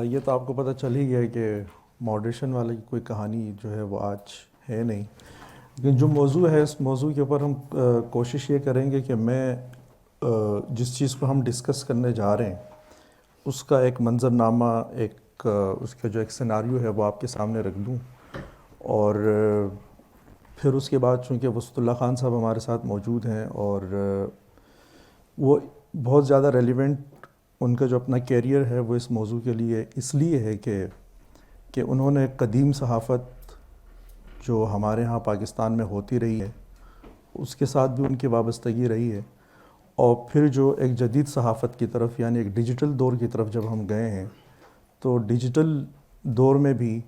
یہ تو آپ کو پتہ چل ہی گیا ہے کہ ماڈریشن والی کوئی کہانی جو ہے وہ آج ہے نہیں، لیکن جو موضوع ہے اس موضوع کے اوپر ہم کوشش یہ کریں گے کہ میں جس چیز کو ہم ڈسکس کرنے جا رہے ہیں اس کا ایک منظرنامہ، ایک اس کا جو ایک سیناریو ہے وہ آپ کے سامنے رکھ دوں، اور پھر اس کے بعد چونکہ وسط اللہ خان صاحب ہمارے ساتھ موجود ہیں اور وہ بہت زیادہ ریلیونٹ، ان کا جو اپنا کیریئر ہے وہ اس موضوع کے لیے اس لیے ہے کہ انہوں نے قدیم صحافت جو ہمارے ہاں پاکستان میں ہوتی رہی ہے اس کے ساتھ بھی ان کی وابستگی رہی ہے، اور پھر جو ایک جدید صحافت کی طرف یعنی ایک ڈیجیٹل دور کی طرف جب ہم گئے ہیں تو ڈیجیٹل دور میں بھی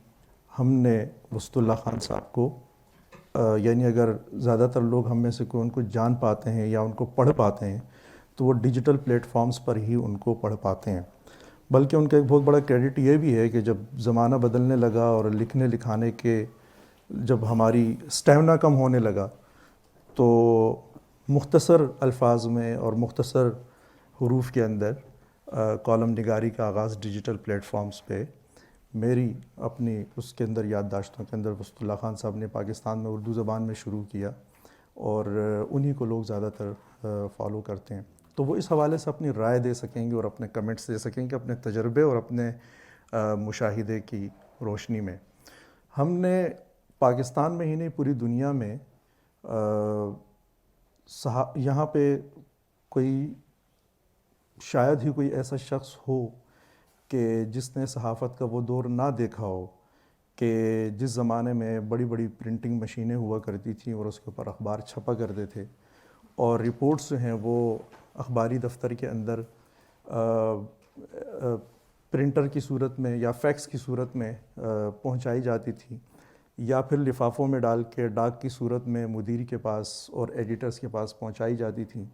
ہم نے وسط اللہ خان صاحب کو یعنی اگر زیادہ تر لوگ ہم میں سے کوئی ان کو جان پاتے ہیں یا ان کو پڑھ پاتے ہیں تو وہ ڈیجیٹل پلیٹ فارمز پر ہی ان کو پڑھ پاتے ہیں، بلکہ ان کا ایک بہت بڑا کریڈٹ یہ بھی ہے کہ جب زمانہ بدلنے لگا اور لکھنے لکھانے کے جب ہماری اسٹیمنا کم ہونے لگا تو مختصر الفاظ میں اور مختصر حروف کے اندر کالم نگاری کا آغاز ڈیجیٹل پلیٹ فارمز پہ میری اپنی اس کے اندر یادداشتوں کے اندر وسط اللہ خان صاحب نے پاکستان میں اردو زبان میں شروع کیا، اور انہی کو لوگ زیادہ تر فالو کرتے ہیں، تو وہ اس حوالے سے اپنی رائے دے سکیں گے اور اپنے کمنٹس دے سکیں گے اپنے تجربے اور اپنے مشاہدے کی روشنی میں۔ ہم نے پاکستان میں ہی نہیں پوری دنیا میں یہاں پہ کوئی شاید ہی کوئی ایسا شخص ہو کہ جس نے صحافت کا وہ دور نہ دیکھا ہو کہ جس زمانے میں بڑی بڑی پرنٹنگ مشینیں ہوا کرتی تھیں اور اس کے اوپر اخبار چھپا کرتے تھے، اور رپورٹس جو ہیں وہ اخباری دفتر کے اندر پرنٹر کی صورت میں یا فیکس کی صورت میں پہنچائی جاتی تھی، یا پھر لفافوں میں ڈال کے ڈاک کی صورت میں مدیر کے پاس اور ایڈیٹرز کے پاس پہنچائی جاتی تھیں،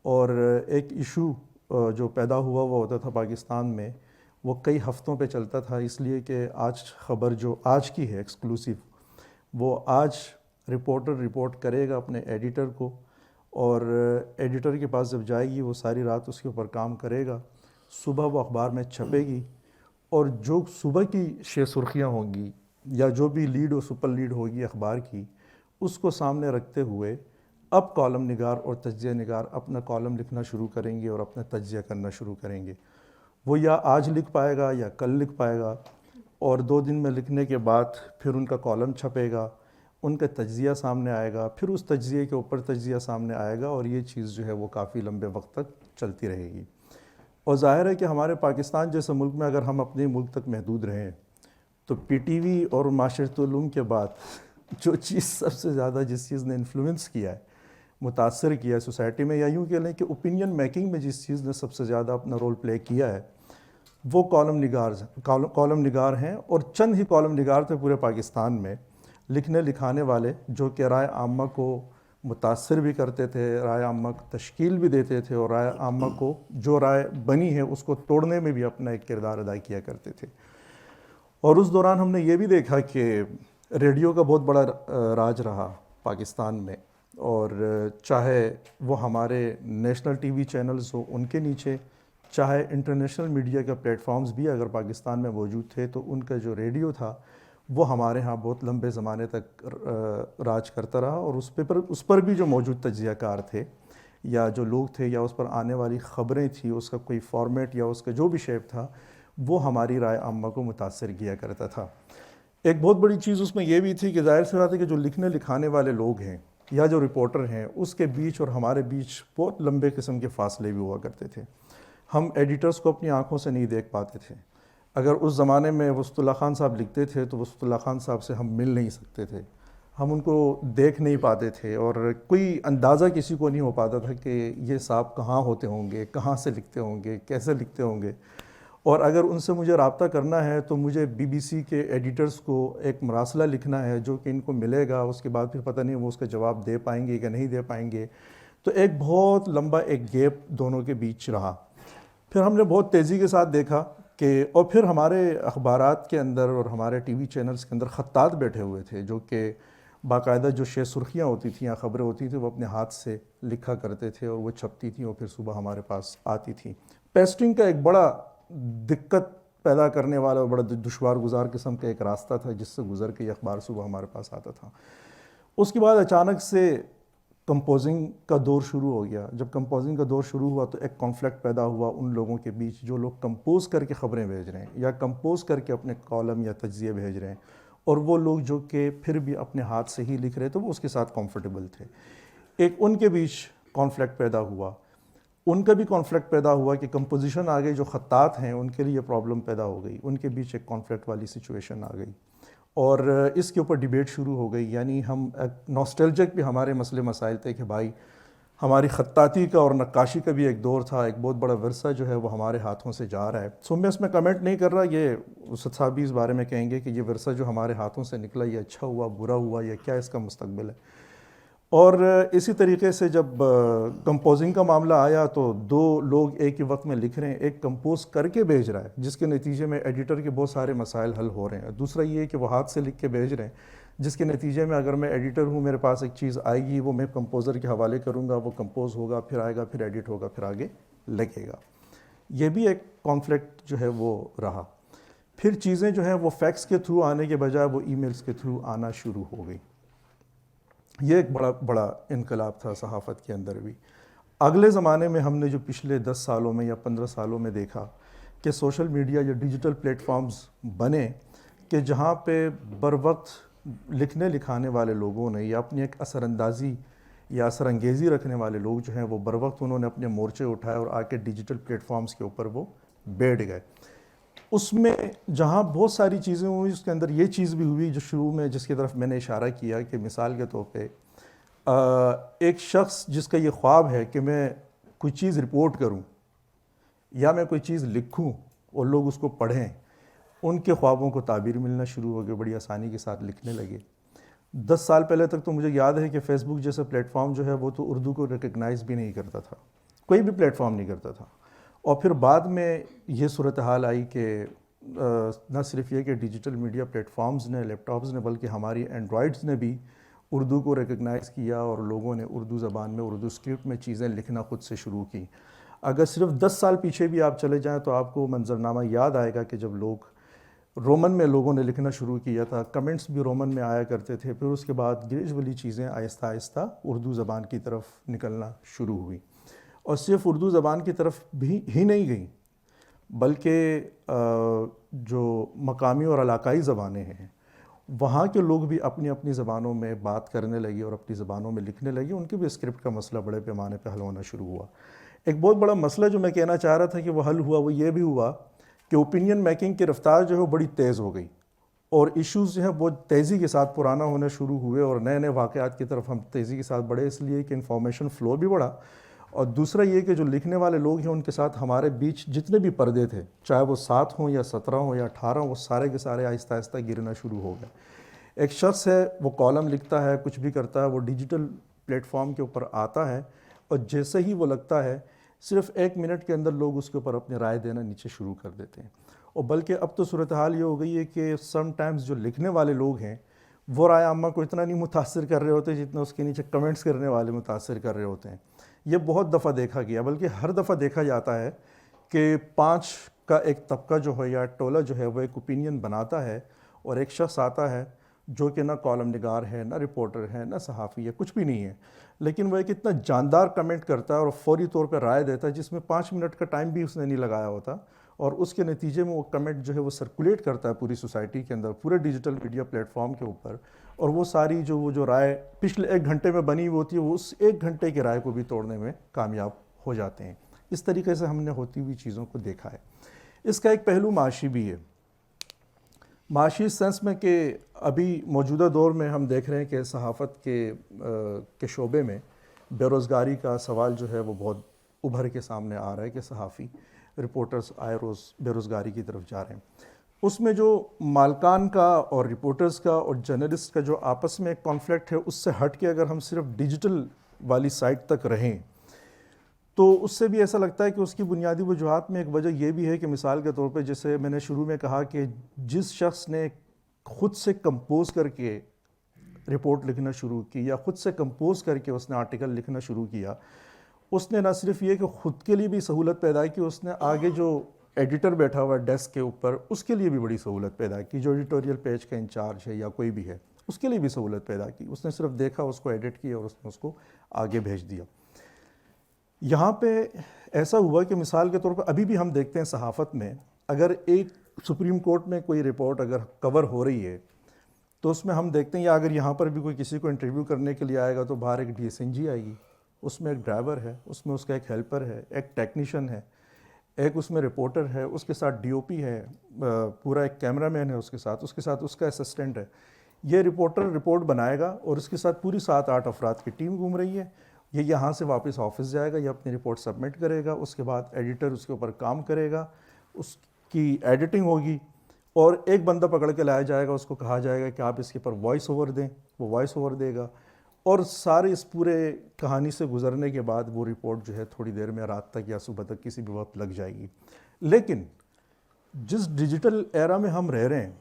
اور ایک ایشو جو پیدا ہوا ہوتا تھا پاکستان میں وہ کئی ہفتوں پہ چلتا تھا، اس لیے کہ آج خبر جو آج کی ہے ایکسکلوسیو وہ آج رپورٹر رپورٹ کرے گا اپنے ایڈیٹر کو، اور ایڈیٹر کے پاس جب جائے گی وہ ساری رات اس کے اوپر کام کرے گا، صبح وہ اخبار میں چھپے گی، اور جو صبح کی شہ سرخیاں ہوں گی یا جو بھی لیڈ و سپر لیڈ ہوگی اخبار کی اس کو سامنے رکھتے ہوئے اب کالم نگار اور تجزیہ نگار اپنا کالم لکھنا شروع کریں گے اور اپنا تجزیہ کرنا شروع کریں گے۔ وہ یا آج لکھ پائے گا یا کل لکھ پائے گا، اور 2 دن میں لکھنے کے بعد پھر ان کا کالم چھپے گا، ان کا تجزیہ سامنے آئے گا، پھر اس تجزیے کے اوپر تجزیہ سامنے آئے گا، اور یہ چیز جو ہے وہ کافی لمبے وقت تک چلتی رہے گی۔ اور ظاہر ہے کہ ہمارے پاکستان جیسے ملک میں اگر ہم اپنے ملک تک محدود رہیں تو پی ٹی وی اور معاشرت علوم کے بعد جو چیز سب سے زیادہ جس چیز نے انفلوئنس کیا ہے، متاثر کیا ہے سوسائٹی میں، یا یوں کہہ لیں کہ اوپینین میکنگ میں جس چیز نے سب سے زیادہ اپنا رول پلے کیا ہے وہ کالم نگار ہیں، اور چند ہی کالم نگار تھے پورے پاکستان میں لکھنے لکھانے والے جو کہ رائے عامہ کو متاثر بھی کرتے تھے، رائے عامہ کو تشکیل بھی دیتے تھے، اور رائے عامہ کو جو رائے بنی ہے اس کو توڑنے میں بھی اپنا ایک کردار ادا کیا کرتے تھے۔ اور اس دوران ہم نے یہ بھی دیکھا کہ ریڈیو کا بہت بڑا راج رہا پاکستان میں، اور چاہے وہ ہمارے نیشنل ٹی وی چینلز ہو ان کے نیچے، چاہے انٹرنیشنل میڈیا کا پلیٹ فارمز بھی اگر پاکستان میں موجود تھے، تو ان کا جو ریڈیو تھا وہ ہمارے ہاں بہت لمبے زمانے تک راج کرتا رہا، اور اس پر بھی جو موجود تجزیہ کار تھے یا جو لوگ تھے یا اس پر آنے والی خبریں تھیں، اس کا کوئی فارمیٹ یا اس کا جو بھی شیپ تھا وہ ہماری رائے عامہ کو متاثر کیا کرتا تھا۔ ایک بہت بڑی چیز اس میں یہ بھی تھی کہ ظاہر سی بات ہے کہ جو لکھنے لکھانے والے لوگ ہیں یا جو رپورٹر ہیں اس کے بیچ اور ہمارے بیچ بہت لمبے قسم کے فاصلے بھی ہوا کرتے تھے۔ ہم ایڈیٹرز کو اپنی آنکھوں سے نہیں دیکھ پاتے تھے، اگر اس زمانے میں وسط اللہ خان صاحب لکھتے تھے تو وسط اللہ خان صاحب سے ہم مل نہیں سکتے تھے، ہم ان کو دیکھ نہیں پاتے تھے، اور کوئی اندازہ کسی کو نہیں ہو پاتا تھا کہ یہ صاحب کہاں ہوتے ہوں گے، کہاں سے لکھتے ہوں گے، کیسے لکھتے ہوں گے، اور اگر ان سے مجھے رابطہ کرنا ہے تو مجھے بی بی سی کے ایڈیٹرز کو ایک مراسلہ لکھنا ہے جو کہ ان کو ملے گا، اس کے بعد پھر پتہ نہیں وہ اس کا جواب دے پائیں گے کہ نہیں دے پائیں گے، تو ایک بہت لمبا ایک گیپ دونوں کے بیچ رہا۔ پھر ہم نے بہت تیزی کے ساتھ دیکھا کہ اور پھر ہمارے اخبارات کے اندر اور ہمارے ٹی وی چینلز کے اندر خطاط بیٹھے ہوئے تھے جو کہ باقاعدہ جو شہ سرخیاں ہوتی تھیں یا خبریں ہوتی تھیں وہ اپنے ہاتھ سے لکھا کرتے تھے، اور وہ چھپتی تھیں اور پھر صبح ہمارے پاس آتی تھیں۔ پیسٹنگ کا ایک بڑا دقت پیدا کرنے والا اور بڑا دشوار گزار قسم کا ایک راستہ تھا جس سے گزر کے یہ اخبار صبح ہمارے پاس آتا تھا۔ اس کے بعد اچانک سے کمپوزنگ کا دور شروع ہو گیا۔ جب کمپوزنگ کا دور شروع ہوا تو ایک کانفلکٹ پیدا ہوا ان لوگوں کے بیچ جو لوگ کمپوز کر کے خبریں بھیج رہے ہیں یا کمپوز کر کے اپنے کالم یا تجزیے بھیج رہے ہیں، اور وہ لوگ جو کہ پھر بھی اپنے ہاتھ سے ہی لکھ رہے تھے وہ اس کے ساتھ کمفرٹیبل تھے۔ ایک ان کے بیچ کانفلکٹ پیدا ہوا۔ ان کا بھی کانفلکٹ پیدا ہوا کہ کمپوزیشن آگے جو خطاط ہیں ان کے لیے پرابلم پیدا ہو گئی، ان کے بیچ ایک کانفلکٹ والی سچویشن آ گئی، اور اس کے اوپر ڈیبیٹ شروع ہو گئی۔ یعنی ہم نوسٹلجک بھی ہمارے مسئلے مسائل تھے کہ بھائی ہماری خطاطی کا اور نقاشی کا بھی ایک دور تھا، ایک بہت بڑا ورثہ جو ہے وہ ہمارے ہاتھوں سے جا رہا ہے۔ میں اس میں کمنٹ نہیں کر رہا، یہ اسد صاحب بھی اس بارے میں کہیں گے کہ یہ ورثہ جو ہمارے ہاتھوں سے نکلا یہ اچھا ہوا، برا ہوا، یا کیا اس کا مستقبل ہے۔ اور اسی طریقے سے جب کمپوزنگ کا معاملہ آیا تو دو لوگ ایک ہی وقت میں لکھ رہے ہیں، ایک کمپوز کر کے بھیج رہا ہے جس کے نتیجے میں ایڈیٹر کے بہت سارے مسائل حل ہو رہے ہیں، دوسرا یہ ہے کہ وہ ہاتھ سے لکھ کے بھیج رہے ہیں جس کے نتیجے میں اگر میں ایڈیٹر ہوں میرے پاس ایک چیز آئے گی، وہ میں کمپوزر کے حوالے کروں گا، وہ کمپوز ہوگا، پھر آئے گا، پھر ایڈٹ ہوگا، پھر آگے لگے گا۔ یہ بھی ایک کانفلکٹ جو ہے وہ رہا۔ پھر چیزیں جو ہیں وہ فیکس کے تھرو آنے کے بجائے وہ ای میلز کے تھرو آنا شروع ہو گئی۔ یہ ایک بڑا انقلاب تھا صحافت کے اندر بھی۔ اگلے زمانے میں ہم نے جو پچھلے 10 سالوں میں یا 15 سالوں میں دیکھا کہ سوشل میڈیا یا ڈیجیٹل پلیٹ فارمز بنے کہ جہاں پہ بر وقت لکھنے لکھانے والے لوگوں نے یا اپنی ایک اثر اندازی یا اثر انگیزی رکھنے والے لوگ جو ہیں وہ بر وقت انہوں نے اپنے مورچے اٹھائے اور آ کے ڈیجیٹل پلیٹ فارمز کے اوپر وہ بیٹھ گئے۔ اس میں جہاں بہت ساری چیزیں ہوئی اس کے اندر یہ چیز بھی ہوئی جو شروع میں جس کی طرف میں نے اشارہ کیا کہ مثال کے طور پہ ایک شخص جس کا یہ خواب ہے کہ میں کوئی چیز رپورٹ کروں یا میں کوئی چیز لکھوں اور لوگ اس کو پڑھیں، ان کے خوابوں کو تعبیر ملنا شروع ہو گئے، بڑی آسانی کے ساتھ لکھنے لگے۔ 10 سال پہلے تک تو مجھے یاد ہے کہ فیس بک جیسا پلیٹ فارم جو ہے وہ تو اردو کو ریکگنائز بھی نہیں کرتا تھا، کوئی بھی پلیٹ فارم نہیں کرتا تھا۔ اور پھر بعد میں یہ صورتحال آئی کہ نہ صرف یہ کہ ڈیجیٹل میڈیا پلیٹ فارمز نے، لیپ ٹاپز نے، بلکہ ہماری اینڈرائڈز نے بھی اردو کو ریکگنائز کیا اور لوگوں نے اردو زبان میں، اردو اسکرپٹ میں چیزیں لکھنا خود سے شروع کی۔ اگر صرف 10 سال پیچھے بھی آپ چلے جائیں تو آپ کو منظرنامہ یاد آئے گا کہ جب لوگ رومن میں لوگوں نے لکھنا شروع کیا تھا، کمنٹس بھی رومن میں آیا کرتے تھے، پھر اس کے بعد گریجولی چیزیں آہستہ آہستہ اردو زبان کی طرف نکلنا شروع ہوئی۔ اور صرف اردو زبان کی طرف بھی ہی نہیں گئیں بلکہ جو مقامی اور علاقائی زبانیں ہیں وہاں کے لوگ بھی اپنی اپنی زبانوں میں بات کرنے لگے اور اپنی زبانوں میں لکھنے لگے، ان کے بھی اسکرپٹ کا مسئلہ بڑے پیمانے پہ حل ہونا شروع ہوا۔ ایک بہت بڑا مسئلہ جو میں کہنا چاہ رہا تھا کہ وہ حل ہوا، وہ یہ بھی ہوا کہ اوپینین میکنگ کی رفتار جو ہے وہ بڑی تیز ہو گئی اور ایشوز جو ہیں بہت تیزی کے ساتھ پرانا ہونا شروع ہوئے اور نئے نئے واقعات کی طرف ہم تیزی کے ساتھ بڑھے، اس لیے کہ انفارمیشن فلو بھی بڑھا، اور دوسرا یہ کہ جو لکھنے والے لوگ ہیں ان کے ساتھ ہمارے بیچ جتنے بھی پردے تھے، چاہے وہ 7 ہوں یا 17 ہوں یا 18 ہوں، وہ سارے کے سارے آہستہ آہستہ گرنا شروع ہو گئے۔ ایک شخص ہے وہ کالم لکھتا ہے، کچھ بھی کرتا ہے، وہ ڈیجیٹل پلیٹ فارم کے اوپر آتا ہے اور جیسے ہی وہ لگتا ہے صرف 1 منٹ کے اندر لوگ اس کے اوپر اپنی رائے دینا نیچے شروع کر دیتے ہیں۔ اور بلکہ اب تو صورتحال یہ ہو گئی ہے کہ سم ٹائمز جو لکھنے والے لوگ ہیں وہ رائے عامہ کو اتنا نہیں متاثر کر رہے ہوتے جتنا اس کے نیچے کمنٹس کرنے والے متاثر کر رہے ہوتے ہیں۔ یہ بہت دفعہ دیکھا گیا، بلکہ ہر دفعہ دیکھا جاتا ہے کہ 5 کا ایک طبقہ جو ہے یا ٹولہ جو ہے وہ ایک اوپینین بناتا ہے اور ایک شخص آتا ہے جو کہ نہ کالم نگار ہے، نہ رپورٹر ہے، نہ صحافی ہے، کچھ بھی نہیں ہے، لیکن وہ ایک اتنا جاندار کمنٹ کرتا ہے اور فوری طور پہ رائے دیتا ہے جس میں 5 منٹ کا ٹائم بھی اس نے نہیں لگایا ہوتا، اور اس کے نتیجے میں وہ کمنٹ جو ہے وہ سرکولیٹ کرتا ہے پوری سوسائٹی کے اندر، پورے ڈیجیٹل میڈیا پلیٹ فارم کے اوپر، اور وہ ساری جو رائے پچھلے 1 گھنٹے میں بنی ہوئی ہوتی ہے وہ اس 1 گھنٹے کی رائے کو بھی توڑنے میں کامیاب ہو جاتے ہیں۔ اس طریقے سے ہم نے ہوتی ہوئی چیزوں کو دیکھا ہے۔ اس کا ایک پہلو معاشی بھی ہے، معاشی سینس میں کہ ابھی موجودہ دور میں ہم دیکھ رہے ہیں کہ صحافت کے شعبے میں بے روزگاری کا سوال جو ہے وہ بہت ابھر کے سامنے آ رہا ہے کہ صحافی رپورٹرز آئے روز بے روزگاری کی طرف جا رہے ہیں۔ اس میں جو مالکان کا اور رپورٹرز کا اور جرنلسٹ کا جو آپس میں ایک کانفلکٹ ہے، اس سے ہٹ کے اگر ہم صرف ڈیجیٹل والی سائٹ تک رہیں تو اس سے بھی ایسا لگتا ہے کہ اس کی بنیادی وجوہات میں ایک وجہ یہ بھی ہے کہ مثال کے طور پہ جیسے میں نے شروع میں کہا کہ جس شخص نے خود سے کمپوز کر کے رپورٹ لکھنا شروع کی یا خود سے کمپوز کر کے اس نے آرٹیکل لکھنا شروع کیا، اس نے نہ صرف یہ کہ خود کے لیے بھی سہولت پیدا کی، اس نے آگے جو ایڈیٹر بیٹھا ہوا ہے ڈیسک کے اوپر، اس کے لیے بھی بڑی سہولت پیدا کی، جو ایڈیٹوریل پیج کا انچارج ہے یا کوئی بھی ہے اس کے لیے بھی سہولت پیدا کی. اس نے صرف دیکھا، اس کو ایڈٹ کیا اور اس نے اس کو آگے بھیج دیا. یہاں پہ ایسا ہوا کہ مثال کے طور پر ابھی بھی ہم دیکھتے ہیں صحافت میں، اگر ایک سپریم کورٹ میں کوئی رپورٹ اگر کور ہو رہی ہے تو اس میں ہم دیکھتے ہیں، یا اگر یہاں پر بھی کوئی کسی کو انٹرویو کرنے کے لیے آئے گا تو باہر ایک ڈی ایس این جی آئے گی، اس میں ایک ڈرائیور ہے، اس میں اس کا ایک ہیلپر ہے، ایک ٹیکنیشین ہے، ایک اس میں رپورٹر ہے، اس کے ساتھ ڈی او پی ہے، پورا ایک کیمرہ مین ہے اس کے ساتھ اس کا اسسٹنٹ ہے. یہ رپورٹر رپورٹ بنائے گا اور اس کے ساتھ پوری 7-8 افراد کی ٹیم گھوم رہی ہے. یہ یہاں سے واپس آفس جائے گا، یہ اپنی رپورٹ سبمٹ کرے گا، اس کے بعد ایڈیٹر اس کے اوپر کام کرے گا، اس کی ایڈیٹنگ ہوگی اور ایک بندہ پکڑ کے لایا جائے گا، اس کو کہا جائے گا کہ آپ اس کے اوپر وائس اوور دیں، وہ وائس اوور دے گا اور سارے اس پورے کہانی سے گزرنے کے بعد وہ رپورٹ جو ہے تھوڑی دیر میں رات تک یا صبح تک کسی بھی وقت لگ جائے گی. لیکن جس ڈیجیٹل ایرا میں ہم رہ رہے ہیں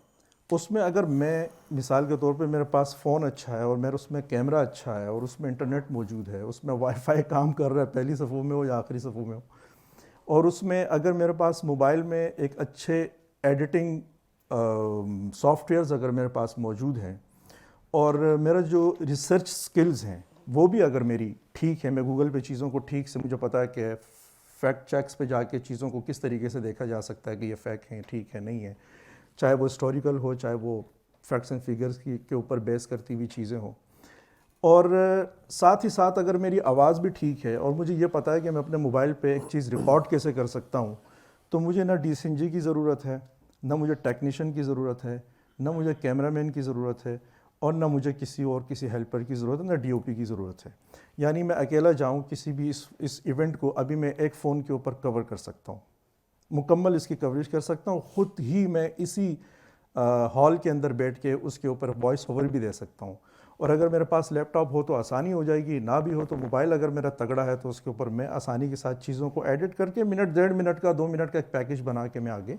اس میں اگر میں مثال کے طور پہ میرے پاس فون اچھا ہے اور میرے اس میں کیمرہ اچھا ہے اور اس میں انٹرنیٹ موجود ہے، اس میں وائی فائی کام کر رہا ہے، پہلی صفوں میں ہو یا آخری صفوں میں ہو، اور اس میں اگر میرے پاس موبائل میں ایک اچھے ایڈیٹنگ سافٹ ویئرز اگر میرے پاس موجود ہیں اور میرا جو ریسرچ سکلز ہیں وہ بھی اگر میری ٹھیک ہے، میں گوگل پہ چیزوں کو ٹھیک سے، مجھے پتہ ہے کہ فیکٹ چیکس پہ جا کے چیزوں کو کس طریقے سے دیکھا جا سکتا ہے کہ یہ فیکٹ ہیں، ٹھیک ہے، نہیں ہے، چاہے وہ ہسٹوریکل ہو، چاہے وہ فیکٹس اینڈ فیگرز کے اوپر بیس کرتی ہوئی چیزیں ہوں، اور ساتھ ہی ساتھ اگر میری آواز بھی ٹھیک ہے اور مجھے یہ پتہ ہے کہ میں اپنے موبائل پہ ایک چیز ریکارڈ کیسے کر سکتا ہوں، تو مجھے نہ ڈی ایس این جی کی ضرورت ہے، نہ مجھے ٹیکنیشین کی ضرورت ہے، نہ مجھے کیمرہ مین کی ضرورت ہے، اور نہ مجھے کسی ہیلپر کی ضرورت ہے، نہ ڈی او پی کی ضرورت ہے. یعنی میں اکیلا جاؤں کسی بھی اس ایونٹ کو ابھی میں ایک فون کے اوپر کور کر سکتا ہوں، مکمل اس کی کوریج کر سکتا ہوں، خود ہی میں اسی ہال کے اندر بیٹھ کے اس کے اوپر وائس اوور بھی دے سکتا ہوں. اور اگر میرے پاس لیپ ٹاپ ہو تو آسانی ہو جائے گی، نہ بھی ہو تو موبائل اگر میرا تگڑا ہے تو اس کے اوپر میں آسانی کے ساتھ چیزوں کو ایڈٹ کر کے منٹ 1.5 منٹ کا 2 منٹ کا ایک پیکج بنا کے میں آگے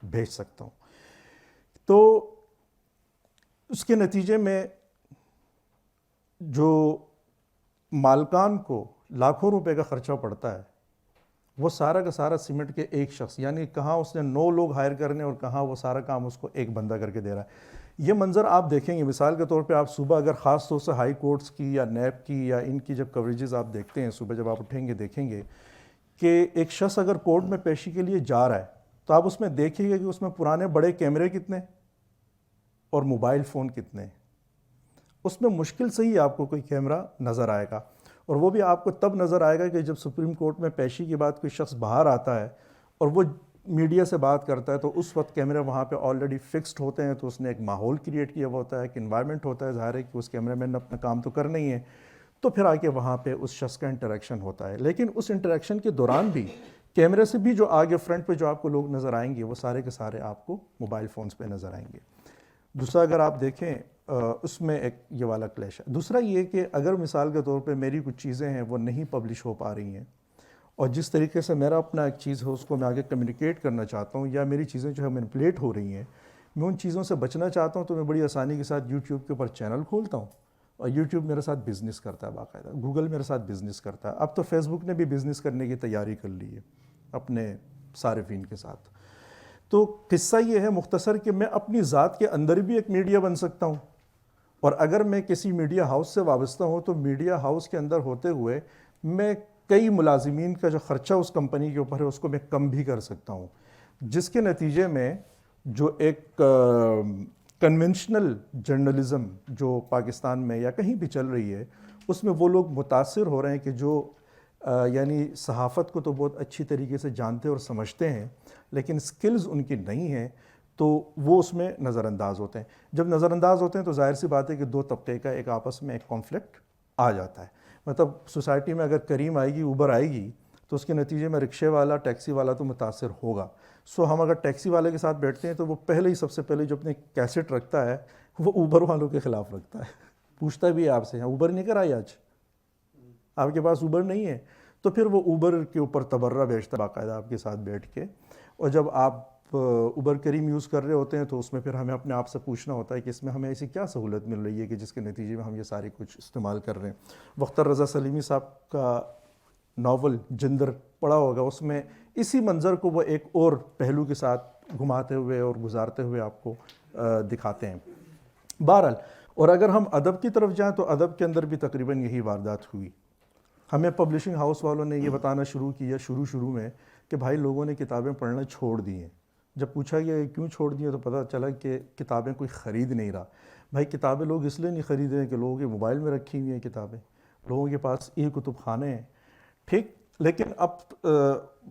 بھیج سکتا ہوں. تو اس کے نتیجے میں جو مالکان کو لاکھوں روپے کا خرچہ پڑتا ہے وہ سارا کا سارا سمٹ کے ایک شخص، یعنی کہاں اس نے 9 لوگ ہائر کرنے اور کہاں وہ سارا کام اس کو ایک بندہ کر کے دے رہا ہے. یہ منظر آپ دیکھیں گے مثال کے طور پہ، آپ صبح اگر خاص طور سے ہائی کورٹس کی یا نیب کی یا ان کی جب کوریجز آپ دیکھتے ہیں، صبح جب آپ اٹھیں گے دیکھیں گے کہ ایک شخص اگر کورٹ میں پیشی کے لیے جا رہا ہے تو آپ اس میں دیکھیں گے کہ اس میں پرانے بڑے کیمرے کتنے اور موبائل فون کتنے. اس میں مشکل سے ہی آپ کو کوئی کیمرہ نظر آئے گا، اور وہ بھی آپ کو تب نظر آئے گا کہ جب سپریم کورٹ میں پیشی کے بعد کوئی شخص باہر آتا ہے اور وہ میڈیا سے بات کرتا ہے تو اس وقت کیمرے وہاں پہ آلریڈی فکسڈ ہوتے ہیں، تو اس نے ایک ماحول کریٹ کیا ہوا ہوتا ہے، ایک انوائرمنٹ ہوتا ہے، ظاہر ہے کہ اس کیمرے مین نے اپنا کام تو کرنا ہی ہے، تو پھر آ کے وہاں پہ اس شخص کا انٹریکشن ہوتا ہے. لیکن اس انٹریکشن کے دوران بھی کیمرے سے بھی جو آگے فرنٹ پہ جو آپ کو لوگ نظر آئیں گے وہ سارے کے سارے آپ کو موبائل فونز پہ نظر آئیں گے. دوسرا اگر آپ دیکھیں اس میں ایک یہ والا کلیش ہے. دوسرا یہ کہ اگر مثال کے طور پہ میری کچھ چیزیں ہیں وہ نہیں پبلش ہو پا رہی ہیں، اور جس طریقے سے میرا اپنا ایک چیز ہے اس کو میں آگے کمیونیکیٹ کرنا چاہتا ہوں، یا میری چیزیں جو ہے مینیپولیٹ ہو رہی ہیں، میں ان چیزوں سے بچنا چاہتا ہوں، تو میں بڑی آسانی کے ساتھ یوٹیوب کے اوپر چینل کھولتا ہوں اور یوٹیوب میرے ساتھ بزنس کرتا ہے باقاعدہ، گوگل میرے ساتھ بزنس کرتا ہے، اب تو فیس بک نے بھی بزنس کرنے کی تیاری کر لی ہے اپنے صارفین کے ساتھ. تو قصہ یہ ہے مختصر کہ میں اپنی ذات کے اندر بھی ایک میڈیا بن سکتا ہوں، اور اگر میں کسی میڈیا ہاؤس سے وابستہ ہوں تو میڈیا ہاؤس کے اندر ہوتے ہوئے میں کئی ملازمین کا جو خرچہ اس کمپنی کے اوپر ہے اس کو میں کم بھی کر سکتا ہوں، جس کے نتیجے میں جو ایک کنونشنل جرنلزم جو پاکستان میں یا کہیں بھی چل رہی ہے اس میں وہ لوگ متاثر ہو رہے ہیں کہ جو یعنی صحافت کو تو بہت اچھی طریقے سے جانتے اور سمجھتے ہیں لیکن سکلز ان کی نہیں ہیں، تو وہ اس میں نظر انداز ہوتے ہیں. جب نظر انداز ہوتے ہیں تو ظاہر سی بات ہے کہ دو طبقے کا ایک آپس میں ایک کانفلکٹ آ جاتا ہے. مطلب سوسائٹی میں اگر کریم آئے گی، اوبر آئے گی، تو اس کے نتیجے میں رکشے والا، ٹیکسی والا تو متاثر ہوگا. سو ہم اگر ٹیکسی والے کے ساتھ بیٹھتے ہیں تو وہ پہلے ہی سب سے پہلے جو اپنے کیسٹ رکھتا ہے وہ اوبر والوں کے خلاف رکھتا ہے، پوچھتا بھی ہے آپ سے، اوبر نہیں کرائی آج، آپ کے پاس اوبر نہیں ہے، تو پھر وہ اوبر کے اوپر تبرہ بیچتا ہے باقاعدہ آپ کے ساتھ بیٹھ کے. اور جب آپ اوبر کریم یوز کر رہے ہوتے ہیں تو اس میں پھر ہمیں اپنے آپ سے پوچھنا ہوتا ہے کہ اس میں ہمیں ایسی کیا سہولت مل رہی ہے کہ جس کے نتیجے میں ہم یہ ساری کچھ استعمال کر رہے ہیں. وختر رضا سلیمی صاحب کا ناول جندر پڑھا ہوگا اس میں اسی منظر کو وہ ایک اور پہلو کے ساتھ گھماتے ہوئے اور گزارتے ہوئے آپ کو دکھاتے ہیں. بہرحال، اور اگر ہم ادب کی طرف جائیں تو ادب کے اندر بھی تقریباً یہی واردات ہوئی. ہمیں پبلشنگ ہاؤس والوں نے یہ بتانا شروع کیا شروع میں کہ بھائی لوگوں نے کتابیں پڑھنا چھوڑ دی ہیں. جب پوچھا گیا کیوں چھوڑ دی ہیں تو پتہ چلا کہ کتابیں کوئی خرید نہیں رہا. بھائی کتابیں لوگ اس لیے نہیں خرید رہے ہیں کہ لوگوں کے موبائل میں رکھی ہوئی ہیں کتابیں، لوگوں کے پاس ای کتب خانے ہیں، ٹھیک. لیکن اب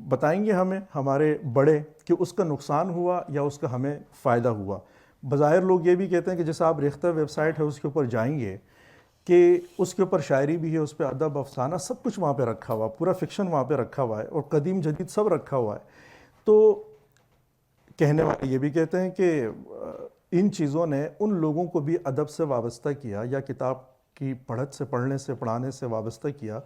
بتائیں گے ہمیں ہمارے بڑے کہ اس کا نقصان ہوا یا اس کا ہمیں فائدہ ہوا. بظاہر لوگ یہ بھی کہتے ہیں کہ جیسے آپ ریختہ ویب سائٹ ہے اس کے اوپر جائیں گے کہ اس کے اوپر شاعری بھی ہے، اس پہ ادب افسانہ سب کچھ وہاں پہ رکھا ہوا، پورا فکشن وہاں پہ رکھا ہوا ہے اور قدیم جدید سب رکھا ہوا ہے. تو کہنے والے یہ بھی کہتے ہیں کہ ان چیزوں نے ان لوگوں کو بھی ادب سے وابستہ کیا یا کتاب کی پڑھت سے پڑھنے سے پڑھانے سے وابستہ کیا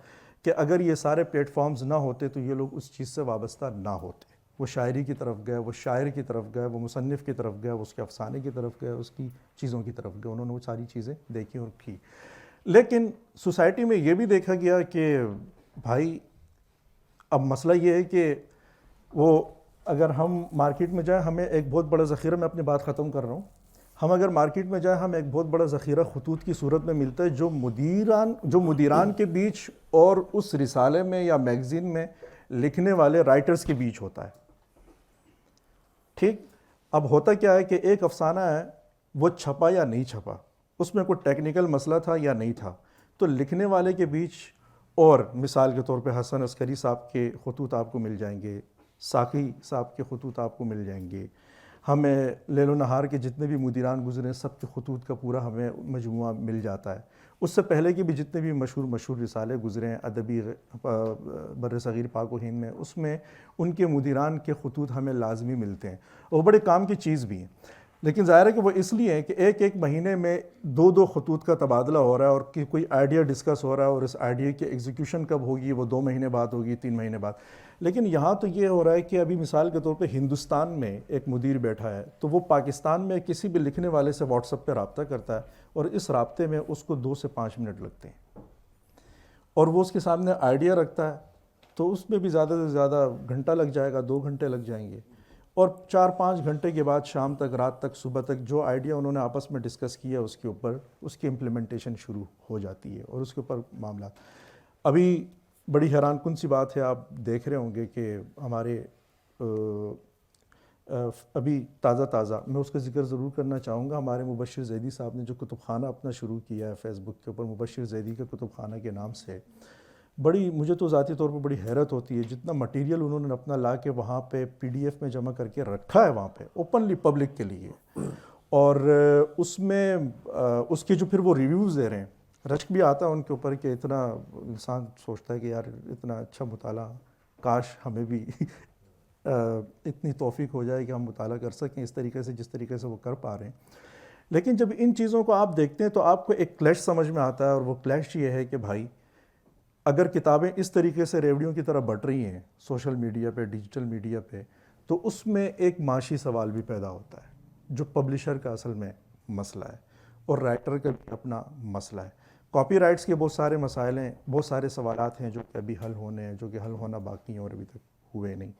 کہ اگر یہ سارے پلیٹ فارمز نہ ہوتے تو یہ لوگ اس چیز سے وابستہ نہ ہوتے. وہ شاعری کی طرف گئے، وہ شاعر کی طرف گئے، وہ مصنف کی طرف گئے، وہ اس کے افسانے کی طرف گئے، اس کی چیزوں کی طرف گئے، انہوں نے وہ ساری چیزیں دیکھی اور کی. لیکن سوسائٹی میں یہ بھی دیکھا گیا کہ بھائی اب مسئلہ یہ ہے کہ وہ اگر ہم مارکیٹ میں جائیں ہمیں ایک بہت بڑا ذخیرہ، میں اپنی بات ختم کر رہا ہوں، ہم اگر مارکیٹ میں جائیں ہم ایک بہت بڑا ذخیرہ خطوط کی صورت میں ملتا ہے جو مدیران کے بیچ اور اس رسالے میں یا میگزین میں لکھنے والے رائٹرز کے بیچ ہوتا ہے. ٹھیک. اب ہوتا کیا ہے کہ ایک افسانہ ہے وہ چھپا یا نہیں چھپا، اس میں کوئی ٹیکنیکل مسئلہ تھا یا نہیں تھا، تو لکھنے والے کے بیچ اور مثال کے طور پہ حسن عسکری صاحب کے خطوط آپ کو مل جائیں گے، ساقی صاحب کے خطوط آپ کو مل جائیں گے، ہمیں لیل و نہار کے جتنے بھی مدیران گزرے سب کے خطوط کا پورا ہمیں مجموعہ مل جاتا ہے. اس سے پہلے کے بھی جتنے بھی مشہور رسالے گزرے ہیں ادبی بر صغیر پاک و ہند میں، اس میں ان کے مدیران کے خطوط ہمیں لازمی ملتے ہیں اور بڑے کام کی چیز بھی ہیں. لیکن ظاہر ہے کہ وہ اس لیے ہے کہ ایک مہینے میں دو خطوط کا تبادلہ ہو رہا ہے اور کوئی آئیڈیا ڈسکس ہو رہا ہے اور اس آئیڈیا کی ایگزیکیوشن کب ہوگی وہ 2 مہینے بعد ہوگی، 3 مہینے بعد. لیکن یہاں تو یہ ہو رہا ہے کہ ابھی مثال کے طور پہ ہندوستان میں ایک مدیر بیٹھا ہے تو وہ پاکستان میں کسی بھی لکھنے والے سے واٹس ایپ پہ رابطہ کرتا ہے اور اس رابطے میں اس کو 2 سے 5 منٹ لگتے ہیں اور وہ اس کے سامنے آئیڈیا رکھتا ہے تو اس میں بھی زیادہ سے زیادہ گھنٹہ لگ جائے گا، 2 گھنٹے لگ جائیں گے اور 4-5 گھنٹے کے بعد شام تک، رات تک، صبح تک جو آئیڈیا انہوں نے آپس میں ڈسکس کیا اس کے اوپر اس کی امپلیمنٹیشن شروع ہو جاتی ہے اور اس کے اوپر معاملات. ابھی بڑی حیران کن سی بات ہے، آپ دیکھ رہے ہوں گے کہ ہمارے ابھی تازہ میں اس کا ذکر ضرور کرنا چاہوں گا، ہمارے مبشر زیدی صاحب نے جو کتب خانہ اپنا شروع کیا ہے فیس بک کے اوپر مبشر زیدی کا کتب خانہ کے نام سے، مجھے تو ذاتی طور پر بڑی حیرت ہوتی ہے جتنا مٹیریل انہوں نے اپنا لا کے وہاں پہ PDF میں جمع کر کے رکھا ہے وہاں پہ اوپنلی پبلک کے لیے. اور اس میں اس کے جو پھر وہ ریویوز دے رہے ہیں، رشک بھی آتا ہے ان کے اوپر کہ اتنا انسان سوچتا ہے کہ یار اتنا اچھا مطالعہ کاش ہمیں بھی اتنی توفیق ہو جائے کہ ہم مطالعہ کر سکیں اس طریقے سے جس طریقے سے وہ کر پا رہے ہیں. لیکن جب ان چیزوں کو آپ دیکھتے ہیں تو آپ کو ایک کلیش سمجھ میں آتا ہے اور وہ کلیش یہ ہے کہ بھائی اگر کتابیں اس طریقے سے ریوڑیوں کی طرح بڑھ رہی ہیں سوشل میڈیا پہ، ڈیجیٹل میڈیا پہ، تو اس میں ایک معاشی سوال بھی پیدا ہوتا ہے جو پبلشر کا اصل میں مسئلہ ہے اور رائٹر کا بھی اپنا مسئلہ ہے. کاپی رائٹس کے بہت سارے مسائل ہیں، بہت سارے سوالات ہیں جو کہ ابھی حل ہونے ہیں، جو کہ حل ہونا باقی ہیں اور ابھی تک ہوئے نہیں،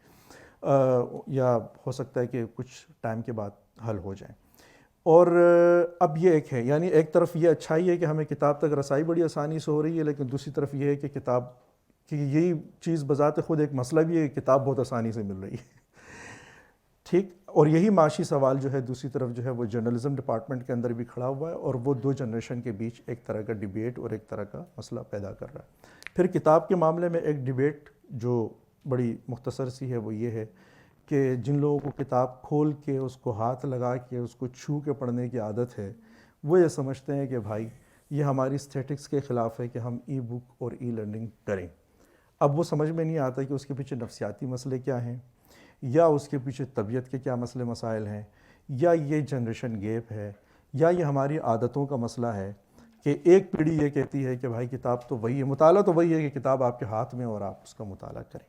یا ہو سکتا ہے کہ کچھ ٹائم کے بعد حل ہو جائیں. اور اب یہ ایک ہے، یعنی ایک طرف یہ اچھائی ہے کہ ہمیں کتاب تک رسائی بڑی آسانی سے ہو رہی ہے، لیکن دوسری طرف یہ ہے کہ کتاب کی یہی چیز بذات خود ایک مسئلہ بھی ہے کہ کتاب بہت آسانی سے مل رہی ہے. ٹھیک. اور یہی معاشی سوال جو ہے دوسری طرف جو ہے وہ جرنلزم ڈپارٹمنٹ کے اندر بھی کھڑا ہوا ہے اور وہ 2 جنریشن کے بیچ ایک طرح کا ڈیبیٹ اور ایک طرح کا مسئلہ پیدا کر رہا ہے. پھر کتاب کے معاملے میں ایک ڈیبیٹ جو بڑی مختصر سی ہے وہ یہ ہے کہ جن لوگوں کو کتاب کھول کے اس کو ہاتھ لگا کے اس کو چھو کے پڑھنے کی عادت ہے وہ یہ سمجھتے ہیں کہ بھائی یہ ہماری اسٹیٹکس کے خلاف ہے کہ ہم ای بک اور ای لرننگ کریں. اب وہ سمجھ میں نہیں آتا کہ اس کے پیچھے نفسیاتی مسئلے کیا ہیں، یا اس کے پیچھے طبیعت کے کیا مسئلے مسائل ہیں، یا یہ جنریشن گیپ ہے، یا یہ ہماری عادتوں کا مسئلہ ہے کہ ایک پیڑھی یہ کہتی ہے کہ بھائی کتاب تو وہی ہے، مطالعہ تو وہی ہے کہ کتاب آپ کے ہاتھ میں اور آپ اس کا مطالعہ کریں.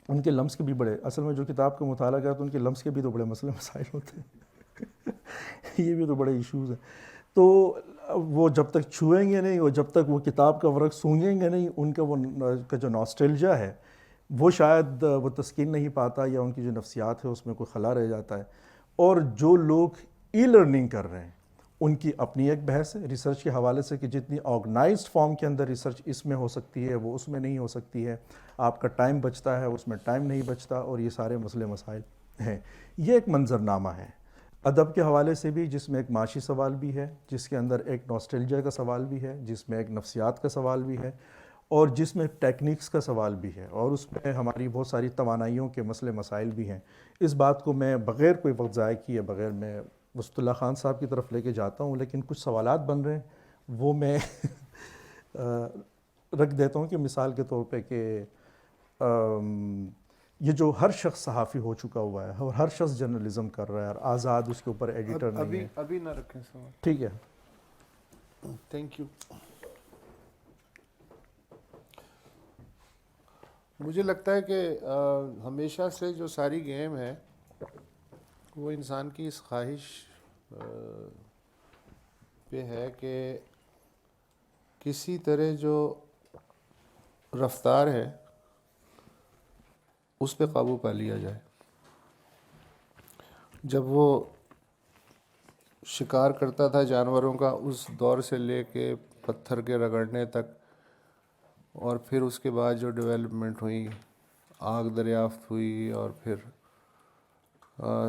ان کے لمس کے بھی بڑے، اصل میں جو کتاب کا مطالعہ کرتے ہیں ان کے لمس کے بھی تو بڑے مسئلے مسائل ہوتے ہیں یہ بھی تو بڑے ایشوز ہیں. تو وہ جب تک چھوئیں گے نہیں اور جب تک وہ کتاب کا ورق سونگیں گے نہیں، ان کا وہ کا جو ناسٹیلجیا ہے وہ شاید وہ تسکین نہیں پاتا، یا ان کی جو نفسیات ہے اس میں کوئی خلا رہ جاتا ہے. اور جو لوگ ای لرننگ کر رہے ہیں ان کی اپنی ایک بحث ہے ریسرچ کے حوالے سے کہ جتنی آرگنائزڈ فارم کے اندر ریسرچ اس میں ہو سکتی ہے وہ اس میں نہیں ہو سکتی ہے. آپ کا ٹائم بچتا ہے، اس میں ٹائم نہیں بچتا، اور یہ سارے مسئلے مسائل ہیں. یہ ایک منظرنامہ ہے ادب کے حوالے سے بھی، جس میں ایک معاشی سوال بھی ہے، جس کے اندر ایک نوسٹلجیا کا سوال بھی ہے، جس میں ایک نفسیات کا سوال بھی ہے، اور جس میں ٹیکنیکس کا سوال بھی ہے، اور اس میں ہماری بہت ساری توانائیوں کے مسئلے مسائل بھی ہیں. اس بات کو میں بغیر کوئی وقت ضائع کیے بغیر میں وسط اللہ خان صاحب کی طرف لے کے جاتا ہوں، لیکن کچھ سوالات بن رہے ہیں وہ میں رکھ دیتا ہوں کہ مثال کے طور پہ کہ یہ جو ہر شخص صحافی ہو چکا ہوا ہے اور ہر شخص جرنلزم کر رہا ہے اور آزاد اس کے اوپر ایڈیٹر نہیں ہے. ابھی نہ رکھیں سوال. ٹھیک ہے، تھینک یو. مجھے لگتا ہے کہ ہمیشہ سے جو ساری گیم ہے وہ انسان کی اس خواہش پہ ہے کہ کسی طرح جو رفتار ہے اس پہ قابو پا لیا جائے. جب وہ شکار کرتا تھا جانوروں کا اس دور سے لے کے پتھر کے رگڑنے تک، اور پھر اس کے بعد جو ڈیولپمنٹ ہوئی، آگ دریافت ہوئی، اور پھر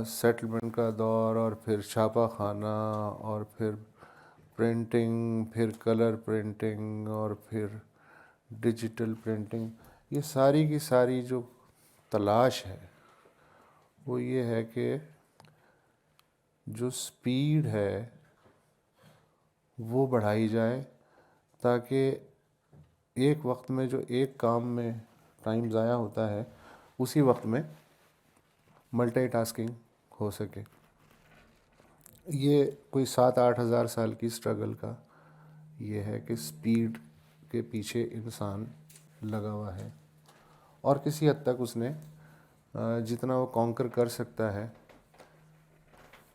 سیٹلمنٹ کا دور، اور پھر چھاپا خانہ، اور پھر پرنٹنگ، پھر کلر پرنٹنگ، اور پھر ڈیجیٹل پرنٹنگ، یہ ساری کی ساری جو تلاش ہے وہ یہ ہے کہ جو سپیڈ ہے وہ بڑھائی جائے، تاکہ ایک وقت میں جو ایک کام میں ٹائم ضائع ہوتا ہے اسی وقت میں ملٹی ٹاسکنگ ہو سکے. یہ کوئی 7-8 ہزار سال کی اسٹرگل کا یہ ہے کہ سپیڈ کے پیچھے انسان لگا ہوا ہے، اور کسی حد تک اس نے جتنا وہ کانکر کر سکتا ہے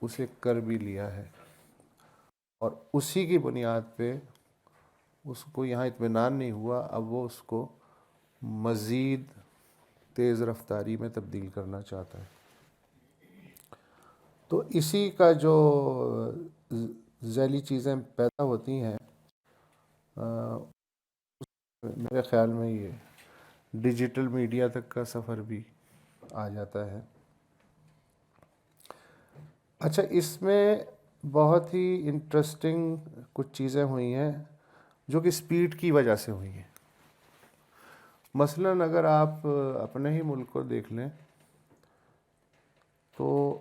اسے کر بھی لیا ہے. اور اسی کی بنیاد پہ اس کو یہاں اطمینان نہیں ہوا، اب وہ اس کو مزید تیز رفتاری میں تبدیل کرنا چاہتا ہے. تو اسی کا جو ذیلی چیزیں پیدا ہوتی ہیں، میرے خیال میں یہ ڈیجیٹل میڈیا تک کا سفر بھی آ جاتا ہے. اچھا، اس میں بہت ہی انٹرسٹنگ کچھ چیزیں ہوئی ہیں جو کہ سپیڈ کی وجہ سے ہوئی ہیں. مثلاً اگر آپ اپنے ہی ملک کو دیکھ لیں تو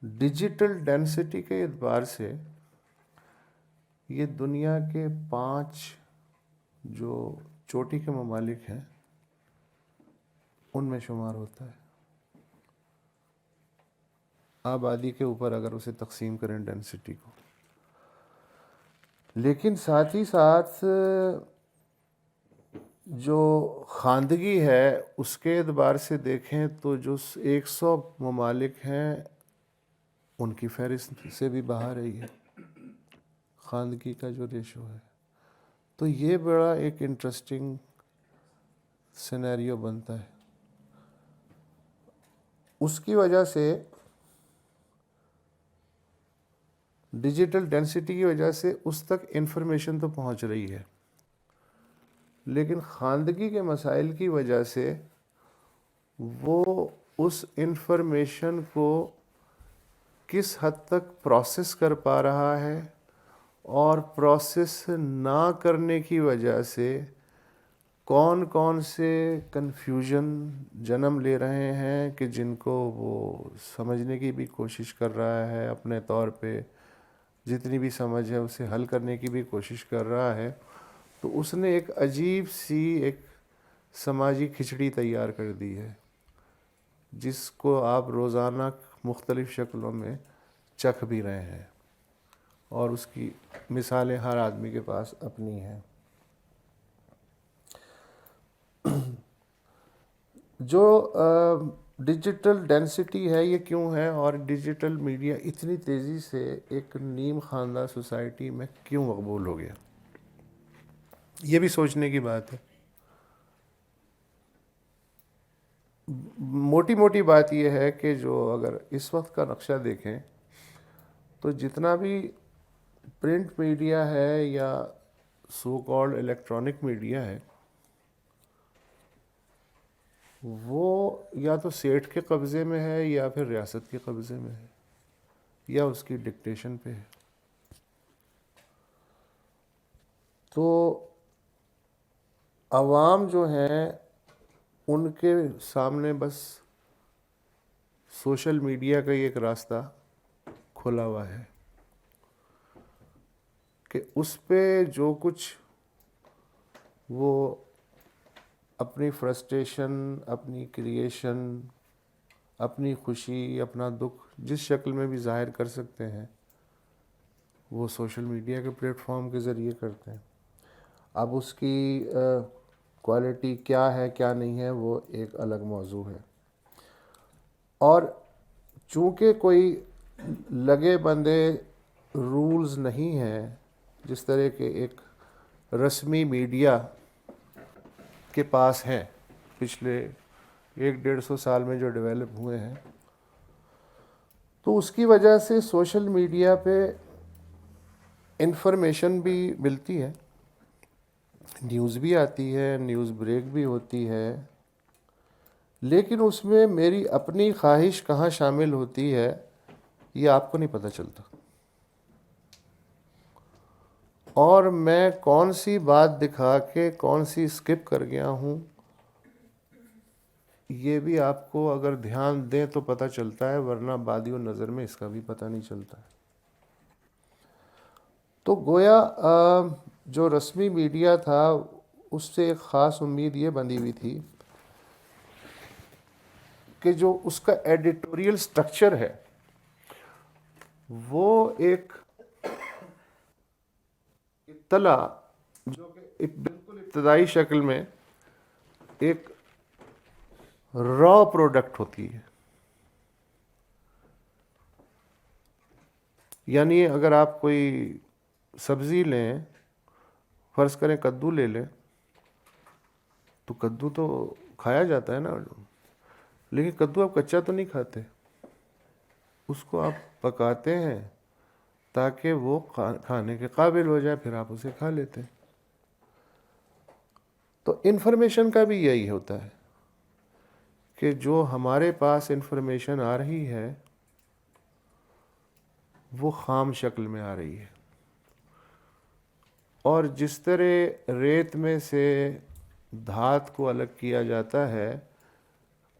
ڈیجیٹل ڈینسٹی کے اعتبار سے یہ دنیا کے 5 جو چوٹی کے ممالک ہیں ان میں شمار ہوتا ہے. آبادی کے اوپر اگر اسے تقسیم کریں ڈینسٹی کو. لیکن ساتھ ہی ساتھ جو خواندگی ہے اس کے اعتبار سے دیکھیں تو جو 100 ممالک ہیں ان کی فہرست سے بھی باہر رہی ہے خواندگی کا جو ریشو ہے. تو یہ بڑا ایک انٹرسٹنگ سینیریو بنتا ہے. اس کی وجہ سے ڈیجیٹل ڈینسٹی کی وجہ سے اس تک انفارمیشن تو پہنچ رہی ہے، لیکن خواندگی کے مسائل کی وجہ سے وہ اس انفارمیشن کو کس حد تک پروسیس کر پا رہا ہے، اور پروسیس نہ کرنے کی وجہ سے کون کون سے کنفیوژن جنم لے رہے ہیں کہ جن کو وہ سمجھنے کی بھی کوشش کر رہا ہے، اپنے طور پہ جتنی بھی سمجھ ہے اسے حل کرنے کی بھی کوشش کر رہا ہے. تو اس نے ایک عجیب سی ایک سماجی کھچڑی تیار کر دی ہے جس کو آپ روزانہ مختلف شکلوں میں چکھ بھی رہے ہیں، اور اس کی مثالیں ہر آدمی کے پاس اپنی ہیں. جو ڈیجیٹل ڈینسٹی ہے یہ کیوں ہے، اور ڈیجیٹل میڈیا اتنی تیزی سے ایک نیم خواندہ سوسائٹی میں کیوں مقبول ہو گیا، یہ بھی سوچنے کی بات ہے. موٹی موٹی بات یہ ہے کہ جو اگر اس وقت کا نقشہ دیکھیں تو جتنا بھی پرنٹ میڈیا ہے یا سو کالڈ الیکٹرانک میڈیا ہے وہ یا تو سیٹھ کے قبضے میں ہے یا پھر ریاست کے قبضے میں ہے یا اس کی ڈکٹیشن پہ ہے. تو عوام جو ہیں ان کے سامنے بس سوشل میڈیا کا ہی ایک راستہ کھلا ہوا ہے کہ اس پہ جو کچھ وہ اپنی فرسٹریشن، اپنی کریشن، اپنی خوشی، اپنا دکھ جس شکل میں بھی ظاہر کر سکتے ہیں وہ سوشل میڈیا کے پلیٹ فارم کے ذریعے کرتے ہیں. اب اس کی کوالٹی کیا ہے کیا نہیں ہے وہ ایک الگ موضوع ہے. اور چونکہ کوئی لگے بندے رولز نہیں ہیں جس طرح کے ایک رسمی میڈیا کے پاس ہیں پچھلے 100-150 سال میں جو ڈیولپ ہوئے ہیں، تو اس کی وجہ سے سوشل میڈیا پہ انفارمیشن بھی ملتی ہے، نیوز بھی آتی ہے، نیوز بریک بھی ہوتی ہے، لیکن اس میں میری اپنی خواہش کہاں شامل ہوتی ہے یہ آپ کو نہیں پتہ چلتا، اور میں کون سی بات دکھا کے کون سی اسکپ کر گیا ہوں یہ بھی آپ کو اگر دھیان دیں تو پتہ چلتا ہے، ورنہ بادی و نظر میں اس کا بھی پتہ نہیں چلتا ہے. تو گویا جو رسمی میڈیا تھا اس سے ایک خاص امید یہ بندھی ہوئی تھی کہ جو اس کا ایڈیٹوریل سٹرکچر ہے وہ ایک اطلاع جو کہ ایک بالکل ابتدائی شکل میں ایک را پروڈکٹ ہوتی ہے. یعنی اگر آپ کوئی سبزی لیں، فرض کریں کدو لے لیں، تو کدو تو کھایا جاتا ہے نا، لیکن کدو آپ کچا تو نہیں کھاتے، اس کو آپ پکاتے ہیں تاکہ وہ کھانے کے قابل ہو جائے، پھر آپ اسے کھا لیتے ہیں. تو انفارمیشن کا بھی یہی ہوتا ہے کہ جو ہمارے پاس انفارمیشن آ رہی ہے وہ خام شکل میں آ رہی ہے، اور جس طرح ریت میں سے دھات کو الگ کیا جاتا ہے،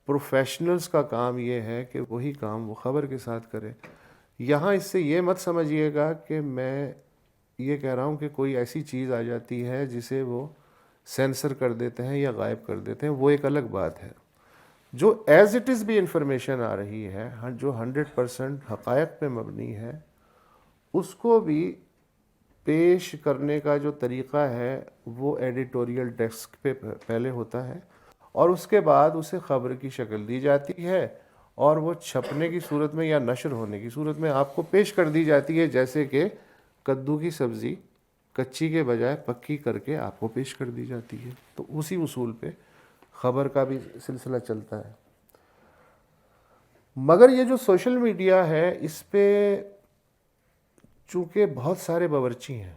پروفیشنلز کا کام یہ ہے کہ وہی کام وہ خبر کے ساتھ کرے. یہاں اس سے یہ مت سمجھیے گا کہ میں یہ کہہ رہا ہوں کہ کوئی ایسی چیز آ جاتی ہے جسے وہ سینسر کر دیتے ہیں یا غائب کر دیتے ہیں، وہ ایک الگ بات ہے. جو ایز اٹ از بھی انفارمیشن آ رہی ہے، جو 100% حقائق پہ مبنی ہے، اس کو بھی پیش کرنے کا جو طریقہ ہے وہ ایڈیٹوریل ڈیسک پہ پہلے ہوتا ہے، اور اس کے بعد اسے خبر کی شکل دی جاتی ہے، اور وہ چھپنے کی صورت میں یا نشر ہونے کی صورت میں آپ کو پیش کر دی جاتی ہے، جیسے کہ کدو کی سبزی کچی کے بجائے پکی کر کے آپ کو پیش کر دی جاتی ہے. تو اسی اصول پہ خبر کا بھی سلسلہ چلتا ہے. مگر یہ جو سوشل میڈیا ہے اس پہ چونکہ بہت سارے باورچی ہیں،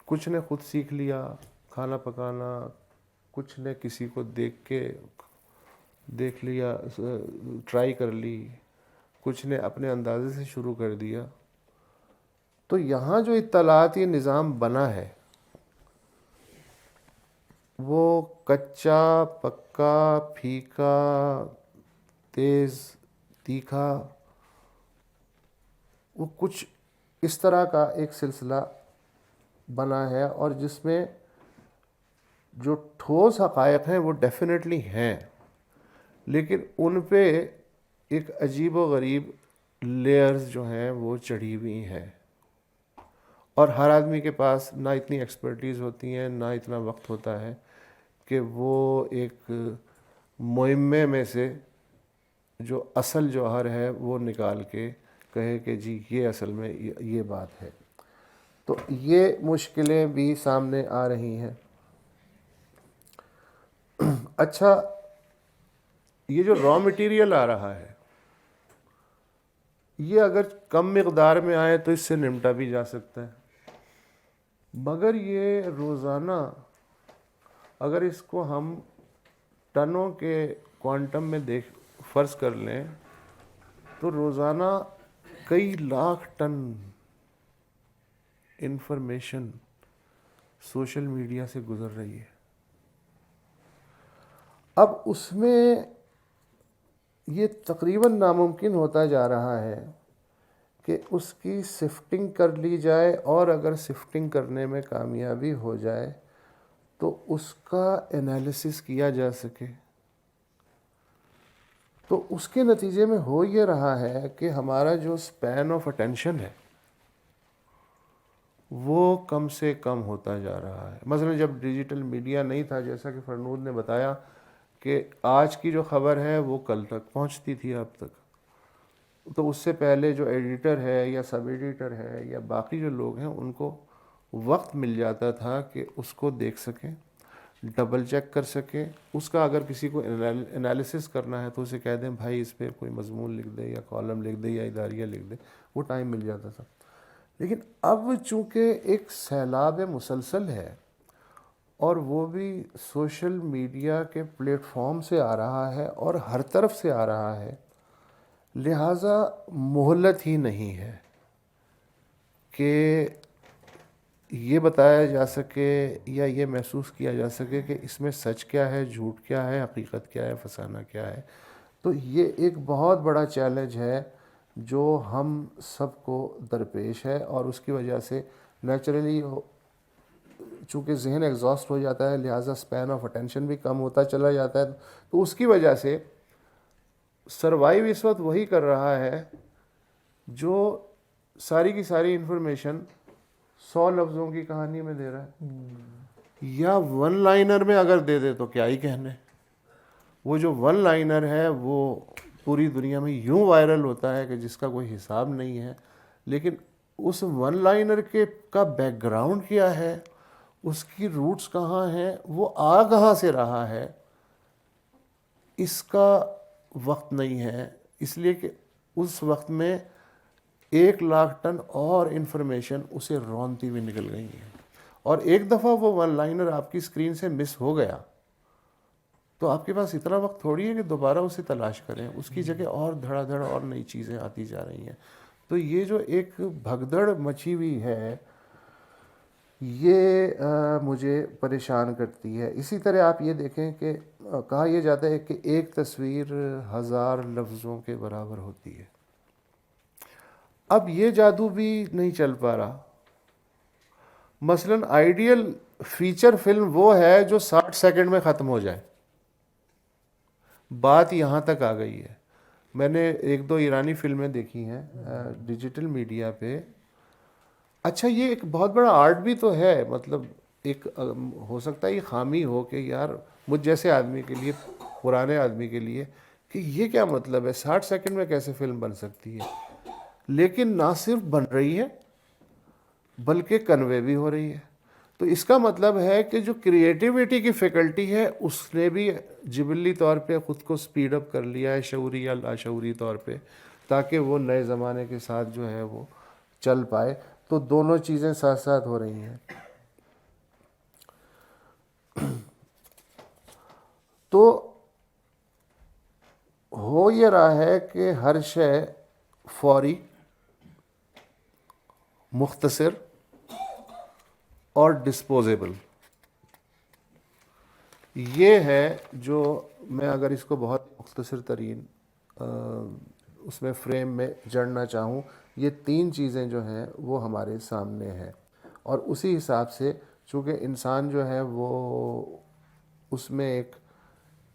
کچھ نے خود سیکھ لیا کھانا پکانا، کچھ نے کسی کو دیکھ لیا، ٹرائی کر لی، کچھ نے اپنے اندازے سے شروع کر دیا. تو یہاں جو اطلاعاتی نظام بنا ہے وہ کچا، پکا، پھیکا، تیز، تیکھا، وہ کچھ اس طرح کا ایک سلسلہ بنا ہے، اور جس میں جو ٹھوس حقائق ہیں وہ ڈیفینیٹلی ہیں، لیکن ان پہ ایک عجیب و غریب لیئرز جو ہیں وہ چڑھی ہوئی ہیں، اور ہر آدمی کے پاس نہ اتنی ایکسپرٹیز ہوتی ہیں نہ اتنا وقت ہوتا ہے کہ وہ ایک مہمے میں سے جو اصل جوہر ہے وہ نکال کے کہے کہ جی یہ اصل میں یہ بات ہے. تو یہ مشکلیں بھی سامنے آ رہی ہیں. اچھا، یہ جو را مٹیریل آ رہا ہے یہ اگر کم مقدار میں آئے تو اس سے نمٹا بھی جا سکتا ہے، مگر یہ روزانہ اگر اس کو ہم ٹنوں کے کوانٹم میں فرض کر لیں تو روزانہ کئی lakh ton information social media سے گزر رہی ہے۔ اب اس میں یہ تقریباً ناممکن ہوتا جا رہا ہے کہ اس کی سفٹنگ کر لی جائے، اور اگر سفٹنگ کرنے میں کامیابی ہو جائے تو اس کا انالیسس کیا جا سکے۔ تو اس کے نتیجے میں ہو یہ رہا ہے کہ ہمارا جو سپین آف اٹینشن ہے وہ کم سے کم ہوتا جا رہا ہے۔ مثلا جب ڈیجیٹل میڈیا نہیں تھا، جیسا کہ فرنود نے بتایا کہ آج کی جو خبر ہے وہ کل تک پہنچتی تھی آپ تک، تو اس سے پہلے جو ایڈیٹر ہے یا سب ایڈیٹر ہے یا باقی جو لوگ ہیں ان کو وقت مل جاتا تھا کہ اس کو دیکھ سکیں، ڈبل چیک کر سکیں، اس کا اگر کسی کو انالیسس کرنا ہے تو اسے کہہ دیں بھائی اس پہ کوئی مضمون لکھ دے یا کالم لکھ دے یا اداریہ لکھ دے، وہ ٹائم مل جاتا تھا۔ لیکن اب چونکہ ایک سیلاب مسلسل ہے اور وہ بھی سوشل میڈیا کے پلیٹ فارم سے آ رہا ہے اور ہر طرف سے آ رہا ہے، لہٰذا مہلت ہی نہیں ہے کہ یہ بتایا جا سکے یا یہ محسوس کیا جا سکے کہ اس میں سچ کیا ہے، جھوٹ کیا ہے، حقیقت کیا ہے، فسانہ کیا ہے۔ تو یہ ایک بہت بڑا چیلنج ہے جو ہم سب کو درپیش ہے، اور اس کی وجہ سے نیچرلی چونکہ ذہن ایگزاسٹ ہو جاتا ہے، لہٰذا سپین آف اٹینشن بھی کم ہوتا چلا جاتا ہے، تو اس کی وجہ سے سروائیو اس وقت وہی کر رہا ہے جو ساری کی ساری انفارمیشن 100 لفظوں کی کہانی میں دے رہا ہے، یا ون لائنر میں اگر دے دے تو کیا ہی کہنے۔ وہ جو ون لائنر ہے وہ پوری دنیا میں یوں وائرل ہوتا ہے کہ جس کا کوئی حساب نہیں ہے، لیکن اس ون لائنر کا بیک گراؤنڈ کیا ہے، اس کی روٹس کہاں ہیں، وہ آ کہاں سے رہا ہے، اس کا وقت نہیں ہے، اس لیے کہ اس وقت میں 1,00,000 ٹن اور انفارمیشن اسے رونتی ہوئی نکل گئی ہے، اور ایک دفعہ وہ ون لائنر آپ کی اسکرین سے مس ہو گیا تو آپ کے پاس اتنا وقت تھوڑی ہے کہ دوبارہ اسے تلاش کریں، اس کی جگہ اور دھڑا دھڑ اور نئی چیزیں آتی جا رہی ہیں۔ تو یہ جو ایک بھگدڑ مچی ہوئی ہے یہ مجھے پریشان کرتی ہے۔ اسی طرح آپ یہ دیکھیں کہ کہا یہ جاتا ہے کہ ایک تصویر 1000 لفظوں کے برابر ہوتی ہے۔ اب یہ جادو بھی نہیں چل پا رہا۔ مثلاً آئیڈیل فیچر فلم وہ ہے جو 60 سیکنڈ میں ختم ہو جائے۔ بات یہاں تک آ گئی ہے۔ میں نے 1-2 ایرانی فلمیں دیکھی ہیں ڈیجیٹل میڈیا پہ۔ اچھا یہ ایک بہت بڑا آرٹ بھی تو ہے، مطلب ایک ہو سکتا ہے یہ خامی ہو کہ یار مجھ جیسے آدمی کے لیے، پرانے آدمی کے لیے، کہ یہ کیا مطلب ہے 60 سیکنڈ میں کیسے فلم بن سکتی ہے، لیکن نہ صرف بن رہی ہے بلکہ کنوے بھی ہو رہی ہے۔ تو اس کا مطلب ہے کہ جو کریٹیوٹی کی فیکلٹی ہے اس نے بھی جبلی طور پہ خود کو سپیڈ اپ کر لیا ہے، شعوری یا لاشعوری طور پہ، تاکہ وہ نئے زمانے کے ساتھ جو ہے وہ چل پائے۔ تو دونوں چیزیں ساتھ ساتھ ہو رہی ہیں۔ تو ہو یہ رہا ہے کہ ہر شے فوری، مختصر اور ڈسپوزیبل، یہ ہے جو میں اگر اس کو بہت مختصر ترین اس میں فریم میں جڑنا چاہوں، یہ 3 چیزیں جو ہیں وہ ہمارے سامنے ہیں، اور اسی حساب سے چونکہ انسان جو ہے وہ اس میں ایک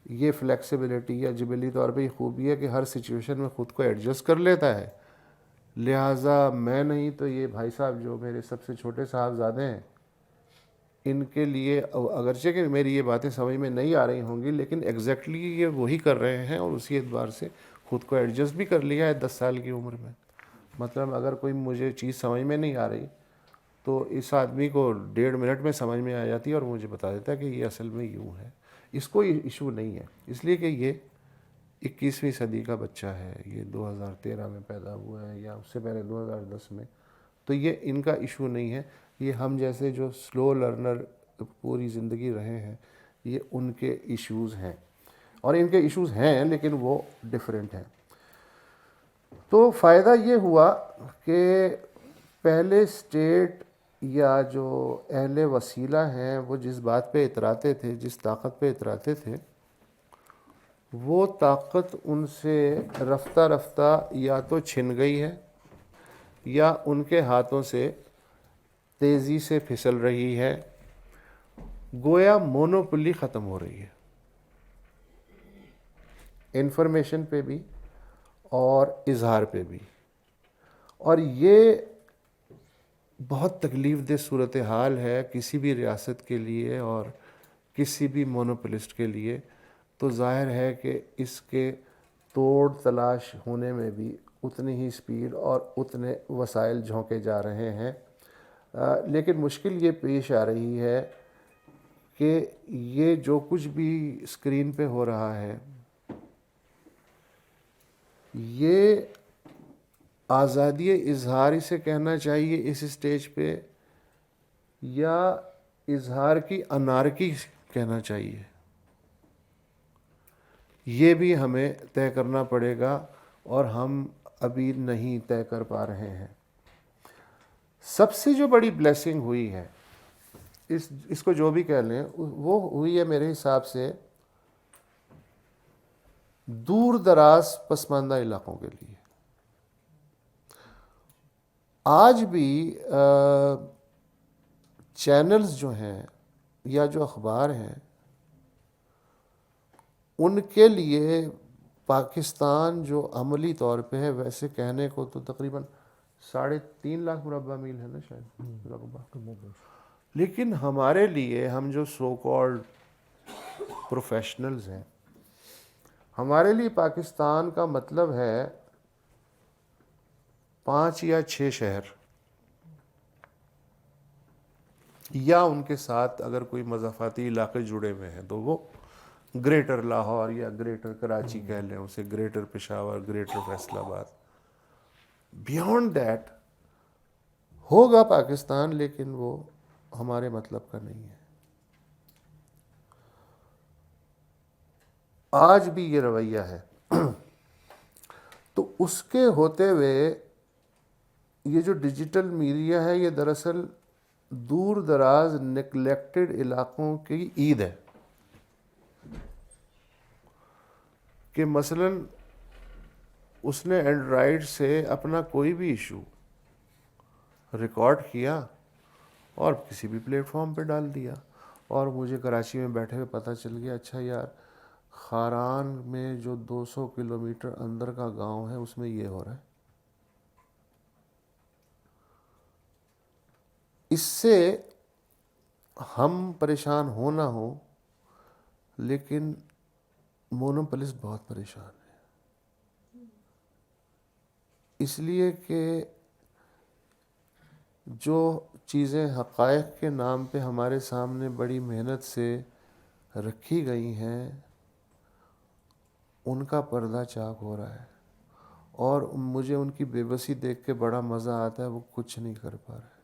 یہ فلیکسیبلٹی یا جبلی طور پہ یہ خوبی ہے کہ ہر سچویشن میں خود کو ایڈجسٹ کر لیتا ہے، لہٰذا میں نہیں تو یہ بھائی صاحب جو میرے سب سے چھوٹے صاحبزادے ہیں، ان کے لیے اگرچہ کہ میری یہ باتیں سمجھ میں نہیں آ رہی ہوں گی، لیکن ایگزیکٹلی یہ وہی کر رہے ہیں، اور اسی اعتبار سے خود کو ایڈجسٹ بھی کر لیا ہے 10 سال کی عمر میں۔ مطلب اگر کوئی مجھے چیز سمجھ میں نہیں آ رہی تو اس آدمی کو 1.5 منٹ میں سمجھ میں آ جاتی ہے اور مجھے بتا دیتا ہے کہ یہ اصل میں یوں ہے، اس کو ایشو نہیں ہے، اس لیے کہ یہ 21ویں صدی کا بچہ ہے، یہ 2013 میں پیدا ہوا ہے یا اس سے پہلے 2010 میں، تو یہ ان کا ایشو نہیں ہے. یہ ہم جیسے جو سلو لرنر پوری زندگی رہے ہیں، یہ ان کے ایشوز ہیں، اور ان کے ایشوز ہیں لیکن وہ ڈیفرنٹ ہیں. تو فائدہ یہ ہوا کہ پہلے اسٹیٹ یا جو اہل وسیلہ ہیں وہ جس بات پہ اتراتے تھے، جس طاقت پہ اتراتے تھے، وہ طاقت ان سے رفتہ رفتہ یا تو چھن گئی ہے یا ان کے ہاتھوں سے تیزی سے پھسل رہی ہے. گویا مونوپلی ختم ہو رہی ہے انفارمیشن پہ بھی اور اظہار پہ بھی. اور یہ بہت تکلیف دہ صورتحال ہے کسی بھی ریاست کے لیے اور کسی بھی مونوپلسٹ کے لیے. تو ظاہر ہے کہ اس کے توڑ تلاش ہونے میں بھی اتنی ہی سپیڈ اور اتنے وسائل جھونکے جا رہے ہیں. لیکن مشکل یہ پیش آ رہی ہے کہ یہ جو کچھ بھی اسکرین پہ ہو رہا ہے، یہ آزادی اظہار اسے کہنا چاہیے اس اسٹیج پہ، یا اظہار کی انارکی کہنا چاہیے، یہ بھی ہمیں طے کرنا پڑے گا، اور ہم ابھی نہیں طے کر پا رہے ہیں. سب سے جو بڑی بلیسنگ ہوئی ہے، اس کو جو بھی کہہ لیں، وہ ہوئی ہے میرے حساب سے دور دراز پسماندہ علاقوں کے لیے. آج بھی چینلز جو ہیں یا جو اخبار ہیں، ان کے لیے پاکستان جو عملی طور پہ ہے، ویسے کہنے کو تو تقریباً 3.5 لاکھ مربع میل ہے نا شاید رقبہ، لیکن ہمارے لیے، ہم جو سو کالڈ پروفیشنلز ہیں، ہمارے لیے پاکستان کا مطلب ہے 5 یا 6 شہر، یا ان کے ساتھ اگر کوئی مضافاتی علاقے جڑے ہوئے ہیں تو وہ گریٹر لاہور یا گریٹر کراچی کہہ لیں اسے، گریٹر پشاور، گریٹر فیصل آباد. بیونڈ دیٹ ہوگا پاکستان، لیکن وہ ہمارے مطلب کا نہیں ہے. آج بھی یہ رویہ ہے. تو اس کے ہوتے ہوئے یہ جو ڈیجیٹل میڈیا ہے، یہ دراصل دور دراز نگلیکٹڈ علاقوں کی عید ہے. کہ مثلاً اس نے اینڈرائڈ سے اپنا کوئی بھی ایشو ریکارڈ کیا اور کسی بھی پلیٹ فارم پہ ڈال دیا، اور مجھے کراچی میں بیٹھے ہوئے پتہ چل گیا، اچھا یار خاران میں جو 200 کلومیٹر اندر کا گاؤں ہے اس میں یہ ہو رہا ہے. اس سے ہم پریشان ہو نہ ہو، لیکن مونوپلس بہت پریشان ہے. اس لیے کہ جو چیزیں حقائق کے نام پہ ہمارے سامنے بڑی محنت سے رکھی گئی ہیں، ان کا پردہ چاک ہو رہا ہے، اور مجھے ان کی بے بسی دیکھ کے بڑا مزہ آتا ہے. وہ کچھ نہیں کر پا رہے.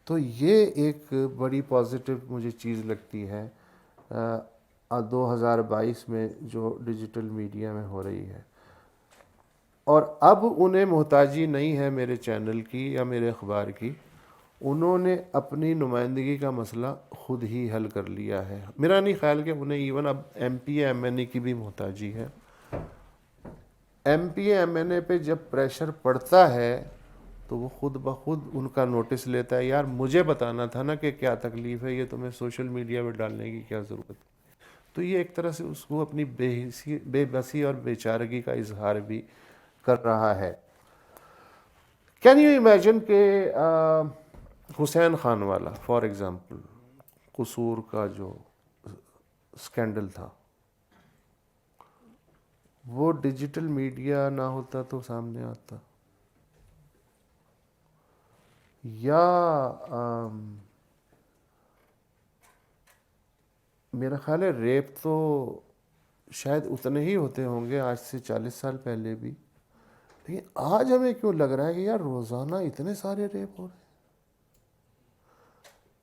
تو یہ ایک بڑی پازیٹیو مجھے چیز لگتی ہے 2022 میں جو ڈیجیٹل میڈیا میں ہو رہی ہے. اور اب انہیں محتاجی نہیں ہے میرے چینل کی یا میرے اخبار کی، انہوں نے اپنی نمائندگی کا مسئلہ خود ہی حل کر لیا ہے. میرا نہیں خیال کہ انہیں ایون اب M P A M N A کی بھی محتاجی ہے. M P A M N A پہ جب پریشر پڑتا ہے تو وہ خود بخود ان کا نوٹس لیتا ہے، یار مجھے بتانا تھا نا کہ کیا تکلیف ہے، یہ تمہیں سوشل میڈیا پہ ڈالنے کی کیا ضرورت. تو یہ ایک طرح سے اس کو اپنی بے بسی اور بے چارگی کا اظہار بھی کر رہا ہے. کین یو امیجن کہ حسین خان والا فار ایگزامپل قصور کا جو اسکینڈل تھا، وہ ڈیجیٹل میڈیا نہ ہوتا تو سامنے آتا، یا میرا خیال ہے ریپ تو شاید اتنے ہی ہوتے ہوں گے آج سے 40 سال پہلے بھی، لیکن آج ہمیں کیوں لگ رہا ہے کہ یار روزانہ اتنے سارے ریپ ہو رہے ہیں،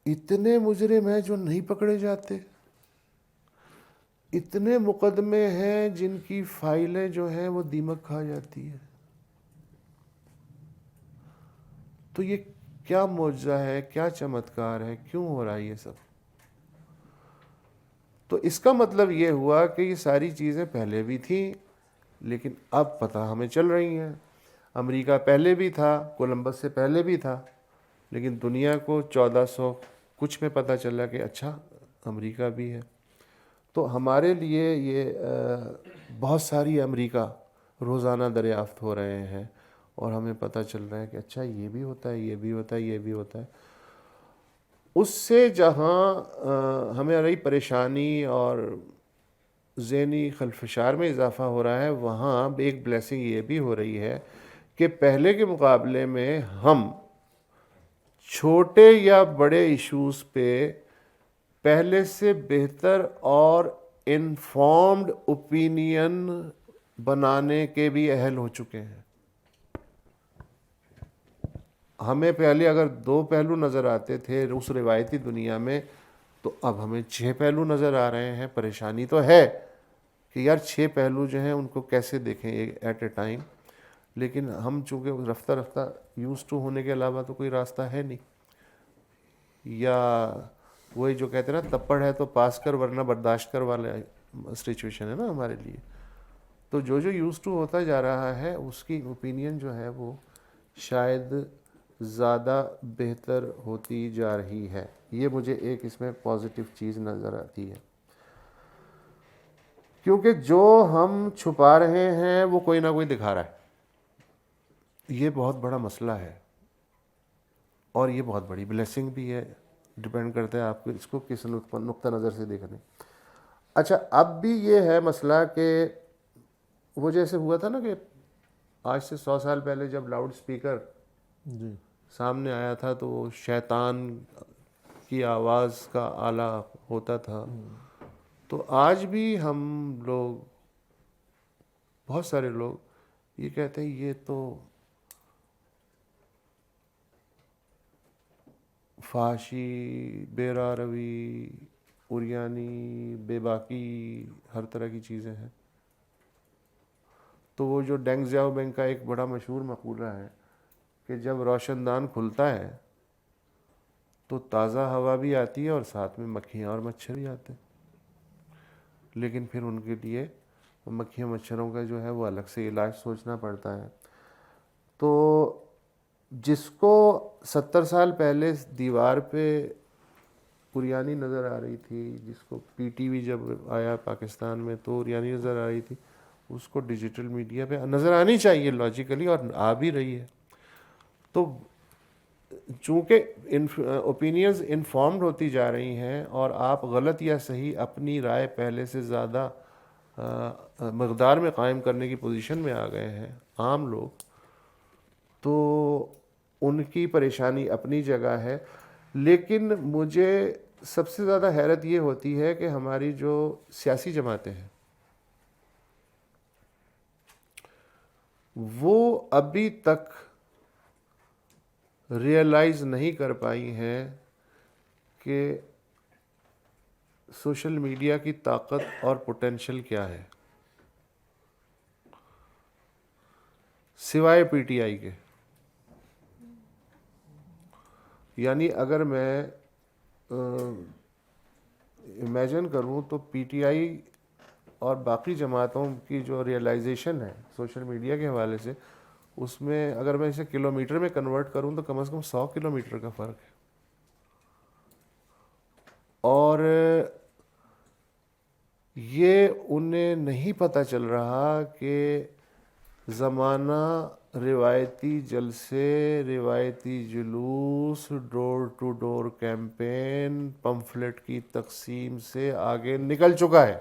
اتنے مجرم ہیں جو نہیں پکڑے جاتے، اتنے مقدمے ہیں جن کی فائلیں جو ہیں وہ دیمک کھا جاتی ہے. تو یہ کیا معجزہ ہے، کیا چمتکار ہے، کیوں ہو رہا ہے یہ سب؟ تو اس کا مطلب یہ ہوا کہ یہ ساری چیزیں پہلے بھی تھیں لیکن اب پتہ ہمیں چل رہی ہیں. امریکہ پہلے بھی تھا، کولمبس سے پہلے بھی تھا، لیکن دنیا کو 1400 کچھ میں پتہ چلا کہ اچھا امریکہ بھی ہے. تو ہمارے لیے یہ بہت ساری امریکہ روزانہ دریافت ہو رہے ہیں اور ہمیں پتہ چل رہا ہے کہ اچھا یہ بھی ہوتا ہے، یہ بھی ہوتا ہے، یہ بھی ہوتا ہے. اس سے جہاں ہماری پریشانی اور ذہنی خلفشار میں اضافہ ہو رہا ہے، وہاں ایک بلیسنگ یہ بھی ہو رہی ہے کہ پہلے کے مقابلے میں ہم چھوٹے یا بڑے ایشوز پہ پہلے سے بہتر اور انفارمڈ اوپینین بنانے کے بھی اہل ہو چکے ہیں. ہمیں پہلے اگر 2 پہلو نظر آتے تھے اس روایتی دنیا میں، تو اب ہمیں 6 پہلو نظر آ رہے ہیں. پریشانی تو ہے کہ یار 6 پہلو جو ہیں ان کو کیسے دیکھیں ایٹ اے ٹائم، لیکن ہم چونکہ رفتہ رفتہ یوز ٹو ہونے کے علاوہ تو کوئی راستہ ہے نہیں. یا وہی جو کہتے ہیں نا تپڑ ہے تو پاس کر ورنہ برداشت کر والا سچویشن ہے نا ہمارے لیے. تو جو یوز ٹو ہوتا جا رہا ہے اس کی اوپینین جو ہے وہ شاید زیادہ بہتر ہوتی جا رہی ہے. یہ مجھے ایک اس میں پازیٹیو چیز نظر آتی ہے، کیونکہ جو ہم چھپا رہے ہیں وہ کوئی نہ کوئی دکھا رہا ہے. یہ بہت بڑا مسئلہ ہے اور یہ بہت بڑی بلیسنگ بھی ہے. ڈپینڈ کرتا ہے آپ کو اس کو کس نقطہ نظر سے دیکھنے. اچھا اب بھی یہ ہے مسئلہ کہ وہ جیسے ہوا تھا نا کہ آج سے 100 سال پہلے جب لاؤڈ اسپیکر جی سامنے آیا تھا تو وہ شیطان کی آواز کا آلہ ہوتا تھا. تو آج بھی ہم لوگ، بہت سارے لوگ یہ کہتے ہیں یہ تو فحاشی، بے راروی، عریانی، بے باکی، ہر طرح کی چیزیں ہیں. تو وہ جو ڈینگ زیاؤ بینگ کا ایک بڑا مشہور مقولہ ہے کہ جب روشن دان کھلتا ہے تو تازہ ہوا بھی آتی ہے اور ساتھ میں مکھیاں اور مچھر بھی آتے ہیں، لیکن پھر ان کے لیے مکھیاں مچھروں کا جو ہے وہ الگ سے علاج سوچنا پڑتا ہے. تو جس کو 70 سال پہلے دیوار پہ عریانی نظر آ رہی تھی، جس کو پی ٹی وی جب آیا پاکستان میں تو عریانی نظر آ رہی تھی، اس کو ڈیجیٹل میڈیا پہ نظر آنی چاہیے لاجیکلی، اور آ بھی رہی ہے. تو چونکہ اوپینینز انفارمڈ ہوتی جا رہی ہیں اور آپ غلط یا صحیح اپنی رائے پہلے سے زیادہ مقدار میں قائم کرنے کی پوزیشن میں آ گئے ہیں عام لوگ، تو ان کی پریشانی اپنی جگہ ہے. لیکن مجھے سب سے زیادہ حیرت یہ ہوتی ہے کہ ہماری جو سیاسی جماعتیں ہیں وہ ابھی تک ریئلائز نہیں کر پائی ہیں کہ سوشل میڈیا کی طاقت اور پوٹینشل کیا ہے، سوائے پی ٹی آئی کے. یعنی اگر میں امیجن کروں تو پی ٹی آئی اور باقی جماعتوں کی جو ریئلائزیشن ہے سوشل میڈیا کے حوالے سے، اس میں اگر میں اسے کلومیٹر میں کنورٹ کروں تو کم از کم 100 کلومیٹر کا فرق ہے. اور یہ انہیں نہیں پتہ چل رہا کہ زمانہ روایتی جلسے، روایتی جلوس، ڈور ٹو ڈور کیمپین، پمفلٹ کی تقسیم سے آگے نکل چکا ہے.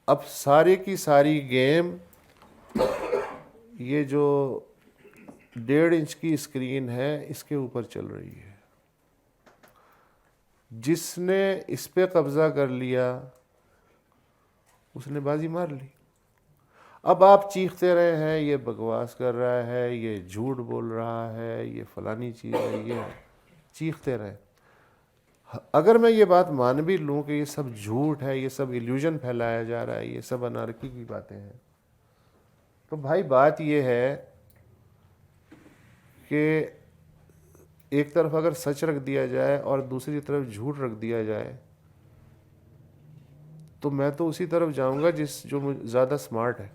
اب سارے کی ساری گیم یہ جو 1.5 انچ کی اسکرین ہے اس کے اوپر چل رہی ہے. جس نے اس پہ قبضہ کر لیا اس نے بازی مار لی. اب آپ چیختے رہے ہیں یہ بکواس کر رہا ہے, یہ جھوٹ بول رہا ہے, یہ فلانی چیز ہے, یہ چیختے رہے. اگر میں یہ بات مان بھی لوں کہ یہ سب جھوٹ ہے, یہ سب ایلیوژن پھیلایا جا رہا ہے, یہ سب انارکی کی باتیں ہیں, تو بھائی بات یہ ہے کہ ایک طرف اگر سچ رکھ دیا جائے اور دوسری طرف جھوٹ رکھ دیا جائے تو میں تو اسی طرف جاؤں گا جو زیادہ سمارٹ ہے.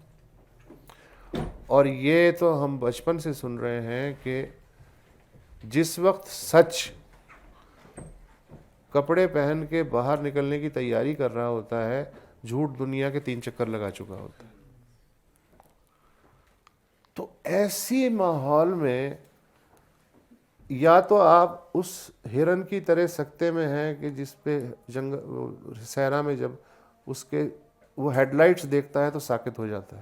اور یہ تو ہم بچپن سے سن رہے ہیں کہ جس وقت سچ کپڑے پہن کے باہر نکلنے کی تیاری کر رہا ہوتا ہے, جھوٹ دنیا کے 3 چکر لگا چکا ہوتا ہے. تو ایسی ماحول میں یا تو آپ اس ہرن کی طرح سکتے میں ہیں کہ جس پہ صحرا میں جب اس کے وہ ہیڈ لائٹس دیکھتا ہے تو ساکت ہو جاتا ہے,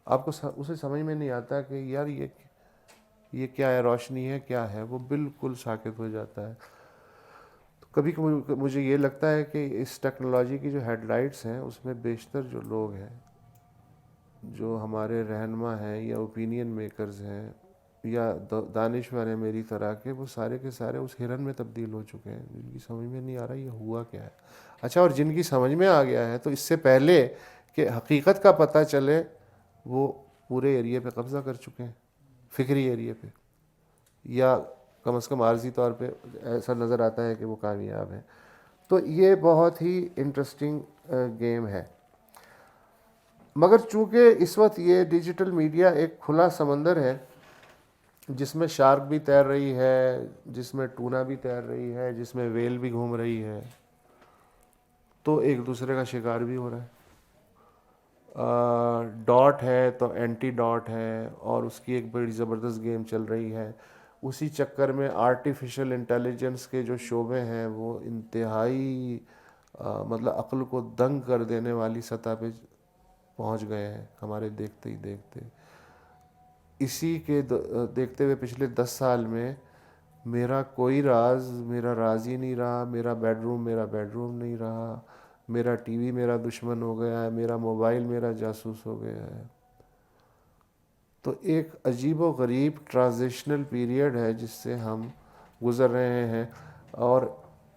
آپ کو اسے سمجھ میں نہیں آتا کہ یار یہ کیا ہے, روشنی ہے کیا ہے, وہ بالکل ساکت ہو جاتا ہے. تو کبھی مجھے یہ لگتا ہے کہ اس ٹیکنالوجی کی جو ہیڈ لائٹس ہیں اس میں بیشتر جو لوگ ہیں, جو ہمارے رہنما ہیں یا اوپینین میکرز ہیں یا دانشور ہیں میری طرح کے, وہ سارے کے سارے اس ہرن میں تبدیل ہو چکے ہیں جن کی سمجھ میں نہیں آ رہا یہ ہوا کیا ہے. اچھا, اور جن کی سمجھ میں آ گیا ہے تو اس سے پہلے کہ حقیقت کا پتہ چلے وہ پورے ایریے پہ قبضہ کر چکے ہیں, فکری ایریے پہ, یا کم از کم عارضی طور پہ ایسا نظر آتا ہے کہ وہ کامیاب ہیں. تو یہ بہت ہی انٹرسٹنگ گیم ہے. مگر چونکہ اس وقت یہ ڈیجیٹل میڈیا ایک کھلا سمندر ہے جس میں شارک بھی تیر رہی ہے, جس میں ٹونا بھی تیر رہی ہے, جس میں ویل بھی گھوم رہی ہے, تو ایک دوسرے کا شکار بھی ہو رہا ہے. ڈاٹ ہے تو اینٹی ڈاٹ ہے اور اس کی ایک بڑی زبردست گیم چل رہی ہے. اسی چکر میں آرٹیفیشل انٹیلیجنس کے جو شعبے ہیں وہ انتہائی مطلب عقل کو دنگ کر دینے والی سطح پہ پہنچ گئے ہیں ہمارے دیکھتے ہی دیکھتے. اسی کے دیکھتے ہوئے پچھلے 10 سال میں میرا کوئی راز میرا راز ہی نہیں رہا, میرا بیڈ روم نہیں رہا, میرا ٹی وی میرا دشمن ہو گیا ہے, میرا موبائل میرا جاسوس ہو گیا ہے. تو ایک عجیب و غریب ٹرانزیشنل پیریڈ ہے جس سے ہم گزر رہے ہیں, اور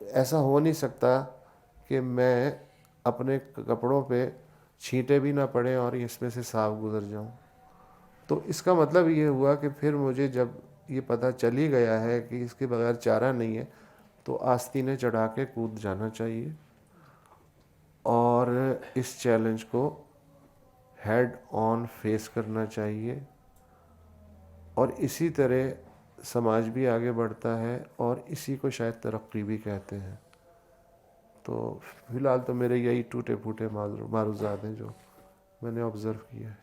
ایسا ہو نہیں سکتا کہ میں اپنے کپڑوں پہ چھینٹے بھی نہ پڑیں اور اس میں سے صاف گزر جاؤں. تو اس کا مطلب یہ ہوا کہ پھر مجھے جب یہ پتہ چل ہی گیا ہے کہ اس کے بغیر چارہ نہیں ہے تو آستینیں چڑھا کے کود جانا چاہیے اور اس چیلنج کو ہیڈ آن فیس کرنا چاہیے. اور اسی طرح سماج بھی آگے بڑھتا ہے اور اسی کو شاید ترقی بھی کہتے ہیں. تو فی الحال تو میرے یہی ٹوٹے پھوٹے معروضات ہیں جو میں نے آبزرو کیا ہے.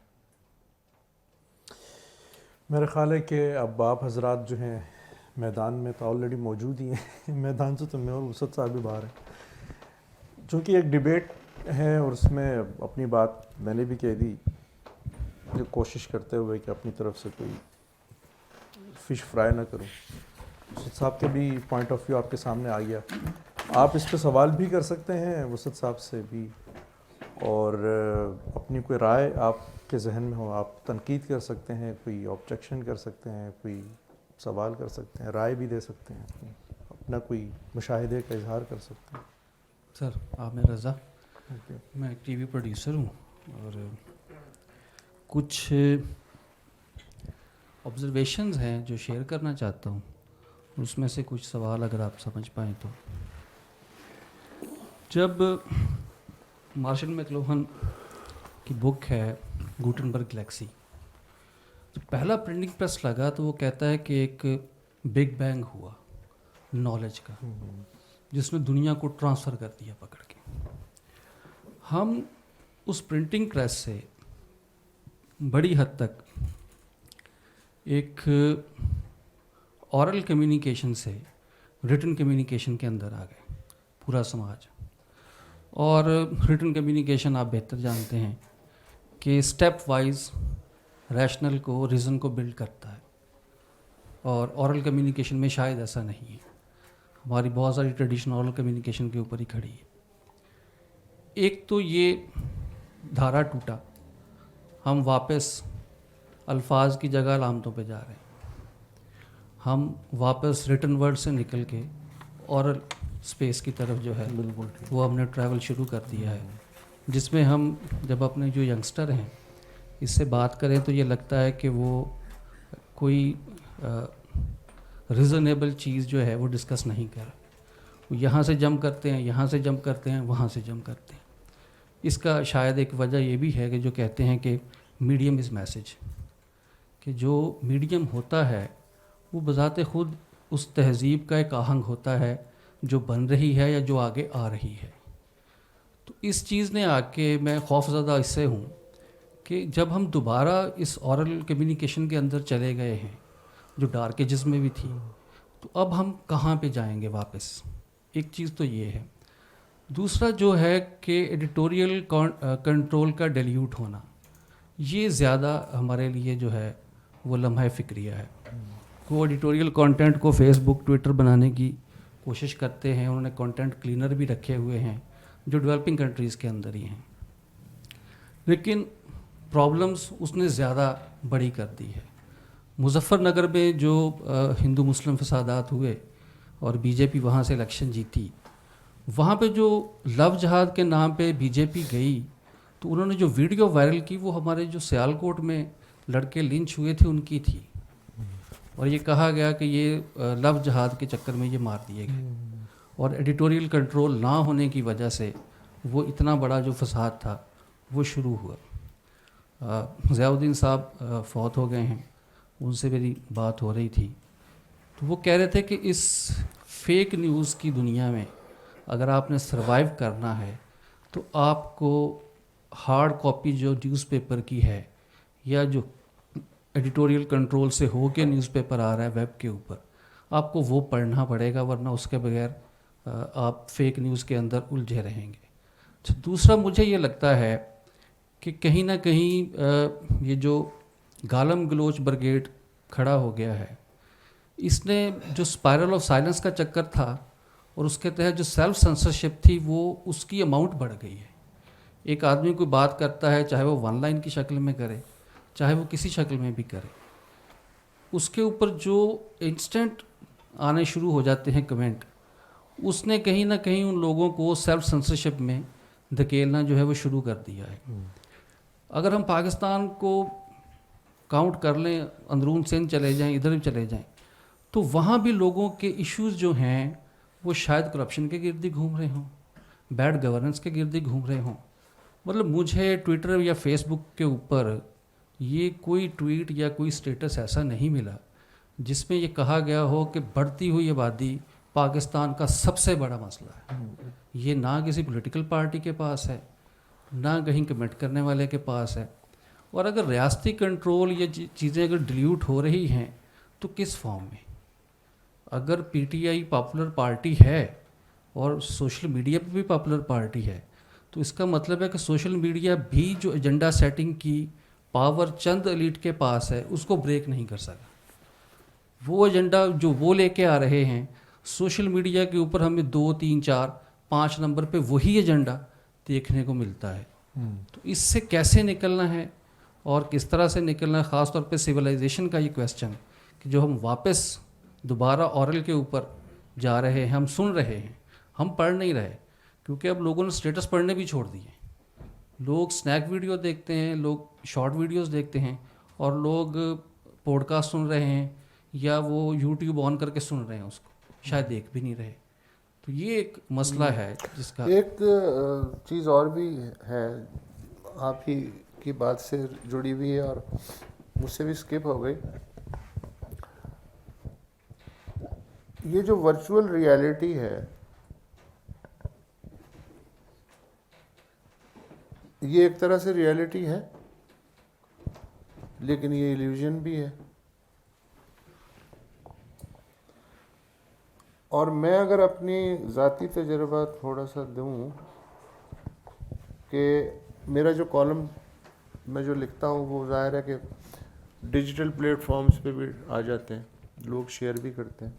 میرا خیال ہے کہ اب آپ حضرات جو ہیں میدان میں تو آلریڈی موجود ہی ہیں, میدان سے تو میں اور وسعت صاحب بھی باہر ہیں, چونکہ ایک ڈیبیٹ ہے اور اس میں اپنی بات میں نے بھی کہہ دی, جو کوشش کرتے ہوئے کہ اپنی طرف سے کوئی فش فرائی نہ کروں. وسعت صاحب کے بھی پوائنٹ آف ویو آپ کے سامنے آ گیا, آپ اس پہ سوال بھی کر سکتے ہیں وسعت صاحب سے بھی, اور اپنی کوئی رائے آپ کے ذہن میں ہو آپ تنقید کر سکتے ہیں, کوئی آبجیکشن کر سکتے ہیں, کوئی سوال کر سکتے ہیں, رائے بھی دے سکتے ہیں, اپنا کوئی مشاہدے کا اظہار کر سکتے ہیں. سر عامر رضا, میں ایک ٹی وی پروڈیوسر ہوں اور کچھ آبزرویشنز ہیں جو شیئر کرنا چاہتا ہوں, اس میں سے کچھ سوال اگر آپ سمجھ پائیں تو. جب مارشل میکلوہن کی بک ہے گوٹنبرگ گلیکسی, جب پہلا پرنٹنگ پریس لگا تو وہ کہتا ہے کہ ایک بگ بینگ ہوا نالج کا جس نے دنیا کو ٹرانسفر کر دیا پکڑ کے. ہم اس پرنٹنگ پریس سے بڑی حد تک ایک اورل کمیونیکیشن سے ریٹن کمیونیکیشن کے اندر آ گئے پورا سماج. اور ریٹن کمیونیکیشن آپ بہتر جانتے ہیں کہ اسٹیپ وائز ریشنل کو ریزن کو بلڈ کرتا ہے, اور اورل کمیونیکیشن میں شاید ایسا نہیں ہے. ہماری بہت ساری ٹریڈیشن اورل کمیونیکیشن کے اوپر ہی کھڑی ہے. ایک تو یہ دھارا ٹوٹا, ہم واپس الفاظ کی جگہ علامتوں پہ جا رہے ہیں, ہم واپس ریٹن ورڈ سے نکل کے اورل اسپیس کی طرف جو ہے وہ ہم نے ٹریول شروع کر دیا ہے, جس میں ہم جب اپنے جو ینگسٹر ہیں اس سے بات کریں تو یہ لگتا ہے کہ وہ کوئی ریزنیبل چیز جو ہے وہ ڈسکس نہیں کر, وہ یہاں سے جم کرتے ہیں, یہاں سے جم کرتے ہیں, وہاں سے جم کرتے ہیں. اس کا شاید ایک وجہ یہ بھی ہے کہ جو کہتے ہیں کہ میڈیم از میسیج, کہ جو میڈیم ہوتا ہے وہ بذات خود اس تہذیب کا ایک آہنگ ہوتا ہے جو بن رہی ہے یا جو آگے آ رہی ہے. تو اس چیز نے آ کے میں خوف زدہ اس سے ہوں کہ جب ہم دوبارہ اس اورل کمیونیکیشن کے اندر چلے گئے ہیں جو ڈارک ایجز میں بھی تھی, تو اب ہم کہاں پہ جائیں گے واپس. ایک چیز تو یہ ہے. دوسرا جو ہے کہ ایڈیٹوریل کنٹرول کا ڈیلیوٹ ہونا, یہ زیادہ ہمارے لیے جو ہے وہ لمحہ فکریہ ہے. وہ ایڈیٹوریل کانٹینٹ کو فیس بک ٹویٹر بنانے کی کوشش کرتے ہیں, انہوں نے کانٹینٹ کلینر بھی رکھے ہوئے ہیں جو ڈیولپنگ کنٹریز کے اندر ہی ہیں, لیکن پرابلمس اس نے زیادہ بڑی کر دی ہے. مظفر نگر میں جو ہندو مسلم فسادات ہوئے اور بی جے پی وہاں سے الیکشن جیتی, وہاں پہ جو لو جہاد کے نام پہ بی جے پی گئی تو انہوں نے جو ویڈیو وائرل کی وہ ہمارے جو سیالکوٹ میں لڑکے لنچ ہوئے تھے ان کی تھی, اور یہ کہا گیا کہ یہ لو جہاد کے چکر میں یہ مار دیے گئے, اور ایڈیٹوریل کنٹرول نہ ہونے کی وجہ سے وہ اتنا بڑا جو فساد تھا وہ شروع ہوا. ضیاء الدین صاحب فوت ہو گئے ہیں, ان سے میری بات ہو رہی تھی, تو وہ کہہ رہے تھے کہ اس فیک نیوز کی دنیا میں اگر آپ نے سروائیو کرنا ہے تو آپ کو ہارڈ کاپی جو نیوز پیپر کی ہے یا جو ایڈیٹوریل کنٹرول سے ہو کے نیوز پیپر آ رہا ہے ویب کے اوپر, آپ کو وہ پڑھنا پڑے گا, ورنہ اس کے بغیر آپ فیک نیوز کے اندر الجھے رہیں گے. دوسرا مجھے یہ لگتا ہے کہ کہیں نہ کہیں یہ جو گالم گلوچ بریگیڈ کھڑا ہو گیا ہے, اس نے جو اسپائرل آف سائلنس کا چکر تھا اور اس کے تحت جو سیلف سنسرشپ تھی وہ اس کی اماؤنٹ بڑھ گئی ہے. ایک آدمی کوئی بات کرتا ہے, چاہے وہ ون لائن کی شکل میں کرے, چاہے وہ کسی شکل میں بھی کرے, اس کے اوپر جو انسٹنٹ آنے شروع ہو جاتے ہیں کمنٹ, اس نے کہیں نہ کہیں ان لوگوں کو سیلف سنسرشپ میں دھکیلنا جو ہے وہ شروع کر دیا ہے. اگر ہم پاکستان کو کاؤنٹ کر لیں, اندرون سندھ چلے جائیں, ادھر بھی چلے جائیں, تو وہاں بھی لوگوں کے ایشوز جو ہیں وہ شاید کرپشن کے گرد ہی گھوم رہے ہوں, بیڈ گورننس کے گرد ہی گھوم رہے ہوں. مطلب مجھے ٹویٹر یا فیس بک کے اوپر یہ کوئی ٹویٹ یا کوئی سٹیٹس ایسا نہیں ملا جس میں یہ کہا گیا ہو کہ بڑھتی ہوئی آبادی پاکستان کا سب سے بڑا مسئلہ ہے. یہ نہ کسی پولیٹیکل پارٹی کے پاس ہے, نہ کہیں کمنٹ کرنے والے کے پاس ہے. اور اگر ریاستی کنٹرول یہ چیزیں اگر ڈیلیوٹ ہو رہی ہیں تو کس فارم میں؟ اگر P T I popular party ہے اور سوشل میڈیا پہ بھی پاپولر پارٹی ہے, تو اس کا مطلب ہے کہ سوشل میڈیا بھی جو ایجنڈا سیٹنگ کی پاور چند ایلیٹ کے پاس ہے اس کو بریک نہیں کر سکا. وہ ایجنڈا جو وہ لے کے آ رہے ہیں سوشل میڈیا کے اوپر ہمیں 2, 3, 4, 5 نمبر پہ وہی ایجنڈا دیکھنے کو ملتا ہے. تو اس سے کیسے نکلنا ہے اور کس طرح سے نکلنا ہے, خاص طور پہ سویلائزیشن کا یہ کویسچن کہ جو ہم واپس دوبارہ اورل کے اوپر جا رہے ہیں, ہم سن رہے ہیں, ہم پڑھ نہیں رہے, کیونکہ اب لوگوں نے سٹیٹس پڑھنے بھی چھوڑ دیے. لوگ سنیک ویڈیو دیکھتے ہیں, لوگ شارٹ ویڈیوز دیکھتے ہیں, اور لوگ پوڈ کاسٹ سن رہے ہیں یا وہ یوٹیوب آن کر کے سن رہے ہیں, اس کو شاید دیکھ بھی نہیں رہے. تو یہ ایک مسئلہ ہے جس کا ایک چیز اور بھی ہے آپ ہی کی بات سے جڑی ہوئی ہے اور مجھ سے بھی اسکپ ہو گئی. یہ جو ورچوئل ریالٹی ہے یہ ایک طرح سے ریالٹی ہے, لیکن یہ ایلیوژن بھی ہے. اور میں اگر اپنی ذاتی تجربہ تھوڑا سا دوں کہ میرا جو کالم میں جو لکھتا ہوں وہ ظاہر ہے کہ ڈیجیٹل پلیٹ فارمز پہ بھی آ جاتے ہیں, لوگ شیئر بھی کرتے ہیں.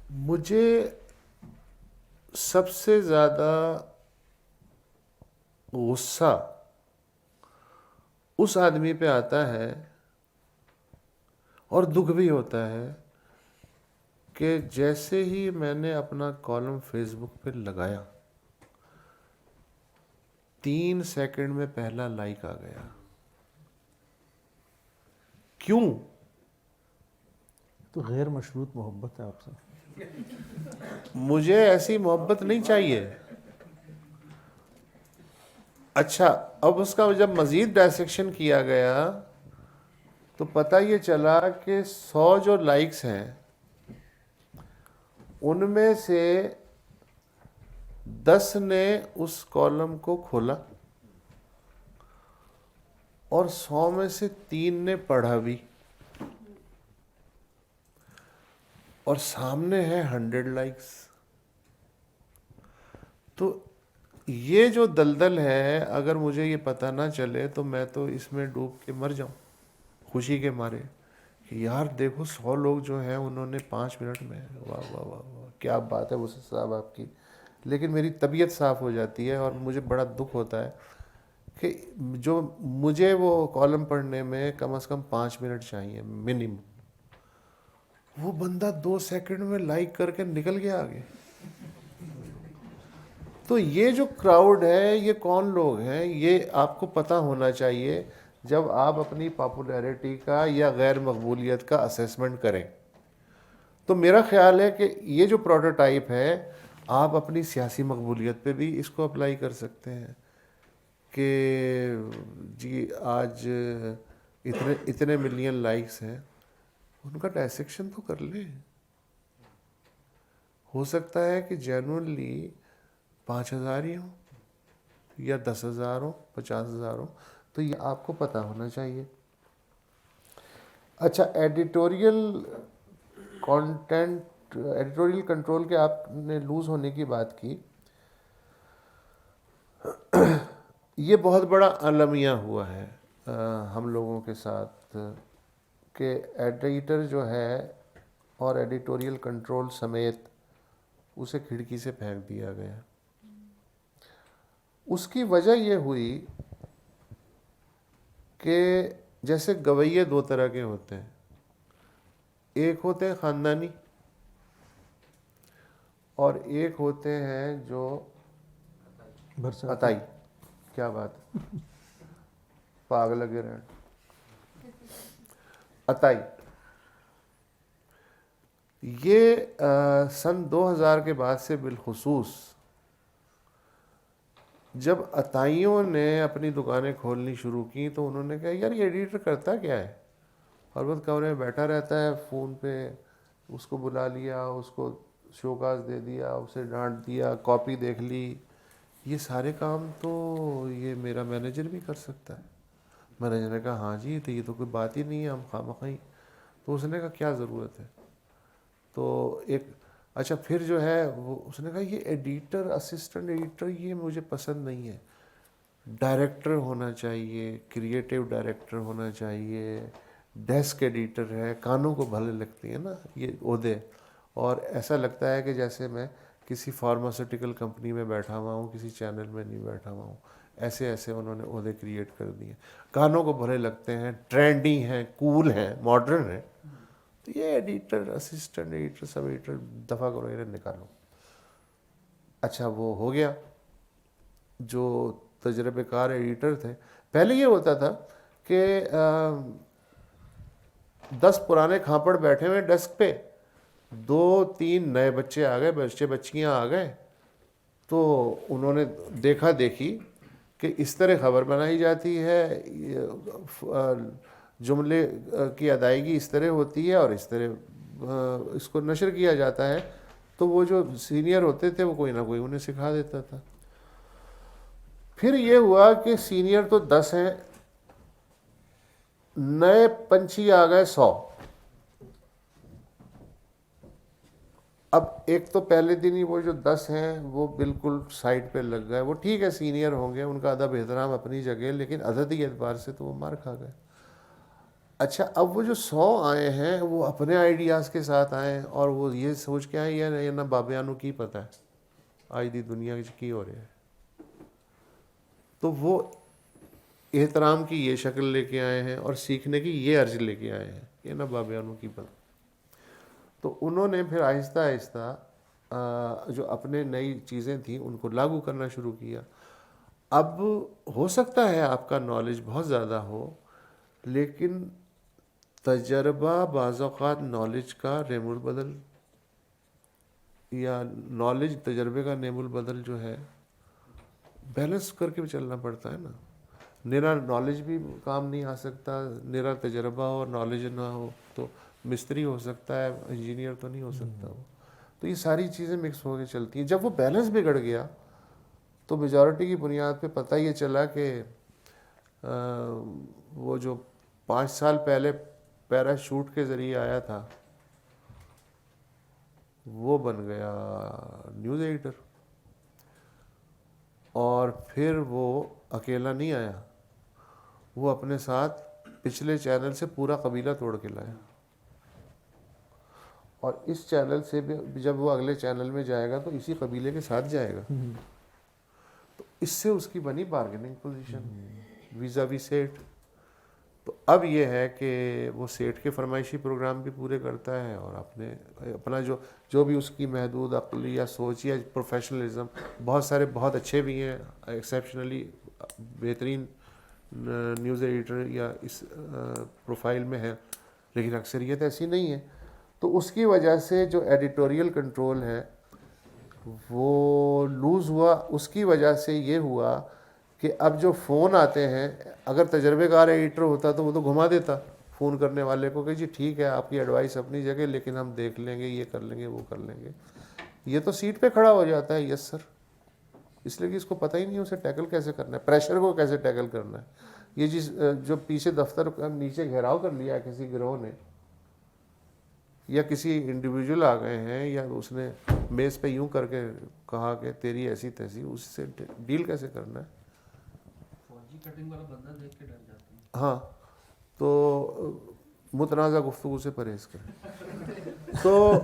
مجھے سب سے زیادہ غصہ اس آدمی پہ آتا ہے اور دکھ بھی ہوتا ہے کہ جیسے ہی میں نے اپنا کالم فیس بک پہ لگایا 3 سیکنڈ میں پہلا لائک آ گیا. کیوں؟ تو غیر مشروط محبت ہے آپ سے. مجھے ایسی محبت نہیں چاہیے. اچھا، اب اس کا جب مزید ڈائسیکشن کیا گیا تو پتہ یہ چلا کہ 100 جو لائکس ہیں ان میں سے 10 نے اس کالم کو کھولا اور 100 میں سے 3 نے پڑھا بھی، اور سامنے ہے 100 لائکس. تو یہ جو دلدل ہے، اگر مجھے یہ پتہ نہ چلے تو میں تو اس میں ڈوب کے مر جاؤں خوشی کے مارے کہ یار دیکھو 100 لوگ جو ہیں انہوں نے 5 منٹ میں، واہ واہ واہ واہ کیا بات ہے وسیم صاحب آپ کی. لیکن میری طبیعت صاف ہو جاتی ہے اور مجھے بڑا دکھ ہوتا ہے کہ جو مجھے وہ کالم پڑھنے میں کم از کم 5 منٹ چاہیے منیمم، وہ بندہ 2 سیکنڈ میں لائک کر کے نکل گیا آگے. تو یہ جو کراؤڈ ہے یہ کون لوگ ہیں، یہ آپ کو پتہ ہونا چاہیے جب آپ اپنی پاپولیرٹی کا یا غیر مقبولیت کا اسیسمنٹ کریں. تو میرا خیال ہے کہ یہ جو پروٹوٹائپ ہے آپ اپنی سیاسی مقبولیت پہ بھی اس کو اپلائی کر سکتے ہیں کہ جی آج اتنے ملین لائکس ہیں، ان کا ڈائسیکشن تو کر لیں. ہو سکتا ہے کہ جینوئنلی 5,000 ہی ہوں یا 10,000 ہوں 50,000 ہوں. تو یہ آپ کو پتہ ہونا چاہیے. اچھا، ایڈیٹوریل کانٹینٹ، ایڈیٹوریل کنٹرول کے آپ نے لوز ہونے کی بات کی. یہ بہت بڑا المیہ ہوا ہے ہم لوگوں کے ساتھ کہ ایڈیٹر جو ہے اور ایڈیٹوریل کنٹرول سمیت اسے کھڑکی سے پھینک دیا گیا. اس کی وجہ یہ ہوئی کہ جیسے گویے 2 طرح کے ہوتے ہیں، ایک ہوتے ہیں خاندانی اور ایک ہوتے ہیں جو عطائی. کیا بات ہے، پاگل لگے رہے. عطائی یہ سن 2000 کے بعد سے بالخصوص جب عطائیوں نے اپنی دکانیں کھولنی شروع کی تو انہوں نے کہا یار یہ ایڈیٹر کرتا کیا ہے، اور بس کمرے میں بیٹھا رہتا ہے، فون پہ اس کو بلا لیا، اس کو شوکاز دے دیا، اسے ڈانٹ دیا، کاپی دیکھ لی. یہ سارے کام تو یہ میرا مینیجر بھی کر سکتا ہے. مینیجر نے کہا ہاں جی، تو یہ تو کوئی بات ہی نہیں ہے، ہم خواہ. تو اس نے کہا کیا ضرورت ہے. تو ایک اچھا پھر جو ہے وہ اس نے کہا یہ ایڈیٹر، اسسٹنٹ ایڈیٹر یہ مجھے پسند نہیں ہے، ڈائریکٹر ہونا چاہیے، کریٹیو ڈائریکٹر ہونا چاہیے، ڈیسک ایڈیٹر ہے. کانوں کو بھلے لگتی ہیں نا یہ عہدے، اور ایسا لگتا ہے کہ جیسے میں کسی فارماسیوٹیکل کمپنی میں بیٹھا ہوا ہوں، کسی چینل میں نہیں بیٹھا ہوا ہوں. ایسے انہوں نے عہدے کریٹ کر دیے. کانوں کو بھلے لگتے ہیں، ٹرینڈی ہیں، کول ہیں، ماڈرن ہیں. تو یہ editor, assistant editor, sub editor دفعہ کرو، انہیں نکالو. اچھا وہ ہو گیا. جو تجربے کار ایڈیٹر تھے، پہلے یہ ہوتا تھا کہ 10 پرانے کھاپڑ بیٹھے ہوئے ڈیسک پہ، 2-3 نئے بچے آ گئے، بچیاں آ گئے، تو انہوں نے دیکھا دیکھی کہ اس طرح خبر بنائی جاتی ہے، جملے کی ادائیگی اس طرح ہوتی ہے اور اس طرح اس کو نشر کیا جاتا ہے. تو وہ جو سینئر ہوتے تھے وہ کوئی نہ کوئی انہیں سکھا دیتا تھا. پھر یہ ہوا کہ سینئر تو 10 ہیں، نئے پنچھی آ گئے 100. اب ایک تو پہلے دن ہی وہ جو 10 ہیں وہ بالکل سائڈ پہ لگ گئے. وہ ٹھیک ہے سینئر ہوں گے، ان کا ادب احترام اپنی جگہ، لیکن عددی اعتبار سے تو وہ مار کھا گئے. اچھا اب وہ جو 100 آئے ہیں وہ اپنے آئیڈیاز کے ساتھ آئے ہیں اور وہ یہ سوچ کے آئے یہ نہ بابیانو کی پتہ ہے آج دی دنیا کی ہو رہا ہے. تو وہ احترام کی یہ شکل لے کے آئے ہیں اور سیکھنے کی یہ عرض لے کے آئے ہیں یہ نہ بابیانو کی پتہ. تو انہوں نے پھر آہستہ آہستہ جو اپنے نئی چیزیں تھیں ان کو لاگو کرنا شروع کیا. اب ہو سکتا ہے آپ کا نالج بہت زیادہ ہو لیکن تجربہ بعض اوقات نالج کا نعم البدل یا نالج تجربے کا نعم البدل جو ہے بیلنس کر کے چلنا پڑتا ہے نا. نرا نالج بھی کام نہیں آ سکتا, نرا تجربہ اور نالج نہ ہو تو مستری ہو سکتا ہے, انجینئر تو نہیں ہو سکتا وہ. تو یہ ساری چیزیں مکس ہو کے چلتی ہیں. جب وہ بیلنس بگڑ گیا تو میجورٹی کی بنیاد پہ پتہ یہ چلا کہ وہ جو 5 سال پہلے پیراشوٹ کے ذریعے آیا تھا وہ بن گیا نیوز ایڈیٹر. اور پھر وہ اکیلا نہیں آیا, وہ اپنے ساتھ پچھلے چینل سے پورا قبیلہ توڑ کے لایا. اور اس چینل سے بھی جب وہ اگلے چینل میں جائے گا تو اسی قبیلے کے ساتھ جائے گا. تو اس سے اس کی بنی بارگیننگ پوزیشن ویزا وی سیٹ. تو اب یہ ہے کہ وہ سیٹ کے فرمائشی پروگرام بھی پورے کرتا ہے اور اپنا جو بھی اس کی محدود عقل یا سوچ یا پروفیشنلزم, بہت سارے بہت اچھے بھی ہیں, ایکسیپشنلی بہترین نیوز ایڈیٹر یا اس پروفائل میں ہے, لیکن اکثریت ایسی نہیں ہے. تو اس کی وجہ سے جو ایڈیٹوریل کنٹرول ہے وہ لوز ہوا. اس کی وجہ سے یہ ہوا کہ اب جو فون آتے ہیں, اگر تجربے کار ایڈیٹر ہوتا تو وہ تو گھما دیتا فون کرنے والے کو کہ جی ٹھیک ہے آپ کی ایڈوائس اپنی جگہ لیکن ہم دیکھ لیں گے, یہ کر لیں گے, وہ کر لیں گے. یہ تو سیٹ پہ کھڑا ہو جاتا ہے یس سر, اس لیے کہ اس کو پتہ ہی نہیں اسے ٹیکل کیسے کرنا ہے, پریشر کو کیسے ٹیکل کرنا ہے. یہ چیز جو پیچھے دفتر کا نیچے گھیراؤ کر لیا ہے کسی گروہ نے یا کسی انڈیویجول آ گئے ہیں یا اس نے میز پہ یوں کر کے کہا کہ تیری ایسی تیسی, اس سے ڈیل کیسے کرنا ہے. ہاں تو متنازع گفتگو سے پرہیز کریں. تو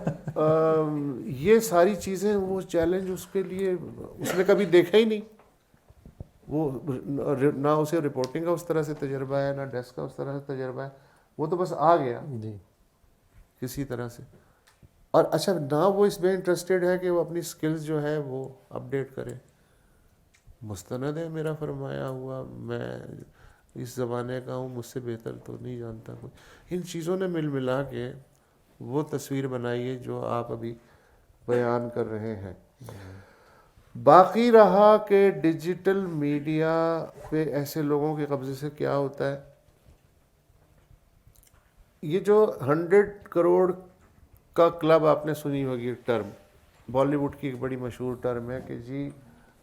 یہ ساری چیزیں وہ چیلنج اس کے لیے اس نے کبھی دیکھا ہی نہیں. وہ نہ اسے رپورٹنگ کا اس طرح سے تجربہ ہے, نہ ڈیسک کا اس طرح سے تجربہ ہے. وہ تو بس آ گیا کسی طرح سے. اور اچھا نہ وہ اس میں انٹرسٹیڈ ہے کہ وہ اپنی سکلز جو ہے وہ اپڈیٹ کرے. مستند ہے میرا فرمایا ہوا, میں اس زمانے کا ہوں, مجھ سے بہتر تو نہیں جانتا کوئی. ان چیزوں نے مل ملا کے وہ تصویر بنائی ہے جو آپ ابھی بیان کر رہے ہیں. باقی رہا کہ ڈیجیٹل میڈیا پہ ایسے لوگوں کے قبضے سے کیا ہوتا ہے. یہ جو 100 کروڑ کا کلب آپ نے سنی ہوگی ایک ٹرم, بالی ووڈ کی ایک بڑی مشہور ٹرم ہے کہ جی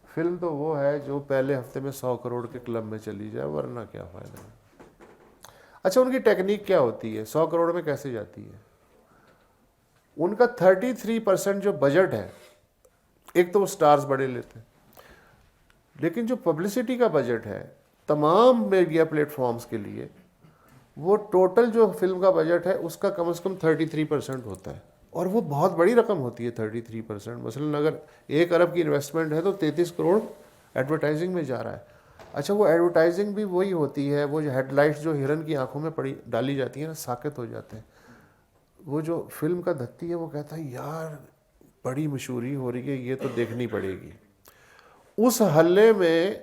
فلم تو وہ ہے جو پہلے ہفتے میں 100 کروڑ کے کلب میں چلی جائے, ورنہ کیا فائدہ ہے. اچھا ان کی ٹیکنیک کیا ہوتی ہے, 100 کروڑ میں کیسے جاتی ہے. ان کا 33% جو بجٹ ہے, ایک تو وہ سٹارز بڑے لیتے ہیں, لیکن جو پبلسٹی کا بجٹ ہے تمام میڈیا پلیٹ فارمز کے لیے, وہ ٹوٹل جو فلم کا بجٹ ہے اس کا کم از کم 33% ہوتا ہے. اور وہ بہت بڑی رقم ہوتی ہے 33%. مثلاً اگر 1 ارب کی انویسٹمنٹ ہے تو 33 کروڑ ایڈورٹائزنگ میں جا رہا ہے. اچھا وہ ایڈورٹائزنگ بھی وہی ہوتی ہے, وہ جو ہیڈ لائٹس جو ہرن کی آنکھوں میں ڈالی جاتی ہیں نا, ساکت ہو جاتے ہیں. وہ جو فلم کا دھتی ہے وہ کہتا ہے یار بڑی مشہوری ہو رہی ہے, یہ تو دیکھنی پڑے گی. اس حلے میں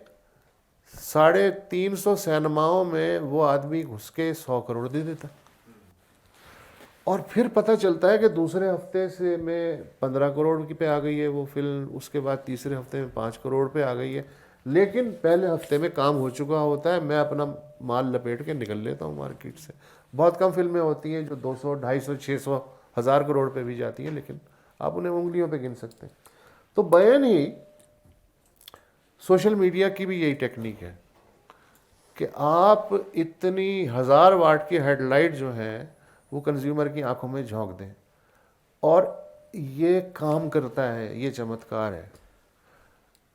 350 سینماؤں میں وہ آدمی گھس کے 100 کروڑ دے دیتا. اور پھر پتہ چلتا ہے کہ دوسرے ہفتے سے میں 15 کروڑ کی پہ آ گئی ہے وہ فلم, اس کے بعد تیسرے ہفتے میں 5 کروڑ پہ آ گئی ہے. لیکن پہلے ہفتے میں کام ہو چکا ہوتا ہے, میں اپنا مال لپیٹ کے نکل لیتا ہوں مارکیٹ سے. بہت کم فلمیں ہوتی ہیں جو 200, 250, 600, 1000 کروڑ پہ بھی جاتی ہیں, لیکن آپ انہیں انگلیوں پہ گن سکتے ہیں. تو بیان ہی سوشل میڈیا کی بھی یہی ٹیکنیک ہے کہ آپ اتنی 1000 واٹ کی ہیڈ لائٹ جو ہے وہ کنزیومر کی آنکھوں میں جھونک دیں, اور یہ کام کرتا ہے, یہ چمتکار ہے.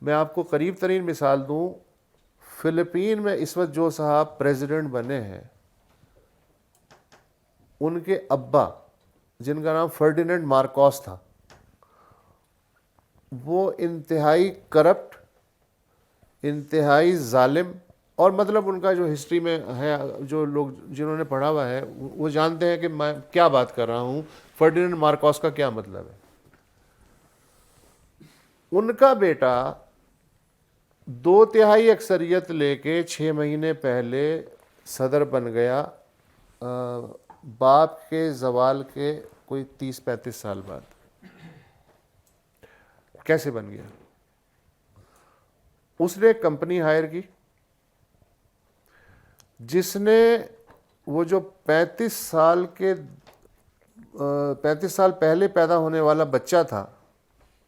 میں آپ کو قریب ترین مثال دوں, فلپین میں اس وقت جو صاحب پریزیڈنٹ بنے ہیں ان کے ابا جن کا نام فرڈیننڈ مارکوس تھا وہ انتہائی کرپٹ, انتہائی ظالم, اور مطلب ان کا جو ہسٹری میں ہے, جو لوگ جنہوں نے پڑھا ہوا ہے وہ جانتے ہیں کہ میں کیا بات کر رہا ہوں, فرڈیننڈ مارکوس کا کیا مطلب ہے. ان کا بیٹا 2/3 اکثریت لے کے 6 مہینے پہلے صدر بن گیا, باپ کے زوال کے کوئی 30-35 سال بعد. کیسے بن گیا؟ اس نے ایک کمپنی ہائر کی جس نے وہ جو 35 سال پہلے پیدا ہونے والا بچہ تھا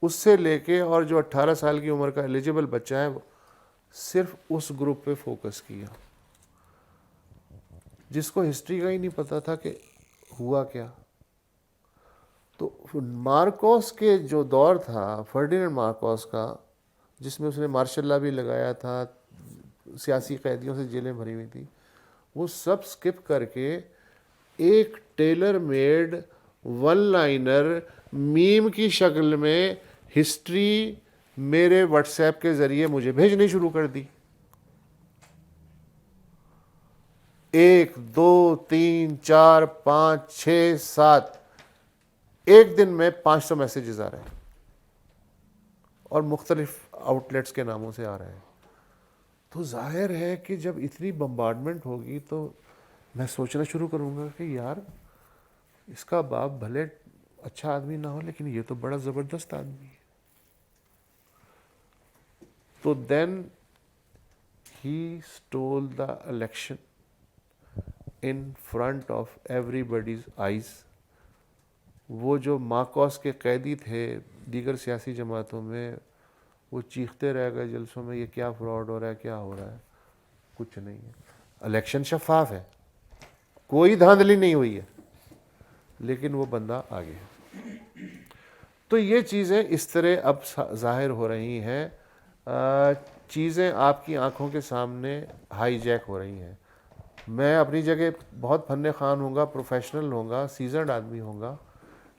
اس سے لے کے اور جو 18 سال کی عمر کا ایلیجیبل بچہ ہے وہ صرف اس گروپ پہ فوکس کیا, جس کو ہسٹری کا ہی نہیں پتا تھا کہ ہوا کیا. تو مارکوس کے جو دور تھا فرڈیننڈ مارکوس کا, جس میں اس نے مارشل لا بھی لگایا تھا, سیاسی قیدیوں سے جیلیں بھری ہوئی تھی, وہ سب سکپ کر کے ایک ٹیلر میڈ ون لائنر میم کی شکل میں ہسٹری میرے واٹس ایپ کے ذریعے مجھے بھیجنی شروع کر دی. 1 2 3 4 5 6 7 ایک دن میں 500 میسیجز آ رہے ہیں اور مختلف آؤٹ لیٹس کے ناموں سے آ رہے ہیں. تو ظاہر ہے کہ جب اتنی بمبارڈمنٹ ہوگی تو میں سوچنا شروع کروں گا کہ یار اس کا باپ بھلے اچھا آدمی نہ ہو لیکن یہ تو بڑا زبردست آدمی ہے. تو then he stole the election in front of every bodies eyes. وہ جو مارکوس کے قیدی تھے دیگر سیاسی جماعتوں میں, وہ چیختے رہ گئے جلسوں میں یہ کیا فراڈ ہو رہا ہے, کیا ہو رہا ہے. کچھ نہیں ہے, الیکشن شفاف ہے, کوئی دھاندلی نہیں ہوئی ہے, لیکن وہ بندہ آ گیا. تو یہ چیزیں اس طرح اب ظاہر ہو رہی ہیں, چیزیں آپ کی آنکھوں کے سامنے ہائی جیک ہو رہی ہیں. میں اپنی جگہ بہت فن خوان ہوں گا, پروفیشنل ہوں گا, سیزنڈ آدمی ہوں گا,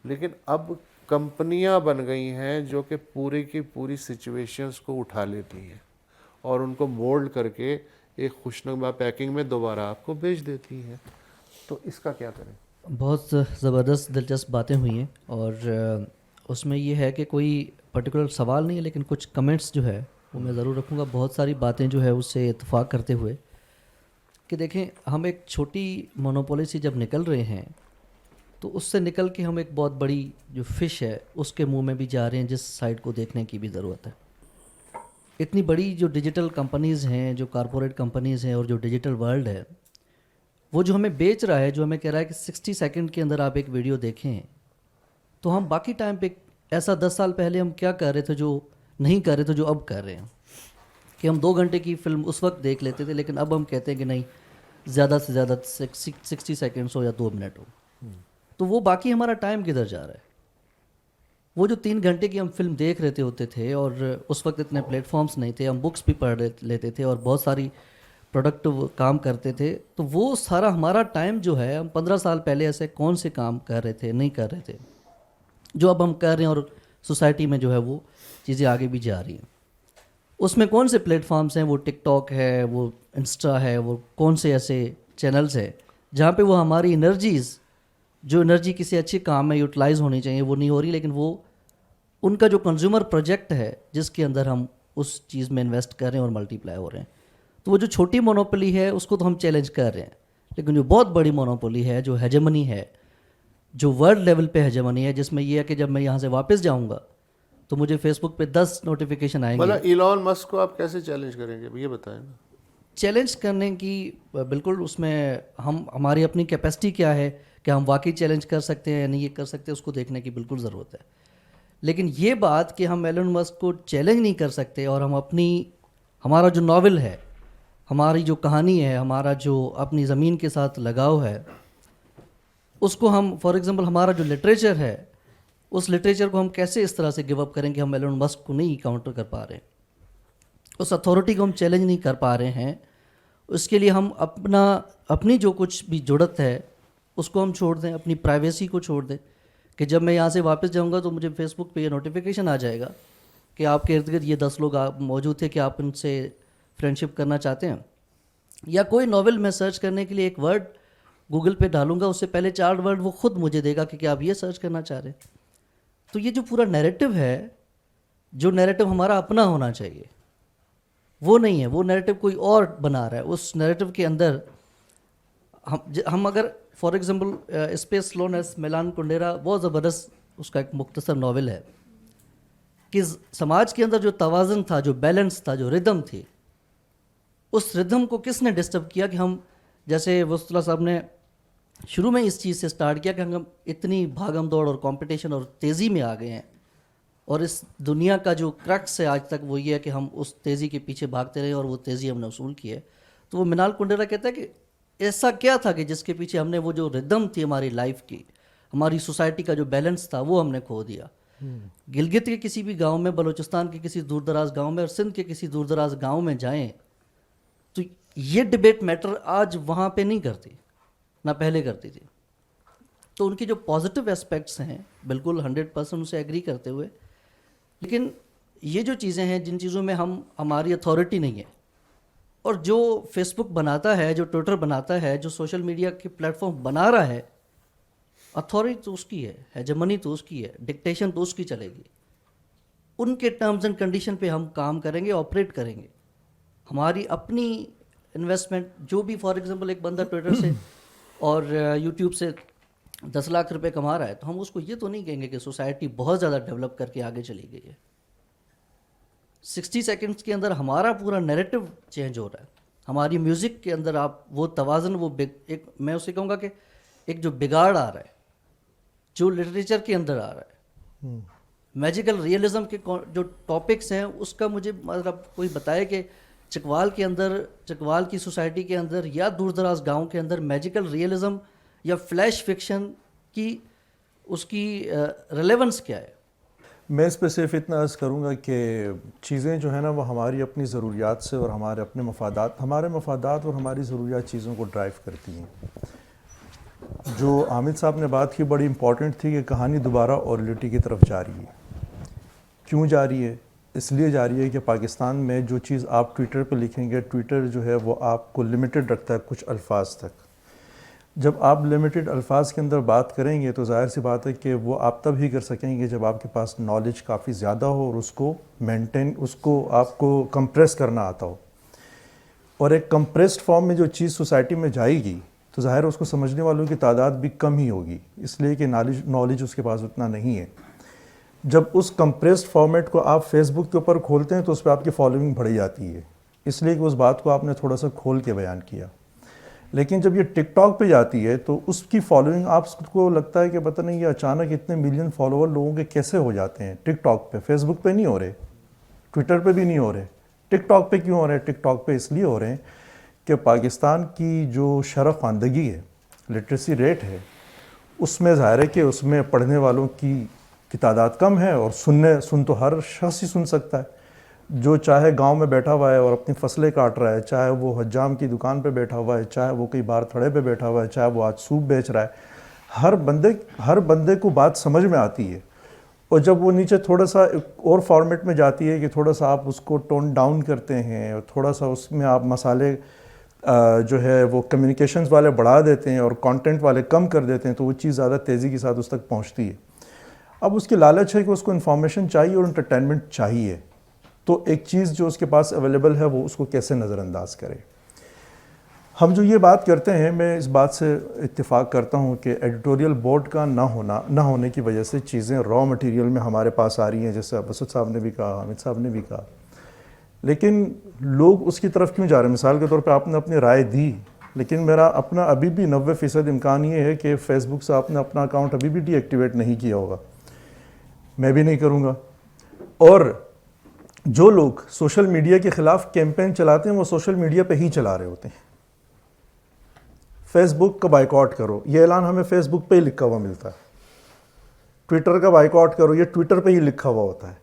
لیکن اب کمپنیاں بن گئی ہیں جو کہ پوری کی پوری سچویشنز کو اٹھا لیتی ہیں اور ان کو مولڈ کر کے ایک خوشنما پیکنگ میں دوبارہ آپ کو بھیج دیتی ہیں. تو اس کا کیا کریں؟ بہت زبردست دلچسپ باتیں ہوئی ہیں, اور اس میں یہ ہے کہ کوئی پرٹیکولر سوال نہیں ہے لیکن کچھ کمنٹس جو ہے وہ میں ضرور رکھوں گا. بہت ساری باتیں جو ہے اس سے اتفاق کرتے ہوئے کہ دیکھیں ہم ایک چھوٹی مونوپولی سے جب نکل رہے ہیں تو اس سے نکل کے ہم ایک بہت بڑی جو فش ہے اس کے منہ میں بھی جا رہے ہیں, جس سائڈ کو دیکھنے کی بھی ضرورت ہے. اتنی بڑی جو ڈیجیٹل کمپنیز ہیں, جو کارپوریٹ کمپنیز ہیں, اور جو ڈیجیٹل ورلڈ ہے, وہ جو ہمیں بیچ رہا ہے, جو ہمیں کہہ رہا ہے کہ 60 سیکنڈ کے اندر آپ ایک ویڈیو دیکھیں, تو ہم باقی ٹائم پہ ایسا 10 سال پہلے ہم کیا کر رہے تھے جو نہیں کر رہے تھے جو اب کر رہے ہیں, کہ ہم 2 گھنٹے کی فلم اس وقت دیکھ لیتے تھے, لیکن اب ہم کہتے ہیں کہ نہیں زیادہ سے زیادہ 60 سیکنڈس ہو یا 2 منٹ ہو. تو وہ باقی ہمارا ٹائم کدھر جا رہا ہے؟ وہ جو 3 گھنٹے کی ہم فلم دیکھ رہے ہوتے تھے, اور اس وقت اتنے پلیٹ فارمز نہیں تھے, ہم بکس بھی پڑھ لیتے تھے اور بہت ساری پروڈکٹیو کام کرتے تھے, تو وہ سارا ہمارا ٹائم جو ہے, ہم 15 سال پہلے ایسے کون سے کام کر رہے تھے, نہیں کر رہے تھے, جو اب ہم کر رہے ہیں, اور سوسائٹی میں جو ہے وہ چیزیں آگے بھی جا رہی ہیں. اس میں کون سے پلیٹ فارمز ہیں؟ وہ ٹک ٹاک ہے, وہ انسٹا ہے, وہ کون سے ایسے چینلز ہیں جہاں پہ وہ ہماری انرجیز, جو انرجی کسی اچھے کام میں یوٹیلائز ہونی چاہیے, وہ نہیں ہو رہی, لیکن وہ ان کا جو کنزیومر پروجیکٹ ہے جس کے اندر ہم اس چیز میں انویسٹ کر رہے ہیں اور ملٹی پلائی ہو رہے ہیں. تو وہ جو چھوٹی مونوپولی ہے اس کو تو ہم چیلنج کر رہے ہیں, لیکن جو بہت بڑی مونوپولی ہے, جو ہیجمنی ہے, جو ورلڈ لیول پہ ہیجمنی ہے, جس میں یہ ہے کہ جب میں یہاں سے واپس جاؤں گا تو مجھے فیس بک پہ 10 نوٹیفیکیشن آئیں گے. مطلب ایلون مسک کو آپ کیسے چیلنج کریں گے, یہ بتائیں نا. چیلنج کرنے کی بالکل اس میں ہماری اپنی کیپیسٹی کیا ہے کہ ہم واقعی چیلنج کر سکتے ہیں یا نہیں یہ کر سکتے, اس کو دیکھنے کی بالکل ضرورت ہے. لیکن یہ بات کہ ہم ایلن مسک کو چیلنج نہیں کر سکتے, اور ہم ہمارا جو ناول ہے, ہماری جو کہانی ہے, ہمارا جو اپنی زمین کے ساتھ لگاؤ ہے, اس کو ہم فار ایگزامپل ہمارا جو لٹریچر ہے, اس لٹریچر کو ہم کیسے اس طرح سے گیو اپ کریں کہ ہم ایلن مسک کو نہیں کاؤنٹر کر پا رہے ہیں, اس اتھارٹی کو ہم چیلنج نہیں کر پا رہے ہیں. اس کے لیے ہم اپنی جو کچھ بھی جڑت ہے اس کو ہم چھوڑ دیں, اپنی پرائیویسی کو چھوڑ دیں کہ جب میں یہاں سے واپس جاؤں گا تو مجھے فیس بک پہ یہ نوٹیفیکیشن آ جائے گا کہ آپ کے ارد گرد یہ 10 لوگ موجود تھے کہ آپ ان سے فرینڈ شپ کرنا چاہتے ہیں. یا کوئی ناول میں سرچ کرنے کے لیے ایک ورڈ گوگل پہ ڈالوں گا, اس سے پہلے 4 ورڈ وہ خود مجھے دے گا کہ کیا آپ یہ سرچ کرنا چاہ رہے ہیں. تو یہ جو پورا نیریٹو ہے, جو نیریٹو ہمارا اپنا ہونا چاہیے وہ نہیں ہے, وہ نیریٹو کوئی اور بنا رہا ہے. اس نیریٹو کے اندر ہم اگر فار ایگزامپل اسپیس لون ایس میلان کنڈیرا بہت زبردست اس کا ایک مختصر ناول ہے کہ سماج کے اندر جو توازن تھا, جو بیلنس تھا, جو ردم تھی, اس ردم کو کس نے ڈسٹرب کیا کہ ہم, جیسے وسط اللہ صاحب نے شروع میں اس چیز سے سٹارٹ کیا کہ ہم اتنی بھاگم دوڑ اور کمپٹیشن اور تیزی میں آ گئے ہیں, اور اس دنیا کا جو کرکس ہے آج تک وہ یہ ہے کہ ہم اس تیزی کے پیچھے بھاگتے رہے اور وہ تیزی ہم نے وصول کی ہے. تو وہ منال کنڈیرا کہتا ہے کہ ایسا کیا تھا کہ جس کے پیچھے ہم نے وہ جو ردم تھی ہماری لائف کی, ہماری سوسائٹی کا جو بیلنس تھا وہ ہم نے کھو دیا. گلگت کے کسی بھی گاؤں میں, بلوچستان کے کسی دور دراز گاؤں میں اور سندھ کے کسی دور دراز گاؤں میں جائیں تو یہ ڈبیٹ میٹر آج وہاں پہ نہیں کرتی, نہ پہلے کرتی تھی. تو ان کی جو پازیٹیو اسپیکٹس ہیں بالکل 100% ان سے ایگری کرتے ہوئے, لیکن یہ جو چیزیں ہیں جن چیزوں میں ہماری اتھارٹی نہیں ہے, اور جو فیس بک بناتا ہے, جو ٹویٹر بناتا ہے, جو سوشل میڈیا کے پلیٹ فارم بنا رہا ہے, اتھارٹی تو اس کی ہے, ہیجمنی تو اس کی ہے, ڈکٹیشن تو اس کی چلے گی. ان کے ٹرمز اینڈ کنڈیشن پہ ہم کام کریں گے, آپریٹ کریں گے. ہماری اپنی انویسٹمنٹ جو بھی, فار ایگزامپل ایک بندہ ٹویٹر سے اور یوٹیوب سے 10 لاکھ روپے کما رہا ہے, تو ہم اس کو یہ تو نہیں کہیں گے کہ سوسائٹی بہت زیادہ ڈیولپ کر کے آگے چلی گئی ہے. 60 سیکنڈس کے اندر ہمارا پورا نیریٹو چینج ہو رہا ہے. ہماری میوزک کے اندر آپ وہ توازن, وہ ایک میں اسے کہوں گا کہ ایک جو بگاڑ آ رہا ہے, جو لٹریچر کے اندر آ رہا ہے, میجیکل ریئلزم کے جو ٹاپکس ہیں اس کا مجھے مطلب کوئی بتائے کہ چکوال کے اندر, چکوال کی سوسائٹی کے اندر یا دور دراز گاؤں کے اندر میجیکل ریئلزم یا فلیش فکشن کی اس کی ریلیونس کیا ہے. میں اس پہ صرف اتنا عرض کروں گا کہ چیزیں جو ہیں نا وہ ہماری اپنی ضروریات سے اور ہمارے اپنے مفادات, ہمارے مفادات اور ہماری ضروریات چیزوں کو ڈرائیو کرتی ہیں. جو حامد صاحب نے بات کی بڑی امپورٹنٹ تھی کہ کہانی دوبارہ اورلٹی کی طرف جا رہی ہے. کیوں جا رہی ہے؟ اس لیے جا رہی ہے کہ پاکستان میں جو چیز آپ ٹویٹر پہ لکھیں گے, ٹویٹر جو ہے وہ آپ کو لمیٹڈ رکھتا ہے کچھ الفاظ تک. جب آپ لمیٹڈ الفاظ کے اندر بات کریں گے تو ظاہر سی بات ہے کہ وہ آپ تب ہی کر سکیں گے جب آپ کے پاس نالج کافی زیادہ ہو اور اس کو مینٹین, اس کو آپ کو کمپریس کرنا آتا ہو. اور ایک کمپریسڈ فارم میں جو چیز سوسائٹی میں جائے گی تو ظاہر ہے اس کو سمجھنے والوں کی تعداد بھی کم ہی ہوگی, اس لیے کہ نالج اس کے پاس اتنا نہیں ہے. جب اس کمپریسڈ فارمیٹ کو آپ فیس بک کے اوپر کھولتے ہیں تو اس پہ آپ کی فالوئنگ بڑھ جاتی ہے, اس لیے کہ اس بات کو آپ نے تھوڑا سا کھول کے بیان کیا. لیکن جب یہ ٹک ٹاک پہ جاتی ہے تو اس کی فالوئنگ آپ کو لگتا ہے کہ پتہ نہیں یہ اچانک اتنے ملین فالوور لوگوں کے کیسے ہو جاتے ہیں ٹک ٹاک پہ. فیس بک پہ نہیں ہو رہے, ٹویٹر پہ بھی نہیں ہو رہے, ٹک ٹاک پہ کیوں ہو رہے ہیں؟ ٹک ٹاک پہ اس لیے ہو رہے ہیں کہ پاکستان کی جو شرح خواندگی ہے, لٹریسی ریٹ ہے, اس میں ظاہر ہے کہ اس میں پڑھنے والوں کی تعداد کم ہے, اور سن تو ہر شخص ہی سن سکتا ہے. جو چاہے گاؤں میں بیٹھا ہوا ہے اور اپنی فصلیں کاٹ رہا ہے, چاہے وہ حجام کی دکان پہ بیٹھا ہوا ہے, چاہے وہ کئی بار تھڑے پہ بیٹھا ہوا ہے, چاہے وہ آج سوپ بیچ رہا ہے, ہر بندے کو بات سمجھ میں آتی ہے. اور جب وہ نیچے تھوڑا سا اور فارمیٹ میں جاتی ہے کہ تھوڑا سا آپ اس کو ٹون ڈاؤن کرتے ہیں اور تھوڑا سا اس میں آپ مسالے جو ہے وہ کمیونیکیشنز والے بڑھا دیتے ہیں اور کانٹینٹ والے کم کر دیتے ہیں, تو وہ چیز زیادہ تیزی کے ساتھ اس تک پہنچتی ہے. اب اس کی لالچ ہے کہ اس کو انفارمیشن چاہیے اور انٹرٹینمنٹ چاہیے, تو ایک چیز جو اس کے پاس اویلیبل ہے وہ اس کو کیسے نظر انداز کرے. ہم جو یہ بات کرتے ہیں, میں اس بات سے اتفاق کرتا ہوں کہ ایڈیٹوریل بورڈ کا نہ ہونے کی وجہ سے چیزیں را مٹیریل میں ہمارے پاس آ رہی ہیں, جیسے وسط صاحب نے بھی کہا, حامد صاحب نے بھی کہا. لیکن لوگ اس کی طرف کیوں جا رہے ہیں؟ مثال کے طور پہ آپ نے اپنی رائے دی, لیکن میرا اپنا ابھی بھی 90% امکان یہ ہے کہ فیس بک سے آپ نے اپنا اکاؤنٹ ابھی بھی ڈی ایکٹیویٹ نہیں کیا ہوگا, میں بھی نہیں کروں گا. اور جو لوگ سوشل میڈیا کے خلاف کیمپین چلاتے ہیں وہ سوشل میڈیا پہ ہی چلا رہے ہوتے ہیں. فیس بک کا بائیکاٹ کرو, یہ اعلان ہمیں فیس بک پہ ہی لکھا ہوا ملتا ہے. ٹویٹر کا بائیکاٹ کرو, یہ ٹویٹر پہ ہی لکھا ہوا ہوتا ہے.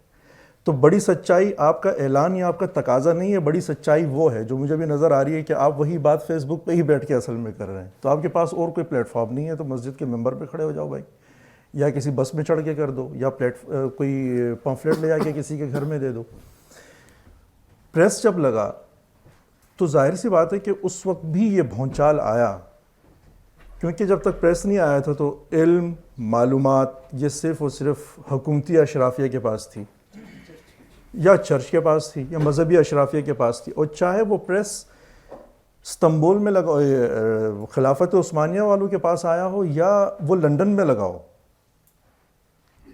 تو بڑی سچائی آپ کا اعلان یا آپ کا تقاضا نہیں ہے، بڑی سچائی وہ ہے جو مجھے بھی نظر آ رہی ہے کہ آپ وہی بات فیس بک پہ ہی بیٹھ کے اصل میں کر رہے ہیں. تو آپ کے پاس اور کوئی پلیٹ فارم نہیں ہے تو مسجد کے ممبر پہ کھڑے ہو جاؤ بھائی، یا کسی بس میں چڑھ کے کر دو، یا کوئی پمفلیٹ لے جا کے کسی کے گھر میں دے دو. پریس جب لگا تو ظاہر سی بات ہے کہ اس وقت بھی یہ بھونچال آیا، کیونکہ جب تک پریس نہیں آیا تھا تو علم، معلومات یہ صرف اور صرف حکومتی اشرافیہ کے پاس تھی، یا چرچ کے پاس تھی، یا مذہبی اشرافیہ کے پاس تھی. اور چاہے وہ پریس استنبول میں لگا، خلافت عثمانیہ والوں کے پاس آیا ہو، یا وہ لندن میں لگا ہو،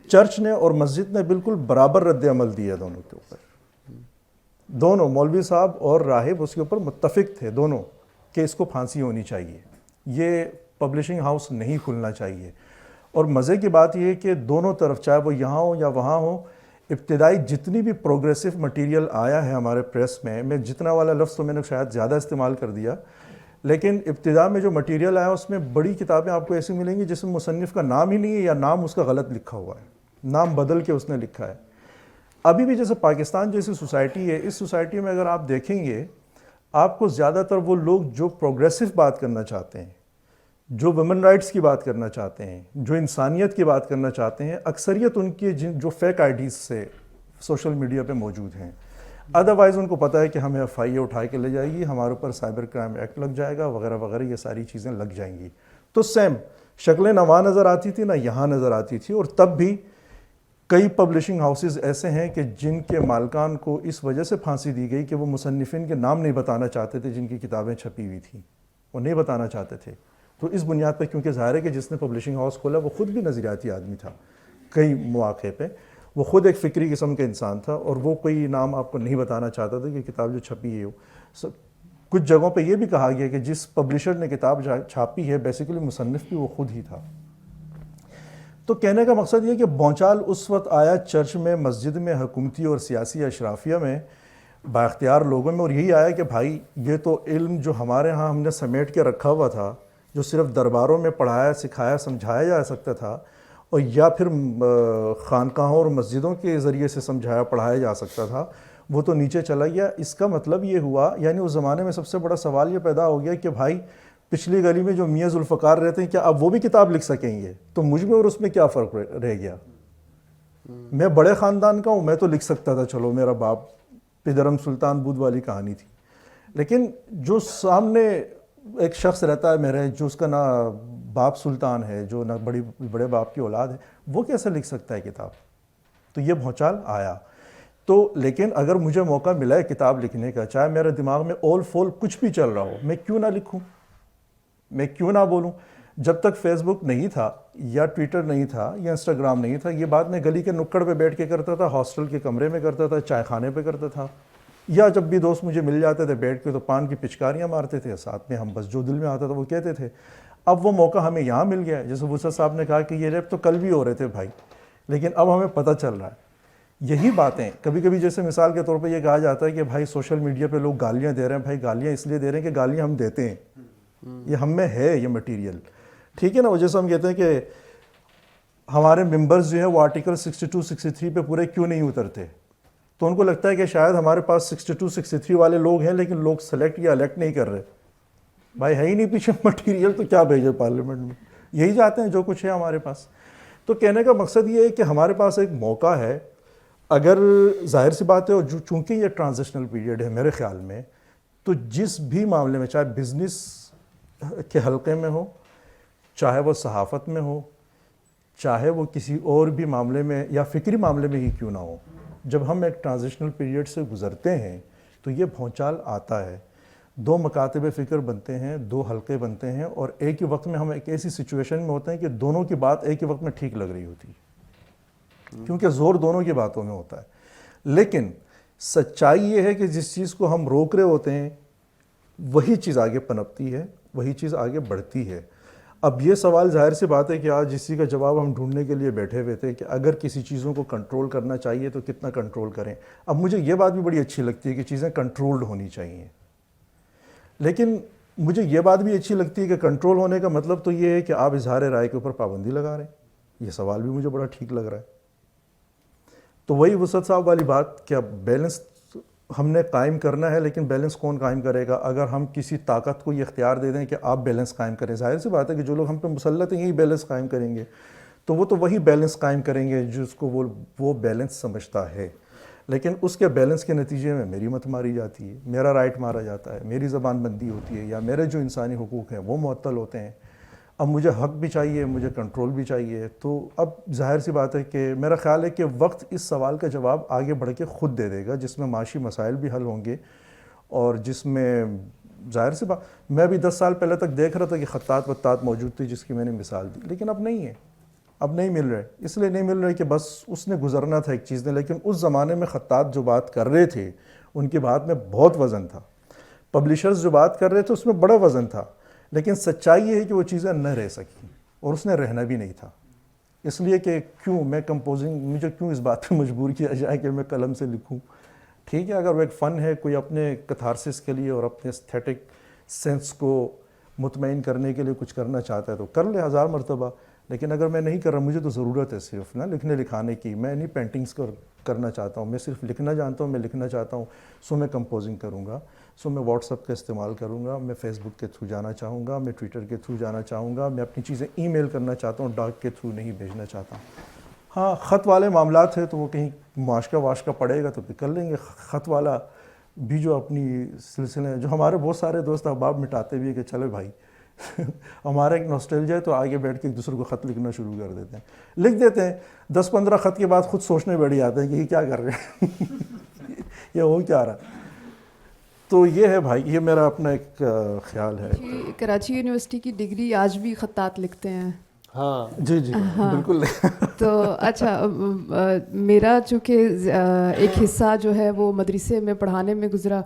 چرچ نے اور مسجد نے بالکل برابر رد عمل دیا دونوں کے اوپر. دونوں مولوی صاحب اور راہب اس کے اوپر متفق تھے دونوں کہ اس کو پھانسی ہونی چاہیے، یہ پبلشنگ ہاؤس نہیں کھلنا چاہیے. اور مزے کی بات یہ ہے کہ دونوں طرف، چاہے وہ یہاں ہو یا وہاں ہو، ابتدائی جتنی بھی پروگریسو مٹیریل آیا ہے ہمارے پریس میں جتنا والا لفظ تو میں نے شاید زیادہ استعمال کر دیا، لیکن ابتدا میں جو مٹیریل آیا اس میں بڑی کتابیں آپ کو ایسی ملیں گی جس میں مصنف کا نام ہی نہیں ہے، یا نام اس کا غلط لکھا ہوا ہے، نام بدل کے اس نے لکھا ہے. ابھی بھی جیسے پاکستان جیسی سوسائٹی ہے، اس سوسائٹی میں اگر آپ دیکھیں گے آپ کو زیادہ تر وہ لوگ جو پروگریسو بات کرنا چاہتے ہیں، جو ویمن رائٹس کی بات کرنا چاہتے ہیں، جو انسانیت کی بات کرنا چاہتے ہیں، اکثریت ان کی جو فیک آئیڈیز سے سوشل میڈیا پہ موجود ہیں. ادروائز ان کو پتہ ہے کہ ہمیں ایف آئی اے اٹھا کے لے جائے گی، ہمارے اوپر سائبر کرائم ایکٹ لگ جائے گا وغیرہ وغیرہ، یہ ساری چیزیں لگ جائیں گی. تو سیم شکلیں نہ وہاں نظر آتی تھی نہ یہاں نظر آتی تھی. اور تب بھی کئی پبلشنگ ہاؤسز ایسے ہیں کہ جن کے مالکان کو اس وجہ سے پھانسی دی گئی کہ وہ مصنفین کے نام نہیں بتانا چاہتے تھے جن کی کتابیں چھپی ہوئی تھیں، وہ نہیں بتانا چاہتے تھے. تو اس بنیاد پہ، کیونکہ ظاہر ہے کہ جس نے پبلشنگ ہاؤس کھولا وہ خود بھی نظریاتی آدمی تھا، کئی مواقع پہ وہ خود ایک فکری قسم کا انسان تھا، اور وہ کوئی نام آپ کو نہیں بتانا چاہتا تھا کہ کتاب جو چھپی ہے ہو. کچھ جگہوں پہ یہ بھی کہا گیا کہ جس پبلشر نے کتاب چھاپی ہے بیسیکلی مصنف بھی وہ خود ہی تھا. تو کہنے کا مقصد یہ کہ بھونچال اس وقت آیا چرچ میں، مسجد میں، حکومتی اور سیاسی اشرافیہ میں، بااختیار لوگوں میں، اور یہی آیا کہ بھائی یہ تو علم جو ہمارے ہاں ہم نے سمیٹ کے رکھا ہوا تھا، جو صرف درباروں میں پڑھایا، سکھایا، سمجھایا جا سکتا تھا، اور یا پھر خانقاہوں اور مسجدوں کے ذریعے سے سمجھایا پڑھایا جا سکتا تھا، وہ تو نیچے چلا گیا. اس کا مطلب یہ ہوا، یعنی اس زمانے میں سب سے بڑا سوال یہ پیدا ہو گیا کہ بھائی پچھلی گلی میں جو میاں ذوالفقار رہتے ہیں کیا اب وہ بھی کتاب لکھ سکیں گے؟ تو مجھ میں اور اس میں کیا فرق رہ گیا؟ میں بڑے خاندان کا ہوں، میں تو لکھ سکتا تھا، چلو میرا باپ پدرم سلطان بود والی کہانی تھی. لیکن جو سامنے ایک شخص رہتا ہے میرے، جو اس کا نہ باپ سلطان ہے، جو نہ بڑے باپ کی اولاد ہے، وہ کیسے لکھ سکتا ہے کتاب؟ تو یہ بھونچال آیا. تو لیکن اگر مجھے موقع ملا ہے کتاب لکھنے کا، چاہے میرے دماغ میں اول فول کچھ بھی چل رہا ہو، میں کیوں نہ لکھوں، میں کیوں نہ بولوں؟ جب تک فیس بک نہیں تھا، یا ٹویٹر نہیں تھا، یا انسٹاگرام نہیں تھا، یہ بات میں گلی کے نکڑ پہ بیٹھ کے کرتا تھا، ہاسٹل کے کمرے میں کرتا تھا، چائے خانے پہ کرتا تھا، یا جب بھی دوست مجھے مل جاتے تھے بیٹھ کے تو پان کی پچکاریاں مارتے تھے ساتھ میں، ہم بس جو دل میں آتا تھا وہ کہتے تھے. اب وہ موقع ہمیں یہاں مل گیا ہے. جیسے وسعت صاحب نے کہا کہ یہ ریپ تو کل بھی ہو رہے تھے بھائی، لیکن اب ہمیں پتہ چل رہا ہے. یہی باتیں کبھی کبھی جیسے مثال کے طور پہ یہ کہا جاتا ہے کہ بھائی سوشل میڈیا پہ لوگ گالیاں دے رہے ہیں. بھائی گالیاں اس لیے دے رہے ہیں کہ گالیاں ہم دیتے ہیں، یہ ہم میں ہے یہ مٹیریل، ٹھیک ہے نا. وہ جیسے ہم کہتے ہیں کہ ہمارے ممبرز جو ہیں وہ آرٹیکل 62 63 پہ پورے کیوں نہیں اترتے، تو ان کو لگتا ہے کہ شاید ہمارے پاس 62 63 والے لوگ ہیں لیکن لوگ سلیکٹ یا الیکٹ نہیں کر رہے. بھائی ہے ہی نہیں پیچھے مٹیریل، تو کیا بھیجے پارلیمنٹ میں؟ یہی چاہتے ہیں جو کچھ ہے ہمارے پاس. تو کہنے کا مقصد یہ ہے کہ ہمارے پاس ایک موقع ہے. اگر ظاہر سی بات ہے، اور چونکہ یہ ٹرانزیشنل پیریڈ ہے میرے خیال میں، تو جس بھی معاملے میں، چاہے بزنس کے حلقے میں ہو، چاہے وہ صحافت میں ہو، چاہے وہ کسی اور بھی معاملے میں یا فکری معاملے میں ہی کیوں نہ ہو، جب ہم ایک ٹرانزیشنل پیریڈ سے گزرتے ہیں تو یہ بھونچال آتا ہے. دو مکاتب فکر بنتے ہیں، دو حلقے بنتے ہیں، اور ایک ہی وقت میں ہم ایک ایسی سچویشن میں ہوتے ہیں کہ دونوں کی بات ایک ہی وقت میں ٹھیک لگ رہی ہوتی ہے، کیونکہ زور دونوں کی باتوں میں ہوتا ہے. لیکن سچائی یہ ہے کہ جس چیز کو ہم روک رہے ہوتے ہیں وہی چیز آگے پنپتی ہے، وہی چیز آگے بڑھتی ہے. اب یہ سوال ظاہر سی بات ہے کہ آج اسی کا جواب ہم ڈھونڈنے کے لیے بیٹھے ہوئے تھے کہ اگر کسی چیزوں کو کنٹرول کرنا چاہیے تو کتنا کنٹرول کریں. اب مجھے یہ بات بھی بڑی اچھی لگتی ہے کہ چیزیں کنٹرولڈ ہونی چاہیے، لیکن مجھے یہ بات بھی اچھی لگتی ہے کہ کنٹرول ہونے کا مطلب تو یہ ہے کہ آپ اظہار رائے کے اوپر پابندی لگا رہے ہیں. یہ سوال بھی مجھے بڑا ٹھیک لگ رہا ہے. تو وہی وسعت صاحب والی بات کہ اب بیلنس ہم نے قائم کرنا ہے، لیکن بیلنس کون قائم کرے گا؟ اگر ہم کسی طاقت کو یہ اختیار دے دیں کہ آپ بیلنس قائم کریں، ظاہر سی بات ہے کہ جو لوگ ہم پہ مسلط ہیں یہی بیلنس قائم کریں گے، تو وہ تو وہی بیلنس قائم کریں گے جس کو وہ بیلنس سمجھتا ہے. لیکن اس کے بیلنس کے نتیجے میں میری مت ماری جاتی ہے، میرا رائٹ مارا جاتا ہے، میری زبان بندی ہوتی ہے، یا میرے جو انسانی حقوق ہیں وہ معطل ہوتے ہیں. اب مجھے حق بھی چاہیے، مجھے کنٹرول بھی چاہیے. تو اب ظاہر سی بات ہے کہ میرا خیال ہے کہ وقت اس سوال کا جواب آگے بڑھ کے خود دے دے گا، جس میں معاشی مسائل بھی حل ہوں گے، اور جس میں ظاہر سی بات میں بھی 10 سال پہلے تک دیکھ رہا تھا کہ خطاط وطاط موجود تھی جس کی میں نے مثال دی، لیکن اب نہیں ہے، اب نہیں مل رہے. اس لیے نہیں مل رہے کہ بس اس نے گزرنا تھا ایک چیز نے. لیکن اس زمانے میں خطاط جو بات کر رہے تھے ان کی بات میں بہت وزن تھا، پبلشرز جو بات کر رہے تھے اس میں بڑا وزن تھا. لیکن سچائی یہ ہے کہ وہ چیزیں نہ رہ سکیں، اور اس نے رہنا بھی نہیں تھا. اس لیے کہ کیوں میں مجھے کیوں اس بات پہ مجبور کیا جائے کہ میں قلم سے لکھوں. ٹھیک ہے، اگر وہ ایک فن ہے، کوئی اپنے کتھارسس کے لیے اور اپنے استھیٹک سینس کو مطمئن کرنے کے لیے کچھ کرنا چاہتا ہے تو کر لے 1000 مرتبہ. لیکن اگر میں نہیں کر رہا، مجھے تو ضرورت ہے صرف نا لکھنے لکھانے کی. میں نہیں پینٹنگز کرنا چاہتا ہوں، میں صرف لکھنا جانتا ہوں، میں لکھنا چاہتا ہوں. سو میں کمپوزنگ کروں گا، سو میں واٹس ایپ کا استعمال کروں گا، میں فیس بک کے تھرو جانا چاہوں گا، میں ٹویٹر کے تھرو جانا چاہوں گا، میں اپنی چیزیں ای میل کرنا چاہتا ہوں، ڈاک کے تھرو نہیں بھیجنا چاہتا. ہاں خط والے معاملات ہیں تو وہ کہیں معاشقہ واشقہ پڑے گا تو پھر کر لیں گے. خط والا بھی جو اپنی سلسلے جو ہمارے بہت سارے دوست احباب مٹاتے بھی ہیں کہ چلے بھائی ہمارا ایک نوسٹیلجیا ہے تو آگے بیٹھ کے ایک دوسرے کو خط لکھنا شروع کر دیتے ہیں، لکھ دیتے ہیں. 10-15 خط کے بعد خود سوچنے بیٹھ جاتے ہیں کہ یہ کیا کر رہے ہیں یہ ہو کیا رہا. تو یہ ہے بھائی، یہ میرا اپنا ایک خیال ہے. کراچی یونیورسٹی کی ڈگری آج بھی خطاط لکھتے ہیں. ہاں جی جی بالکل. تو اچھا، میرا چونکہ ایک حصہ جو ہے وہ مدرسے میں پڑھانے میں گزرا،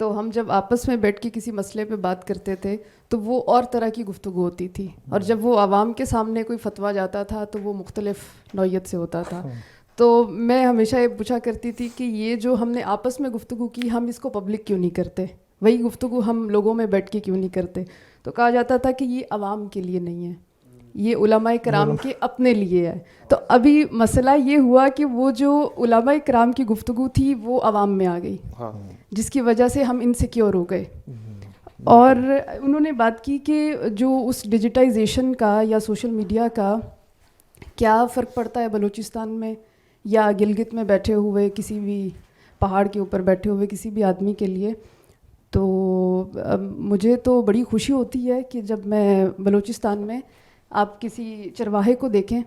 تو ہم جب آپس میں بیٹھ کے کسی مسئلے پہ بات کرتے تھے تو وہ اور طرح کی گفتگو ہوتی تھی، اور جب وہ عوام کے سامنے کوئی فتویٰ جاتا تھا تو وہ مختلف نوعیت سے ہوتا تھا. تو میں ہمیشہ یہ پوچھا کرتی تھی کہ یہ جو ہم نے آپس میں گفتگو کی، ہم اس کو پبلک کیوں نہیں کرتے؟ وہی گفتگو ہم لوگوں میں بیٹھ کے کیوں نہیں کرتے؟ تو کہا جاتا تھا کہ یہ عوام کے لیے نہیں ہے، یہ علماء کرام کے اپنے لیے ہے. تو ابھی مسئلہ یہ ہوا کہ وہ جو علماء کرام کی گفتگو تھی وہ عوام میں آ گئی، جس کی وجہ سے ہم انسیکیور ہو گئے. اور انہوں نے بات کی کہ جو اس ڈیجیٹائزیشن کا یا سوشل میڈیا کا کیا فرق پڑتا ہے بلوچستان میں یا گلگت میں بیٹھے ہوئے کسی بھی پہاڑ کے اوپر بیٹھے ہوئے کسی بھی آدمی کے لیے. تو مجھے تو بڑی خوشی ہوتی ہے کہ جب میں بلوچستان میں آپ کسی چرواہے کو دیکھیں،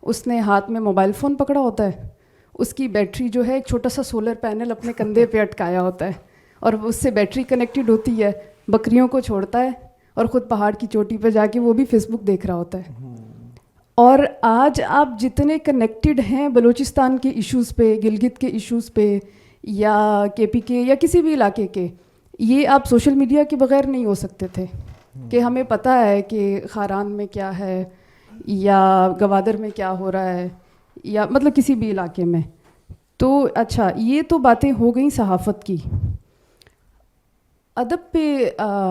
اس نے ہاتھ میں موبائل فون پکڑا ہوتا ہے، اس کی بیٹری جو ہے ایک چھوٹا سا سولر پینل اپنے کندھے پہ اٹکایا ہوتا ہے، اور اس سے بیٹری کنیکٹڈ ہوتی ہے، بکریوں کو چھوڑتا ہے اور خود پہاڑ کی چوٹی پہ جا کے وہ بھی فیس بک دیکھ رہا ہوتا ہے. اور آج آپ جتنے کنیکٹڈ ہیں بلوچستان کے ایشوز پہ، گلگت کے ایشوز پہ، یا کے پی کے یا کسی بھی علاقے کے، یہ آپ سوشل میڈیا کے بغیر نہیں ہو سکتے تھے. کہ ہمیں پتہ ہے کہ خاران میں کیا ہے یا گوادر میں کیا ہو رہا ہے، یا مطلب کسی بھی علاقے میں. تو اچھا، یہ تو باتیں ہو گئیں صحافت کی. ادب پہ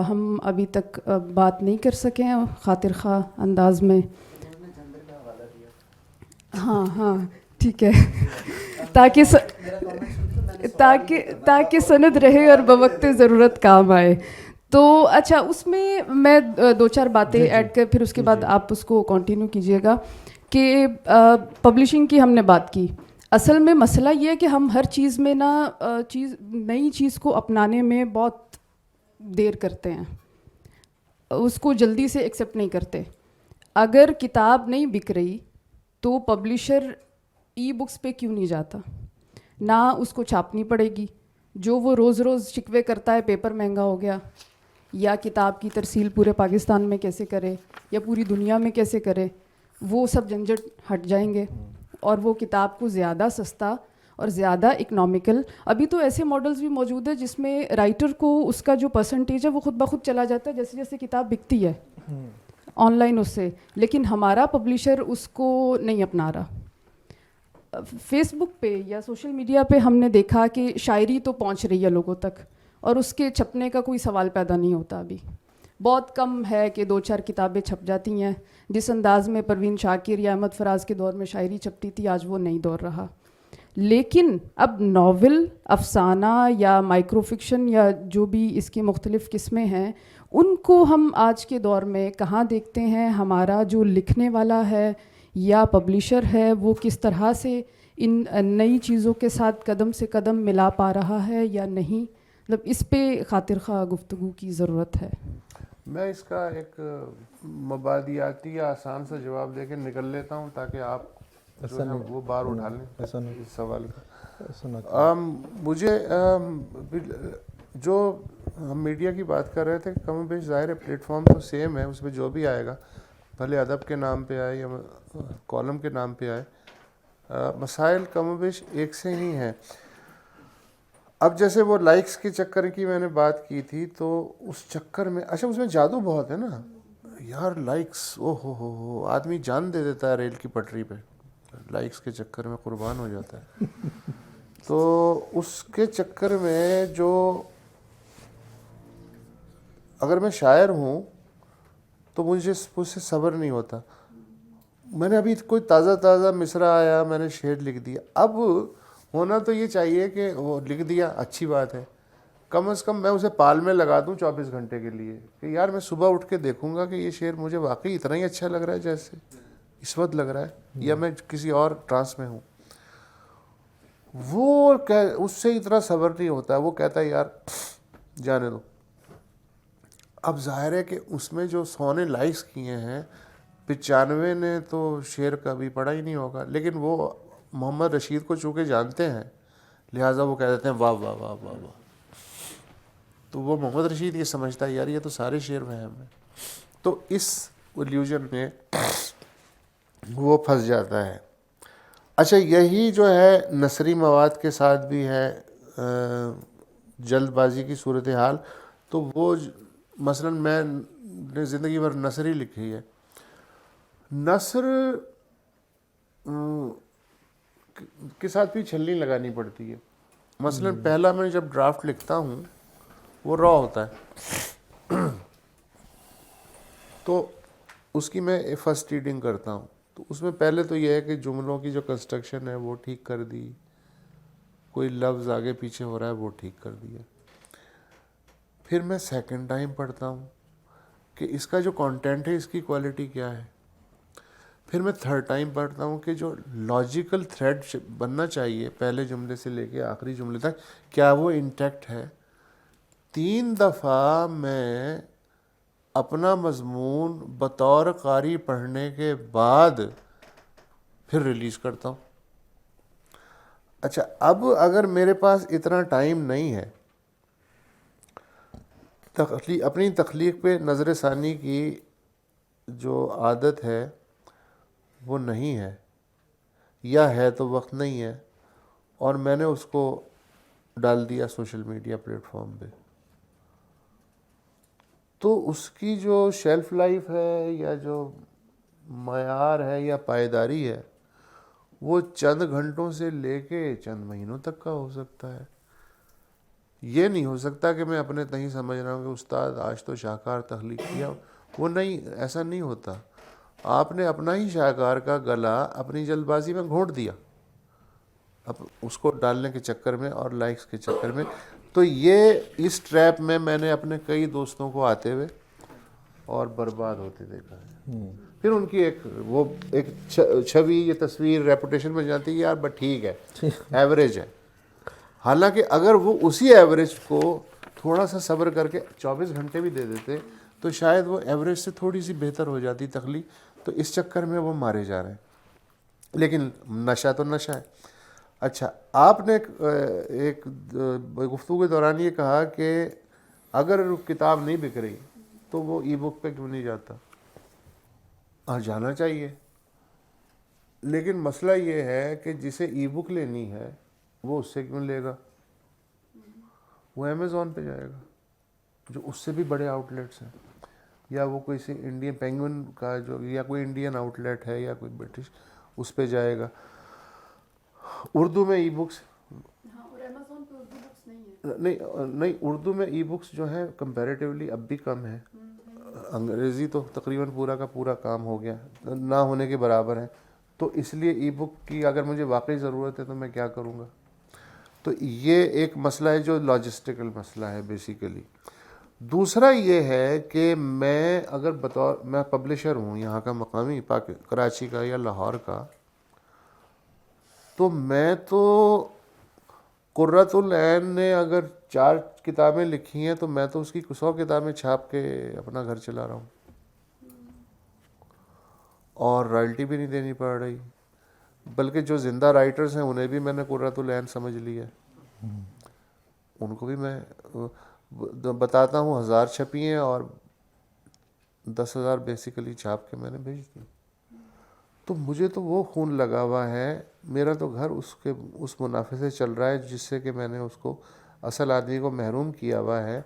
ہم ابھی تک بات نہیں کر سکے ہیں خاطر خواہ انداز میں. ہاں ٹھیک ہے، تاکہ سند رہے اور بوقت ضرورت کام آئے. تو اچھا، اس میں میں 2-4 باتیں ایڈ کر پھر اس کے بعد آپ اس کو کنٹینیو کیجیے گا. کہ پبلشنگ کی ہم نے بات کی. اصل میں مسئلہ یہ ہے کہ ہم ہر چیز میں نئی چیز کو اپنانے میں بہت دیر کرتے ہیں، اس کو جلدی سے ایکسیپٹ نہیں کرتے. اگر کتاب نہیں بک رہی تو پبلشر ای بکس پہ کیوں نہیں جاتا؟ نہ اس کو چھاپنی پڑے گی، جو وہ روز شکوے کرتا ہے پیپر مہنگا ہو گیا، یا کتاب کی ترسیل پورے پاکستان میں کیسے کرے یا پوری دنیا میں کیسے کرے، وہ سب جھنجھٹ ہٹ جائیں گے اور وہ کتاب کو زیادہ سستا اور زیادہ اکنامیکل. ابھی تو ایسے ماڈلز بھی موجود ہیں جس میں رائٹر کو اس کا جو پرسنٹیج ہے وہ خود بخود چلا جاتا ہے جیسے جیسے کتاب بکتی ہے آن لائن اس سے. لیکن ہمارا پبلشر اس کو نہیں اپنا رہا. فیس بک پہ یا سوشل میڈیا پہ ہم نے دیکھا کہ شاعری تو پہنچ رہی ہے لوگوں تک اور اس کے چھپنے کا کوئی سوال پیدا نہیں ہوتا. ابھی بہت کم ہے کہ 2-4 کتابیں چھپ جاتی ہیں. جس انداز میں پروین شاکر یا احمد فراز کے دور میں شاعری چھپتی تھی آج وہ نہیں دور رہا. لیکن اب ناول, افسانہ یا مائکرو فکشن یا جو بھی اس کی مختلف قسمیں ہیں, ان کو ہم آج کے دور میں کہاں دیکھتے ہیں؟ ہمارا جو لکھنے والا ہے یا پبلشر ہے وہ کس طرح سے ان نئی چیزوں کے ساتھ قدم سے قدم ملا پا رہا ہے یا نہیں؟ مطلب اس پہ خاطر خواہ گفتگو کی ضرورت ہے. میں اس کا ایک مبادیاتی یا آسان سا جواب دے کے نکل لیتا ہوں تاکہ آپ جو ہے وہ بار اٹھا لیں اس سوال کا. مجھے جو ہم میڈیا کی بات کر رہے تھے, کم و بیش ظاہر ہے پلیٹ فارم تو سیم ہے, اس پہ جو بھی آئے گا بھلے ادب کے نام پہ آئے یا کالم کے نام پہ آئے, مسائل کم و بیش ایک سے ہی ہیں. اب جیسے وہ لائکس کے چکر کی میں نے بات کی تھی, تو اس چکر میں اچھا اس میں جادو بہت ہے نا یار, لائکس او ہو آدمی جان دے دیتا ہے ریل کی پٹری پہ, لائکس کے چکر میں قربان ہو جاتا ہے. تو اس کے چکر میں جو اگر میں شاعر ہوں تو مجھے مجھ سے صبر نہیں ہوتا. میں نے ابھی کوئی تازہ مصرع آیا, میں نے شعر لکھ دیا. اب ہونا تو یہ چاہیے کہ وہ لکھ دیا اچھی بات ہے, کم از کم میں اسے پال میں لگا دوں 24 گھنٹے کے لیے کہ یار میں صبح اٹھ کے دیکھوں گا کہ یہ شعر مجھے واقعی اتنا ہی اچھا لگ رہا ہے جیسے اس وقت لگ رہا ہے, یا میں کسی اور ٹرانس میں ہوں. وہ اس سے اتنا صبر نہیں ہوتا, وہ کہتا ہے یار جانے دو. اب ظاہر ہے کہ اس میں جو 100 نے لائکس کیے ہیں, 95 نے تو شعر کبھی پڑھا ہی نہیں ہوگا, لیکن وہ محمد رشید کو چونکہ جانتے ہیں لہٰذا وہ کہہ دیتے ہیں واہ واہ واہ واہ واہ. تو وہ محمد رشید یہ سمجھتا ہے یار یہ تو سارے شعر وہم ہیں. تو اس الوژن میں وہ پھنس جاتا ہے. اچھا یہی جو ہے نثری مواد کے ساتھ بھی ہے جلد بازی کی صورتحال. تو وہ مثلا میں نے زندگی بھر نثری لکھی ہے. نثر کے ساتھ بھی چھلنی لگانی پڑتی ہے. مثلا پہلا میں جب ڈرافٹ لکھتا ہوں وہ را ہوتا ہے, تو اس کی میں فرسٹ ریڈنگ کرتا ہوں. تو اس میں پہلے تو یہ ہے کہ جملوں کی جو کنسٹرکشن ہے وہ ٹھیک کر دی, کوئی لفظ آگے پیچھے ہو رہا ہے وہ ٹھیک کر دیا. پھر میں سیکنڈ ٹائم پڑھتا ہوں کہ اس کا جو کانٹینٹ ہے اس کی کوالٹی کیا ہے. پھر میں تھرڈ ٹائم پڑھتا ہوں کہ جو لاجیکل تھریڈ بننا چاہیے پہلے جملے سے لے کے آخری جملے تک کیا وہ انٹیکٹ ہے. 3 دفعہ میں اپنا مضمون بطور قاری پڑھنے کے بعد پھر ریلیز کرتا ہوں. اچھا اب اگر میرے پاس اتنا ٹائم نہیں ہے, اپنی تخلیق پہ نظر ثانی کی جو عادت ہے وہ نہیں ہے, یا ہے تو وقت نہیں ہے, اور میں نے اس کو ڈال دیا سوشل میڈیا پلیٹ فارم پہ, تو اس کی جو شیلف لائف ہے یا جو معیار ہے یا پائیداری ہے وہ چند گھنٹوں سے لے کے چند مہینوں تک کا ہو سکتا ہے. یہ نہیں ہو سکتا کہ میں اپنے تئیں سمجھ رہا ہوں کہ استاد آج تو شاہکار تخلیق کیا. وہ نہیں, ایسا نہیں ہوتا. آپ نے اپنا ہی شاہکار کا گلا اپنی جلد بازی میں گھونٹ دیا اب اس کو ڈالنے کے چکر میں اور لائکس کے چکر میں. تو یہ اس ٹریپ میں نے اپنے کئی دوستوں کو آتے ہوئے اور برباد ہوتے دیکھا ہے. پھر ان کی ایک چھوی یا تصویر ریپوٹیشن میں جاتی ہے یار بٹ ٹھیک ہے ایوریج ہے. حالانکہ اگر وہ اسی ایوریج کو تھوڑا سا صبر کر کے 24 گھنٹے بھی دے دیتے تو شاید وہ ایوریج سے تھوڑی سی بہتر ہو جاتی تخلیق. تو اس چکر میں وہ مارے جا رہے ہیں, لیکن نشہ تو نشہ ہے. اچھا آپ نے ایک گفتگو کے دوران یہ کہا کہ اگر کتاب نہیں بک رہی تو وہ ای بک پہ کیوں نہیں جاتا. جانا چاہیے, لیکن مسئلہ یہ ہے کہ جسے ای بک لینی ہے وہ اس سے کیوں لے گا, وہ امیزون پہ جائے گا جو اس سے بھی بڑے آؤٹ لیٹس ہیں, یا وہ کوئی سی انڈین پینگوئن کا جو یا کوئی انڈین آؤٹ لیٹ ہے یا کوئی برٹش اس پہ جائے گا. اردو میں ای بکس نہیں, اردو میں ای بکس جو ہیں کمپیریٹیولی اب بھی کم ہیں. انگریزی تو تقریباً پورا کا پورا کام ہو گیا, نہ ہونے کے برابر ہے. تو اس لیے ای بک کی اگر مجھے واقعی ضرورت ہے تو میں کیا کروں گا. تو یہ ایک مسئلہ ہے جو لاجسٹیکل مسئلہ ہے بیسیکلی. دوسرا یہ ہے کہ میں اگر میں پبلشر ہوں یہاں کا مقامی کراچی کا یا لاہور کا, تو میں تو قرۃ العین نے اگر 4 کتابیں لکھی ہیں تو میں تو اس کی 100 کتابیں چھاپ کے اپنا گھر چلا رہا ہوں, اور رائلٹی بھی نہیں دینی پڑ رہی. بلکہ جو زندہ رائٹرز ہیں انہیں بھی میں نے قرۃ العین سمجھ لیا ہے, ان کو بھی میں بتاتا ہوں 1000 چھپی ہیں اور 10,000 بیسیکلی چھاپ کے میں نے بھیج دی. تو مجھے تو وہ خون لگا ہوا ہے, میرا تو گھر اس منافع سے چل رہا ہے جس سے کہ میں نے اس کو اصل آدمی کو محروم کیا ہوا ہے.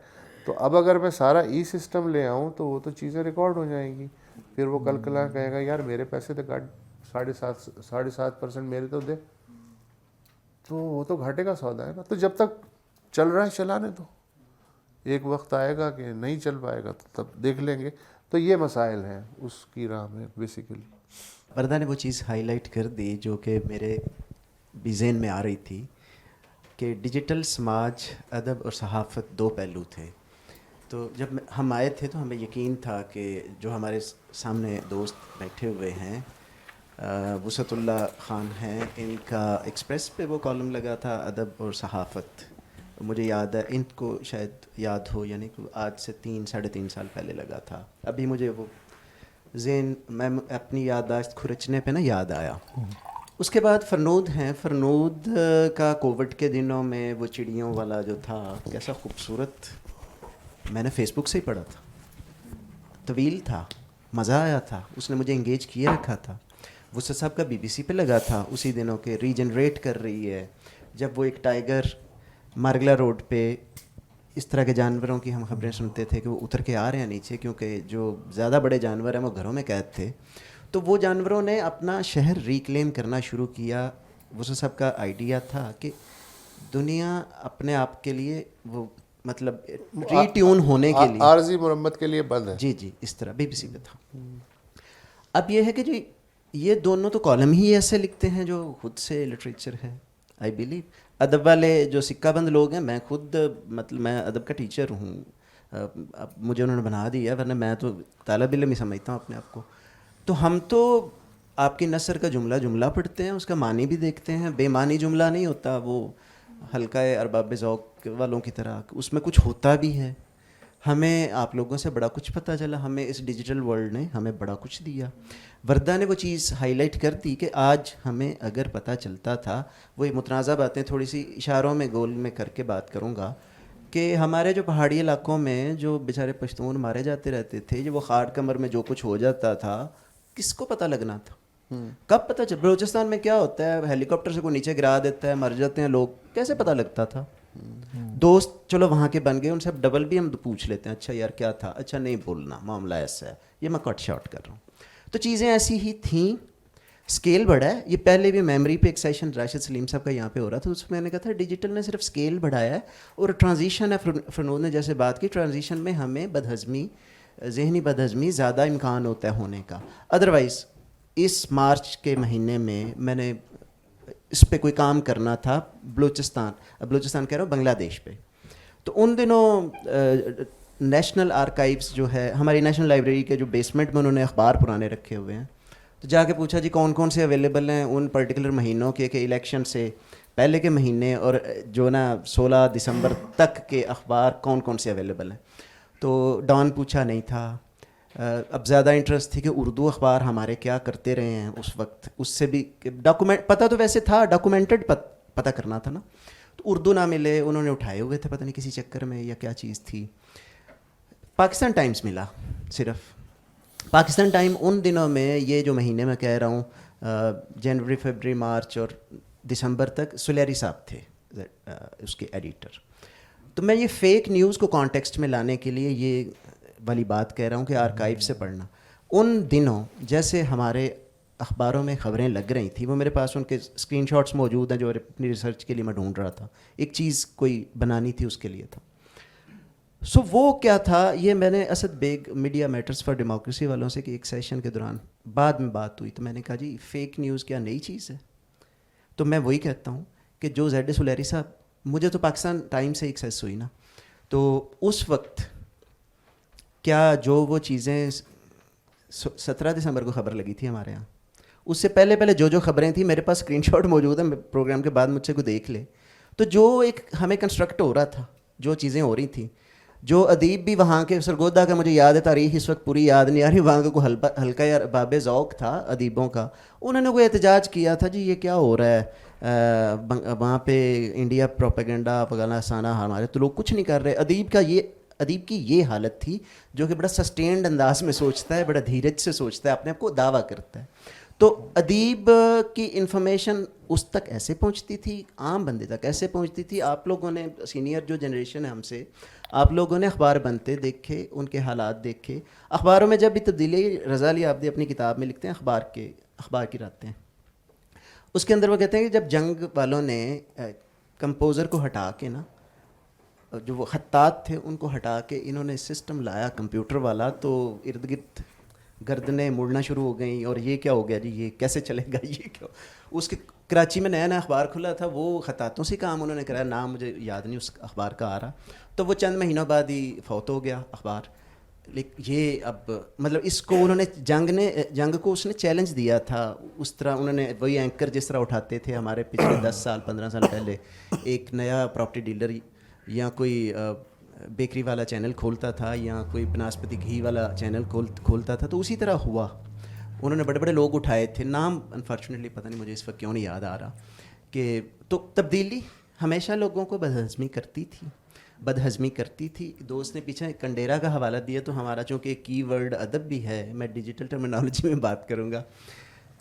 تو اب اگر میں سارا ای سسٹم لے آؤں تو وہ تو چیزیں ریکارڈ ہو جائیں گی, پھر وہ کل کلا کہے گا یار میرے پیسے تو کاٹ 7.5% میرے تو دے, تو وہ تو گھاٹے کا سودا ہے نا. تو جب تک چل رہا ہے چلانے دو, ایک وقت آئے گا کہ نہیں چل پائے گا تو تب دیکھ لیں گے. تو یہ مسائل ہیں اس کی راہ میں بیسیکلی. وردہ نے وہ چیز ہائی لائٹ کر دی جو کہ میرے بھی ذہن میں آ رہی تھی کہ ڈیجیٹل سماج, ادب اور صحافت 2 پہلو تھے. تو جب ہم آئے تھے تو ہمیں یقین تھا کہ جو ہمارے سامنے دوست بیٹھے ہوئے ہیں, وسعت اللہ خان ہیں, ان کا ایکسپریس پہ وہ کالم لگا تھا ادب اور صحافت. مجھے یاد ہے, ان کو شاید یاد ہو, یعنی کہ آج سے 3-3.5 سال پہلے لگا تھا. ابھی مجھے وہ ذہن میں اپنی یادداشت کھرچنے پہ نا یاد آیا. اس کے بعد فرنود ہیں. فرنود کا کووڈ کے دنوں میں وہ چڑیوں والا جو تھا کیسا خوبصورت, میں نے فیس بک سے ہی پڑھا تھا, طویل تھا, مزہ آیا تھا, اس نے مجھے انگیج کیے رکھا تھا. وسعت صاحب کا BBC پہ لگا تھا اسی دنوں کے ریجنریٹ کر رہی ہے, جب وہ ایک ٹائیگر مارگلا روڈ پہ اس طرح کے جانوروں کی ہم خبریں سنتے تھے کہ وہ اتر کے آ رہے ہیں نیچے, کیونکہ جو زیادہ بڑے جانور ہیں وہ گھروں میں قید تھے. تو وہ جانوروں نے اپنا شہر ریکلیم کرنا شروع کیا. وسعت صاحب کا آئیڈیا تھا کہ دنیا اپنے آپ کے لیے وہ مطلب ری ٹیون ہونے کے لیے عارضی مرمت کے لیے بند ہے. جی اس طرح BBC پہ تھا. اب یہ ہے کہ جو یہ دونوں تو کالم ہی ایسے لکھتے ہیں جو خود سے لٹریچر ہے. آئی بلیو ادب والے جو سکہ بند لوگ ہیں, میں خود مطلب میں ادب کا ٹیچر ہوں, اب مجھے انہوں نے بنا دیا, ورنہ میں تو طالب علم ہی سمجھتا ہوں اپنے آپ کو. تو ہم تو آپ کی نثر کا جملہ پڑھتے ہیں, اس کا معنی بھی دیکھتے ہیں. بے معنی جملہ نہیں ہوتا وہ ہلکا ارباب ذوق والوں کی طرح, اس میں کچھ ہوتا بھی ہے. ہمیں آپ لوگوں سے بڑا کچھ پتہ چلا, ہمیں اس ڈیجیٹل ورلڈ نے ہمیں بڑا کچھ دیا. وردہ نے وہ چیز ہائی لائٹ کر دی کہ آج ہمیں اگر پتہ چلتا تھا, وہ متنازع باتیں تھوڑی سی اشاروں میں گول میں کر کے بات کروں گا, کہ ہمارے جو پہاڑی علاقوں میں جو بیچارے پشتون مارے جاتے رہتے تھے, جو وہ خاڑ کمر میں جو کچھ ہو جاتا تھا, کس کو پتہ لگنا تھا؟ کب پتہ چل؟ بلوچستان میں کیا ہوتا ہے, ہیلی کاپٹر سے کوئی نیچے گرا دیتا ہے, مر جاتے ہیں لوگ, کیسے پتہ لگتا تھا؟ دوست چلو وہاں کے بن گئے, ان سے اب ڈبل بھی ہم پوچھ لیتے ہیں, اچھا یار کیا تھا, اچھا نہیں بولنا, معاملہ ایسا ہے. یہ میں کٹ شاٹ کر رہا ہوں. تو چیزیں ایسی ہی تھیں. اسکیل بڑھا ہے. یہ پہلے بھی میموری پہ ایک سیشن راشد سلیم صاحب کا یہاں پہ ہو رہا تھا, اس میں نے کہا تھا ڈیجیٹل نے صرف اسکیل بڑھایا ہے اور ٹرانزیشن ہے. فرنود نے جیسے بات کی, ٹرانزیشن میں ہمیں بدہضمی, ذہنی بدہضمی زیادہ امکان ہوتا ہے ہونے کا. ادروائز اس مارچ کے مہینے میں نے اس پہ کوئی کام کرنا تھا بلوچستان کہہ رہا ہوں, بنگلہ دیش پہ. تو ان دنوں نیشنل آرکائیوز جو ہے, ہماری نیشنل لائبریری کے جو بیسمنٹ میں انہوں نے اخبار پرانے رکھے ہوئے ہیں, تو جا کے پوچھا جی کون کون سے اویلیبل ہیں ان پرٹیکولر مہینوں کے, کہ الیکشن سے پہلے کے مہینے اور جو نا 16 دسمبر تک کے اخبار کون کون سے اویلیبل ہیں. تو ڈان پوچھا, نہیں تھا. اب زیادہ انٹرسٹ تھی کہ اردو اخبار ہمارے کیا کرتے رہے ہیں اس وقت, اس سے بھی ڈاکومنٹ پتہ تو ویسے تھا, ڈاکومنٹڈ پتہ کرنا تھا نا. تو اردو نہ ملے, انہوں نے اٹھائے ہوئے تھے پتہ نہیں کسی چکر میں یا کیا چیز تھی. پاکستان ٹائمز ملا صرف. پاکستان ٹائم ان دنوں میں یہ جو مہینے میں کہہ رہا ہوں, جنوری, فیبرری, مارچ اور دسمبر تک سلیری صاحب تھے اس کے ایڈیٹر. تو میں یہ فیک نیوز کو کانٹیکسٹ میں لانے کے لیے یہ والی بات کہہ رہا ہوں کہ آرکائیو سے پڑھنا. ان دنوں جیسے ہمارے اخباروں میں خبریں لگ رہی تھیں, وہ میرے پاس ان کے اسکرین شاٹس موجود ہیں جو اپنی ریسرچ کے لیے میں ڈھونڈ رہا تھا, ایک چیز کوئی بنانی تھی اس کے لیے تھا. سو وہ کیا تھا, یہ میں نے Asad Baig media matters for democracy والوں سے کہ ایک سیشن کے دوران بعد میں بات ہوئی تو میں نے کہا جی فیک نیوز کیا نئی چیز ہے؟ تو میں وہی کہتا ہوں کہ جو زیڈ سلیری صاحب, مجھے تو پاکستان ٹائم سے ایکسیس ہوئی نا, تو اس وقت کیا جو وہ چیزیں 17 دسمبر کو خبر لگی تھی ہمارے یہاں, اس سے پہلے جو خبریں تھیں میرے پاس اسکرین شاٹ موجود ہے, پروگرام کے بعد مجھ سے کوئی دیکھ لے, تو جو ایک ہمیں کنسٹرکٹ ہو رہا تھا, جو چیزیں ہو رہی تھیں, جو ادیب بھی وہاں کے سرگودا کا مجھے یاد ہے, تاریخ اس وقت پوری یاد نہیں آ رہی, وہاں کا کوئی ہلکا یا باب ذوق تھا ادیبوں کا, انہوں نے کوئی احتجاج کیا تھا جی یہ کیا ہو رہا ہے وہاں پہ انڈیا پروپیگنڈا پگانا سانا ہمارے, تو لوگ کچھ نہیں کر رہے. ادیب کی یہ حالت تھی جو کہ بڑا سسٹینڈ انداز میں سوچتا ہے, بڑا دھیرج سے سوچتا ہے, اپنے آپ کو دعویٰ کرتا ہے. تو ادیب کی انفارمیشن اس تک ایسے پہنچتی تھی, عام بندے تک ایسے پہنچتی تھی. آپ لوگوں نے, سینئر جو جنریشن ہے ہم سے, آپ لوگوں نے اخبار بنتے دیکھے, ان کے حالات دیکھے. اخباروں میں جب بھی تبدیلی, رضا علی عابدی اپنی کتاب میں لکھتے ہیں اخبار کی راتیں, اس کے اندر وہ کہتے ہیں کہ جب جنگ والوں نے کمپوزر کو ہٹا کے نا, جو وہ خطاط تھے ان کو ہٹا کے انہوں نے سسٹم لایا کمپیوٹر والا, تو ارد گرد گردنیں مڑنا شروع ہو گئیں, اور یہ کیا ہو گیا جی, یہ کیسے چلے گا, یہ کیا. اس کے کراچی میں نیا اخبار کھلا تھا, وہ خطاطوں سے کام انہوں نے کرایا, نام مجھے یاد نہیں اس اخبار کا آ رہا, تو وہ چند مہینوں بعد ہی فوت ہو گیا اخبار. لیکن یہ اب مطلب اس کو انہوں نے جنگ کو اس نے چیلنج دیا تھا, اس طرح انہوں نے وہی اینکر جس طرح اٹھاتے تھے ہمارے پچھلے 10 سال 15 سال پہلے, ایک نیا پراپرٹی ڈیلر یا کوئی بیکری والا چینل کھولتا تھا یا کوئی بناسپتی گھی والا چینل کھولتا تھا, تو اسی طرح ہوا. انہوں نے بڑے بڑے لوگ اٹھائے تھے, نام انفارچونیٹلی پتہ نہیں مجھے اس وقت کیوں نہیں یاد آ رہا, کہ تو تبدیلی ہمیشہ لوگوں کو بدہضمی کرتی تھی. دوست نے پیچھے کنڈیرا کا حوالہ دیا, تو ہمارا چونکہ ایک کی ورڈ ادب بھی ہے, میں ڈیجیٹل ٹرمینالوجی میں بات کروں گا.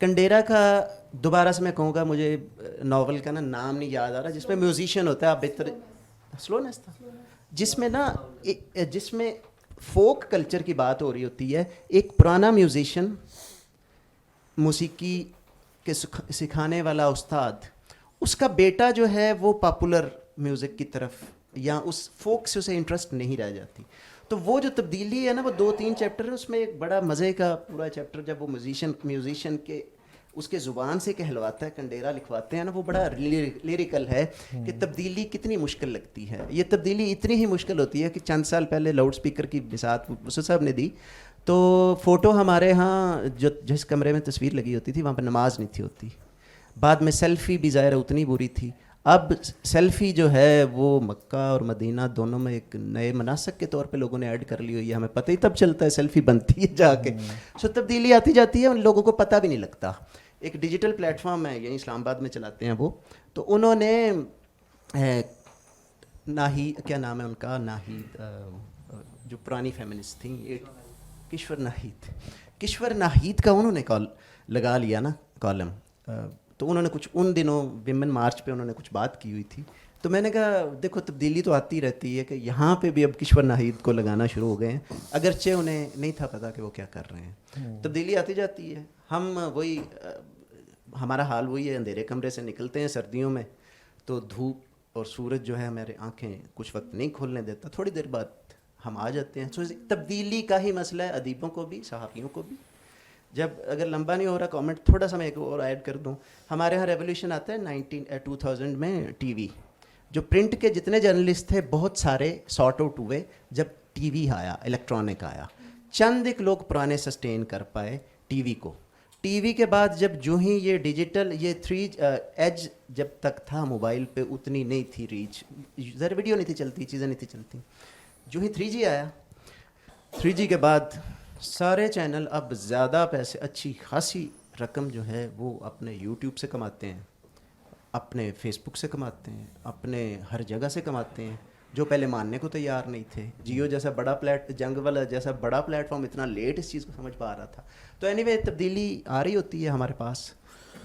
کنڈیرا کا دوبارہ سے میں کہوں گا, مجھے ناول کا نا نام نہیں یاد آ رہا, جس میں میوزیشین ہوتا ہے, آپ بہتر سلونیس تھا, جس میں فوک کلچر کی بات ہو رہی ہوتی ہے. ایک پرانا میوزیشین, موسیقی کے سکھانے والا استاد, اس کا بیٹا جو ہے وہ پاپولر میوزک کی طرف یا اس فوک سے اسے انٹرسٹ نہیں رہ جاتی. تو وہ جو تبدیلی ہے نا, وہ 2-3 چیپٹر ہے, اس میں ایک بڑا مزے کا پورا چیپٹر جب وہ میوزیشین کے اس کے زبان سے کہلواتا ہے, کنڈیرا لکھواتے ہیں نا, وہ بڑا لیریکل ہے کہ تبدیلی کتنی مشکل لگتی ہے. یہ تبدیلی اتنی ہی مشکل ہوتی ہے کہ چند سال پہلے لاؤڈ اسپیکر کی مثال وسعت صاحب نے دی, تو فوٹو ہمارے ہاں جس کمرے میں تصویر لگی ہوتی تھی وہاں پہ نماز نہیں تھی ہوتی. بعد میں سیلفی بھی ظاہر اتنی بری تھی. اب سیلفی جو ہے وہ مکہ اور مدینہ دونوں میں ایک نئے مناسک کے طور پہ لوگوں نے ایڈ کر لی ہوئی ہے, ہمیں پتہ ہی تب چلتا ہے سیلفی بنتی ہے جا کے. سو تبدیلی آتی جاتی ہے, ان لوگوں کو پتہ بھی نہیں لگتا. ایک ڈیجیٹل پلیٹ فارم ہے, یہیں اسلام آباد میں چلاتے ہیں وہ, تو انہوں نے ناہید, کیا نام ہے ان کا, ناہید جو پرانی فیمنسٹ تھیں, کشور ناہید کا انہوں نے لگا لیا نا کالم. تو انہوں نے کچھ ان دنوں ویمن مارچ پہ انہوں نے کچھ بات کی ہوئی تھی, تو میں نے کہا دیکھو تبدیلی تو آتی رہتی ہے, کہ یہاں پہ بھی اب کشور ناہید کو لگانا شروع ہو گئے ہیں, اگرچہ انہیں نہیں تھا پتہ کہ وہ کیا کر رہے ہیں. تبدیلی آتی جاتی ہے. ہم وہی, ہمارا حال وہی ہے, اندھیرے کمرے سے نکلتے ہیں سردیوں میں, تو دھوپ اور سورج جو ہے ہمارے آنکھیں کچھ وقت نہیں کھولنے دیتا, تھوڑی دیر بعد ہم آ جاتے ہیں. سو تبدیلی کا ہی مسئلہ ہے ادیبوں کو بھی, صحافیوں کو بھی. جب اگر لمبا نہیں ہو رہا کامنٹ, تھوڑا سا میں ایک اور ایڈ کر دوں, ہمارے یہاں ریولیوشن آتا ہے 2000 میں ٹی وی, جو پرنٹ کے جتنے جرنلسٹ تھے بہت سارے سارٹ آؤٹ ہوئے جب ٹی وی آیا, الیکٹرانک آیا. چند ایک لوگ پرانے سسٹین کر پائے ٹی وی کو. ٹی وی کے بعد جب جو ہی یہ ڈیجیٹل, یہ 3 ایج جب تک تھا موبائل پہ اتنی نہیں تھی ریچ, ذرا ویڈیو نہیں تھی چلتی, چیزیں نہیں تھی چلتی. جو ہی 3G آیا, 3G کے بعد سارے چینل اب زیادہ پیسے, اچھی خاصی رقم جو ہے وہ اپنے یوٹیوب سے کماتے ہیں, اپنے فیس بک سے کماتے ہیں, اپنے ہر جگہ سے کماتے ہیں, جو پہلے ماننے کو تیار نہیں تھے. جیو جیسا بڑا جنگ والا جیسا بڑا پلیٹ فارم اتنا لیٹ اس چیز کو سمجھ پا رہا تھا. تو اینی وے تبدیلی آ رہی ہوتی ہے ہمارے پاس,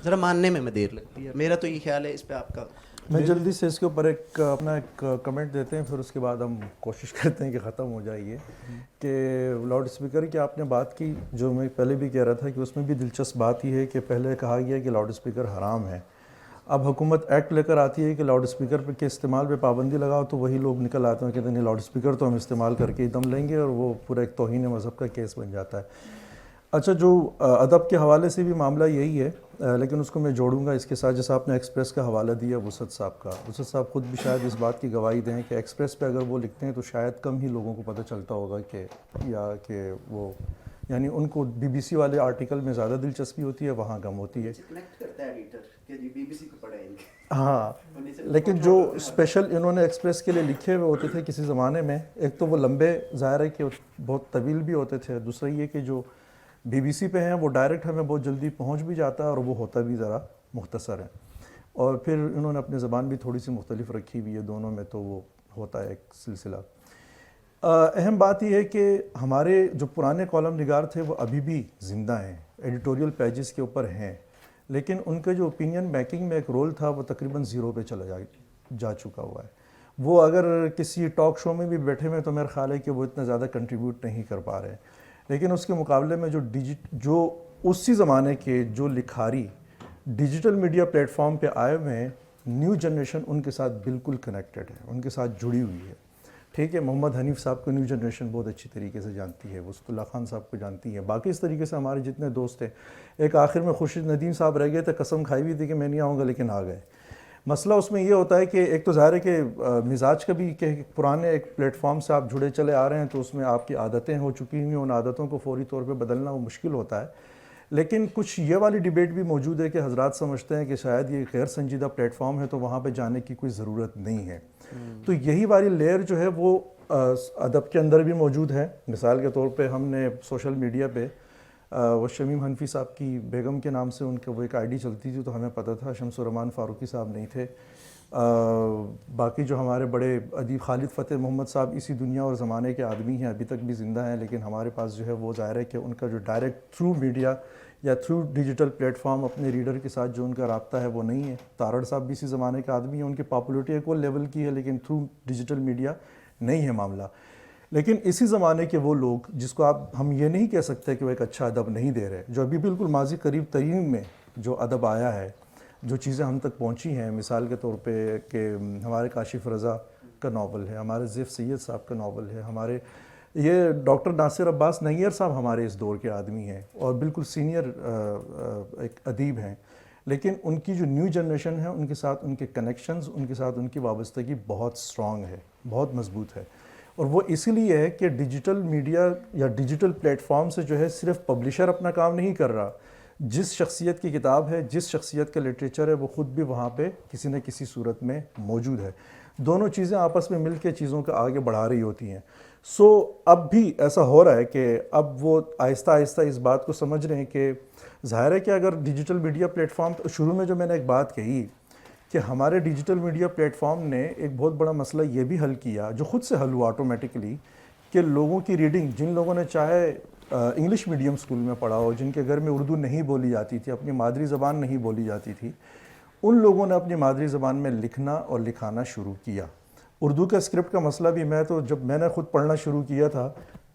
ذرا ماننے میں دیر لگتی ہے. میرا تو یہ خیال ہے, اس پہ آپ کا. میں جلدی سے اس کے اوپر اپنا ایک کمنٹ دیتے ہیں, پھر اس کے بعد ہم کوشش کرتے ہیں کہ ختم ہو جائے یہ, کہ لاؤڈ اسپیکر کی آپ نے بات کی, جو میں پہلے بھی کہہ رہا تھا کہ اس میں بھی دلچسپ بات یہ ہے کہ پہلے کہا گیا کہ لاؤڈ اسپیکر حرام ہے. اب حکومت ایکٹ لے کر آتی ہے کہ لاؤڈ اسپیکر کے استعمال پہ پابندی لگاؤ, تو وہی لوگ نکل آتے ہیں کہتے ہیں لاؤڈ اسپیکر تو ہم استعمال کر کے ہی دم لیں گے, اور وہ پورا ایک توہین مذہب کا کیس بن جاتا ہے. اچھا، جو ادب کے حوالے سے بھی معاملہ یہی ہے، لیکن اس کو میں جوڑوں گا اس کے ساتھ، جیسا آپ نے ایکسپریس کا حوالہ دیا وسعت صاحب کا، وسعت صاحب خود بھی شاید اس بات کی گواہی دیں کہ ایکسپریس پہ اگر وہ لکھتے ہیں تو شاید کم ہی لوگوں کو پتہ چلتا ہوگا کہ وہ، یعنی ان کو بی بی سی والے آرٹیکل میں زیادہ دلچسپی ہوتی ہے، وہاں کم ہوتی ہے. ہاں، لیکن جو اسپیشل انہوں نے ایکسپریس کے لیے لکھے ہوئے ہوتے تھے کسی زمانے میں، ایک تو وہ لمبے، ظاہر ہے کہ بہت طویل بھی ہوتے تھے، دوسرا یہ کہ جو بی بی سی پہ ہیں وہ ڈائریکٹ ہمیں بہت جلدی پہنچ بھی جاتا ہے اور وہ ہوتا بھی ذرا مختصر ہے. اور پھر انہوں نے اپنی زبان بھی تھوڑی سی مختلف رکھی ہوئی ہے دونوں میں، تو وہ ہوتا ہے ایک سلسلہ. اہم بات یہ ہے کہ ہمارے جو پرانے کالم نگار تھے وہ ابھی بھی زندہ ہیں، ایڈیٹوریل پیجز کے اوپر ہیں، لیکن ان کا جو اوپینین میکنگ میں ایک رول تھا وہ تقریباً زیرو پہ چلا جا چکا ہوا ہے. وہ اگر کسی ٹاک شو میں بھی بیٹھے ہوئے تو میرا خیال ہے کہ وہ اتنا زیادہ کنٹریبیوٹ نہیں کر پا رہے. لیکن اس کے مقابلے میں جو اسی زمانے کے جو لکھاری ڈیجیٹل میڈیا پلیٹ فارم پہ آئے ہوئے ہیں، نیو جنریشن ان کے ساتھ بالکل کنیکٹڈ ہے، ان کے ساتھ جڑی ہوئی ہے. ٹھیک ہے، محمد حنیف صاحب کو نیو جنریشن بہت اچھی طریقے سے جانتی ہے، وسط اللہ خان صاحب کو جانتی ہے، باقی اس طریقے سے ہمارے جتنے دوست ہیں. ایک آخر میں خورشید ندیم صاحب رہ گئے تھے، قسم کھائی ہوئی تھی کہ میں نہیں آؤں گا، لیکن آ گئے. مسئلہ اس میں یہ ہوتا ہے کہ ایک تو ظاہر ہے کہ مزاج کا بھی کہ پرانے ایک پلیٹ فارم سے آپ جڑے چلے آ رہے ہیں تو اس میں آپ کی عادتیں ہو چکی ہوئی، ان عادتوں کو فوری طور پہ بدلنا وہ مشکل ہوتا ہے. لیکن کچھ یہ والی ڈیبیٹ بھی موجود ہے کہ حضرات سمجھتے ہیں کہ شاید یہ غیر سنجیدہ پلیٹ فارم ہے تو وہاں پہ جانے کی کوئی ضرورت نہیں ہے. تو یہی والی لیئر جو ہے وہ ادب کے اندر بھی موجود ہے. مثال کے طور پہ ہم نے سوشل میڈیا پہ وہ شمیم حنفی صاحب کی بیگم کے نام سے ان کا وہ ایک آئی ڈی چلتی تھی، تو ہمیں پتہ تھا. شمس الرحمان فاروقی صاحب نہیں تھے. باقی جو ہمارے بڑے ادیب خالد فتح محمد صاحب اسی دنیا اور زمانے کے آدمی ہیں، ابھی تک بھی زندہ ہیں، لیکن ہمارے پاس جو ہے وہ ظاہر ہے کہ ان کا جو ڈائریکٹ تھرو میڈیا یا تھرو ڈیجیٹل پلیٹ فارم اپنے ریڈر کے ساتھ جو ان کا رابطہ ہے وہ نہیں ہے. تارڑ صاحب بھی اسی زمانے کے آدمی ہیں، ان کی پاپولیٹی ایک اور لیول کی ہے، لیکن تھرو ڈیجیٹل میڈیا نہیں ہے معاملہ. لیکن اسی زمانے کے وہ لوگ جس کو ہم یہ نہیں کہہ سکتے کہ وہ ایک اچھا ادب نہیں دے رہے، جو ابھی بالکل ماضی قریب ترین میں جو ادب آیا ہے، جو چیزیں ہم تک پہنچی ہیں، مثال کے طور پہ کہ ہمارے کاشف رضا کا ناول ہے، ہمارے زیف سید صاحب کا ناول ہے، ہمارے یہ ڈاکٹر ناصر عباس نیر صاحب ہمارے اس دور کے آدمی ہیں اور بالکل سینئر ایک ادیب ہیں. لیکن ان کی جو نیو جنریشن ہے ان کے ساتھ ان کے کنیکشنز، ان کے ساتھ ان کی وابستگی بہت سٹرونگ ہے، بہت مضبوط ہے. اور وہ اسی لیے ہے کہ ڈیجیٹل میڈیا یا ڈیجیٹل پلیٹ فارم سے جو ہے صرف پبلشر اپنا کام نہیں کر رہا، جس شخصیت کی کتاب ہے، جس شخصیت کا لٹریچر ہے، وہ خود بھی وہاں پہ کسی نہ کسی صورت میں موجود ہے. دونوں چیزیں آپس میں مل کے چیزوں کو آگے بڑھا رہی ہوتی ہیں. اب بھی ایسا ہو رہا ہے کہ اب وہ آہستہ آہستہ اس بات کو سمجھ رہے ہیں کہ ظاہر ہے کہ اگر ڈیجیٹل میڈیا پلیٹ فارم، شروع میں جو میں نے ایک بات کہی کہ ہمارے ڈیجیٹل میڈیا پلیٹ فارم نے ایک بہت بڑا مسئلہ یہ بھی حل کیا، جو خود سے حل ہوا آٹومیٹکلی، کہ لوگوں کی ریڈنگ، جن لوگوں نے چاہے انگلش میڈیم اسکول میں پڑھا ہو، جن کے گھر میں اردو نہیں بولی جاتی تھی، اپنی مادری زبان نہیں بولی جاتی تھی، ان لوگوں نے اپنی مادری زبان میں لکھنا اور لکھانا شروع کیا. اردو کا اسکرپٹ کا مسئلہ بھی جب میں نے خود پڑھنا شروع کیا تھا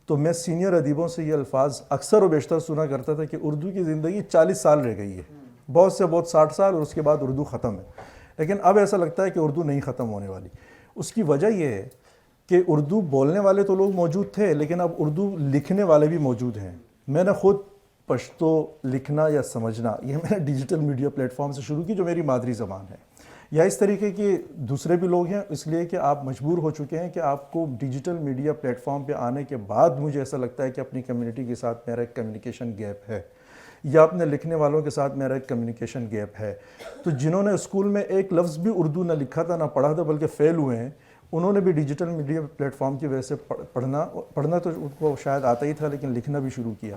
تو میں سینئر ادیبوں سے یہ الفاظ اکثر و بیشتر سنا کرتا تھا کہ اردو کی زندگی 40 سال رہ گئی ہے، بہت سے بہت 60 سال، اور اس کے بعد اردو ختم ہے. لیکن اب ایسا لگتا ہے کہ اردو نہیں ختم ہونے والی. اس کی وجہ یہ ہے کہ اردو بولنے والے تو لوگ موجود تھے، لیکن اب اردو لکھنے والے بھی موجود ہیں. میں نے خود پشتو لکھنا یا سمجھنا یہ میں نے ڈیجیٹل میڈیا پلیٹ فارم سے شروع کی، جو میری مادری زبان ہے. یا اس طریقے کے دوسرے بھی لوگ ہیں، اس لیے کہ آپ مجبور ہو چکے ہیں کہ آپ کو ڈیجیٹل میڈیا پلیٹ فارم پہ آنے کے بعد مجھے ایسا لگتا ہے کہ اپنی کمیونٹی کے ساتھ میرا ایک کمیونیکیشن گیپ ہے، یا اپنے لکھنے والوں کے ساتھ میرا ایک کمیونیکیشن گیپ ہے. تو جنہوں نے اسکول میں ایک لفظ بھی اردو نہ لکھا تھا نہ پڑھا تھا بلکہ فیل ہوئے ہیں، انہوں نے بھی ڈیجیٹل میڈیا پلیٹ فارم کی وجہ سے پڑھنا تو ان کو شاید آتا ہی تھا، لیکن لکھنا بھی شروع کیا،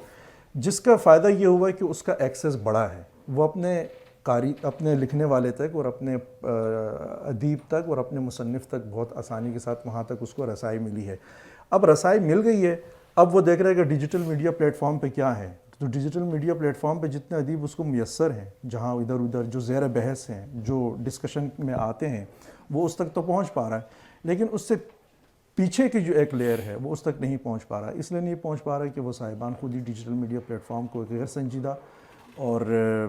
جس کا فائدہ یہ ہوا کہ اس کا ایکسیس بڑا ہے. وہ اپنے لکھنے والے تک اور اپنے ادیب تک اور اپنے مصنف تک بہت آسانی کے ساتھ وہاں تک اس کو رسائی ملی ہے. اب رسائی مل گئی ہے، اب وہ دیکھ رہے ہیں کہ ڈیجیٹل میڈیا پلیٹ فارم پہ کیا ہے. تو ڈیجیٹل میڈیا پلیٹ فارم پہ جتنے ادیب اس کو میسر ہیں، جہاں ادھر ادھر جو زیر بحث ہیں، جو ڈسکشن میں آتے ہیں، وہ اس تک تو پہنچ پا رہا ہے، لیکن اس سے پیچھے کی جو ایک لیئر ہے وہ اس تک نہیں پہنچ پا رہا. اس لیے نہیں پہنچ پا رہا کہ وہ صاحبان خود ہی ڈیجیٹل میڈیا پلیٹ فارم کو غیر سنجیدہ اور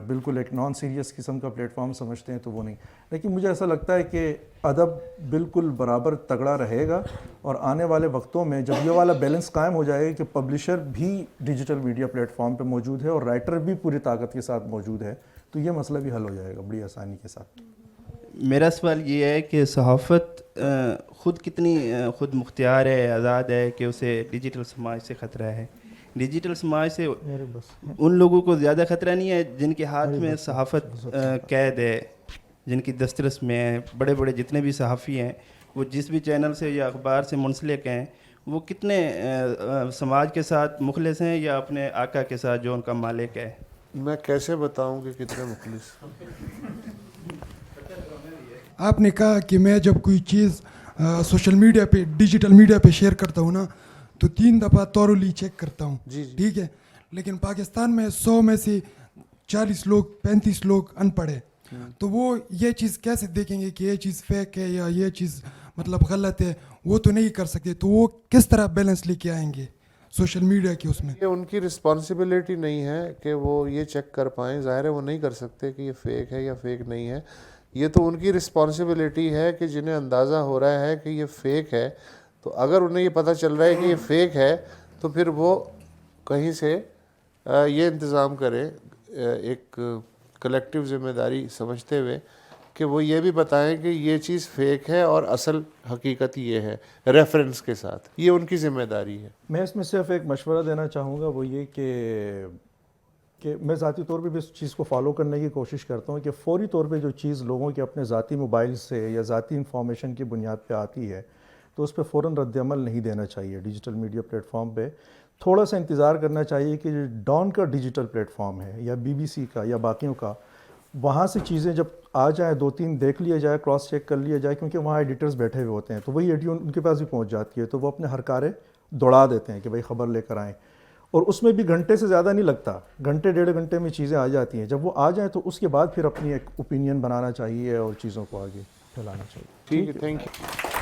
بالکل ایک نان سیریس قسم کا پلیٹ فارم سمجھتے ہیں تو وہ نہیں. لیکن مجھے ایسا لگتا ہے کہ ادب بالکل برابر تگڑا رہے گا, اور آنے والے وقتوں میں جب یہ والا بیلنس قائم ہو جائے گا کہ پبلشر بھی ڈیجیٹل میڈیا پلیٹ فارم پہ موجود ہے اور رائٹر بھی پوری طاقت کے ساتھ موجود ہے, تو یہ مسئلہ بھی حل ہو جائے گا بڑی آسانی کے ساتھ. میرا سوال یہ ہے کہ صحافت خود کتنی خود مختار ہے, آزاد ہے کہ اسے ڈیجیٹل سماج سے خطرہ ہے؟ ڈیجیٹل سماج سے ان لوگوں کو زیادہ خطرہ نہیں ہے جن کے ہاتھ میں صحافت قید ہے, جن کی دسترس میں ہے. بڑے بڑے جتنے بھی صحافی ہیں وہ جس بھی چینل سے یا اخبار سے منسلک ہیں, وہ کتنے سماج کے ساتھ مخلص ہیں یا اپنے آقا کے ساتھ جو ان کا مالک ہے؟ میں کیسے بتاؤں کہ کتنے مخلص؟ آپ نے کہا کہ میں جب کوئی چیز سوشل میڈیا پہ ڈیجیٹل میڈیا پہ شیئر کرتا ہوں نا تو 3 دفعہ تورولی چیک کرتا ہوں. ٹھیک ہے, لیکن پاکستان میں 100 میں سے 40 لوگ 35 لوگ ان پڑھ ہیں, تو وہ یہ چیز کیسے دیکھیں گے کہ یہ چیز فیک ہے یا یہ چیز مطلب غلط ہے؟ وہ تو نہیں کر سکتے, تو وہ کس طرح بیلنس لے کے آئیں گے سوشل میڈیا کے اس میں؟ یہ ان کی رسپانسبلٹی نہیں ہے کہ وہ یہ چیک کر پائیں. ظاہر ہے وہ نہیں کر سکتے کہ یہ فیک ہے یا فیک نہیں ہے. یہ تو ان کی رسپانسبلٹی ہے کہ جنہیں اندازہ ہو رہا ہے کہ یہ فیک ہے, تو اگر انہیں یہ پتہ چل رہا ہے کہ یہ فیک ہے تو پھر وہ کہیں سے یہ انتظام کریں, ایک کلیکٹیو ذمہ داری سمجھتے ہوئے, کہ وہ یہ بھی بتائیں کہ یہ چیز فیک ہے اور اصل حقیقت یہ ہے, ریفرنس کے ساتھ. یہ ان کی ذمہ داری ہے. میں اس میں صرف ایک مشورہ دینا چاہوں گا, وہ یہ کہ میں ذاتی طور پہ بھی اس چیز کو فالو کرنے کی کوشش کرتا ہوں کہ فوری طور پہ جو چیز لوگوں کے اپنے ذاتی موبائل سے یا ذاتی انفارمیشن کی بنیاد پہ آتی ہے تو اس پہ فوراً رد عمل نہیں دینا چاہیے. ڈیجیٹل میڈیا پلیٹ فارم پہ تھوڑا سا انتظار کرنا چاہیے کہ جو ڈان کا ڈیجیٹل پلیٹ فارم ہے یا BBC کا یا باقیوں کا, وہاں سے چیزیں جب آ جائیں 2-3 دیکھ لیا جائے, کراس چیک کر لیا جائے, کیونکہ وہاں ایڈیٹرز بیٹھے ہوئے ہوتے ہیں تو وہی ایڈیو ان کے پاس بھی پہنچ جاتی ہے, تو وہ اپنے ہر کارے دوڑا دیتے ہیں کہ بھائی خبر لے کر آئیں, اور اس میں بھی گھنٹے سے زیادہ نہیں لگتا, گھنٹے 1.5 گھنٹے میں چیزیں آ جاتی ہیں. جب وہ آ جائیں تو اس کے بعد پھر اپنی ایک اوپینین بنانا چاہیے اور چیزوں کو آگے پھیلانا چاہیے. ٹھیک ہے, تھینک یو.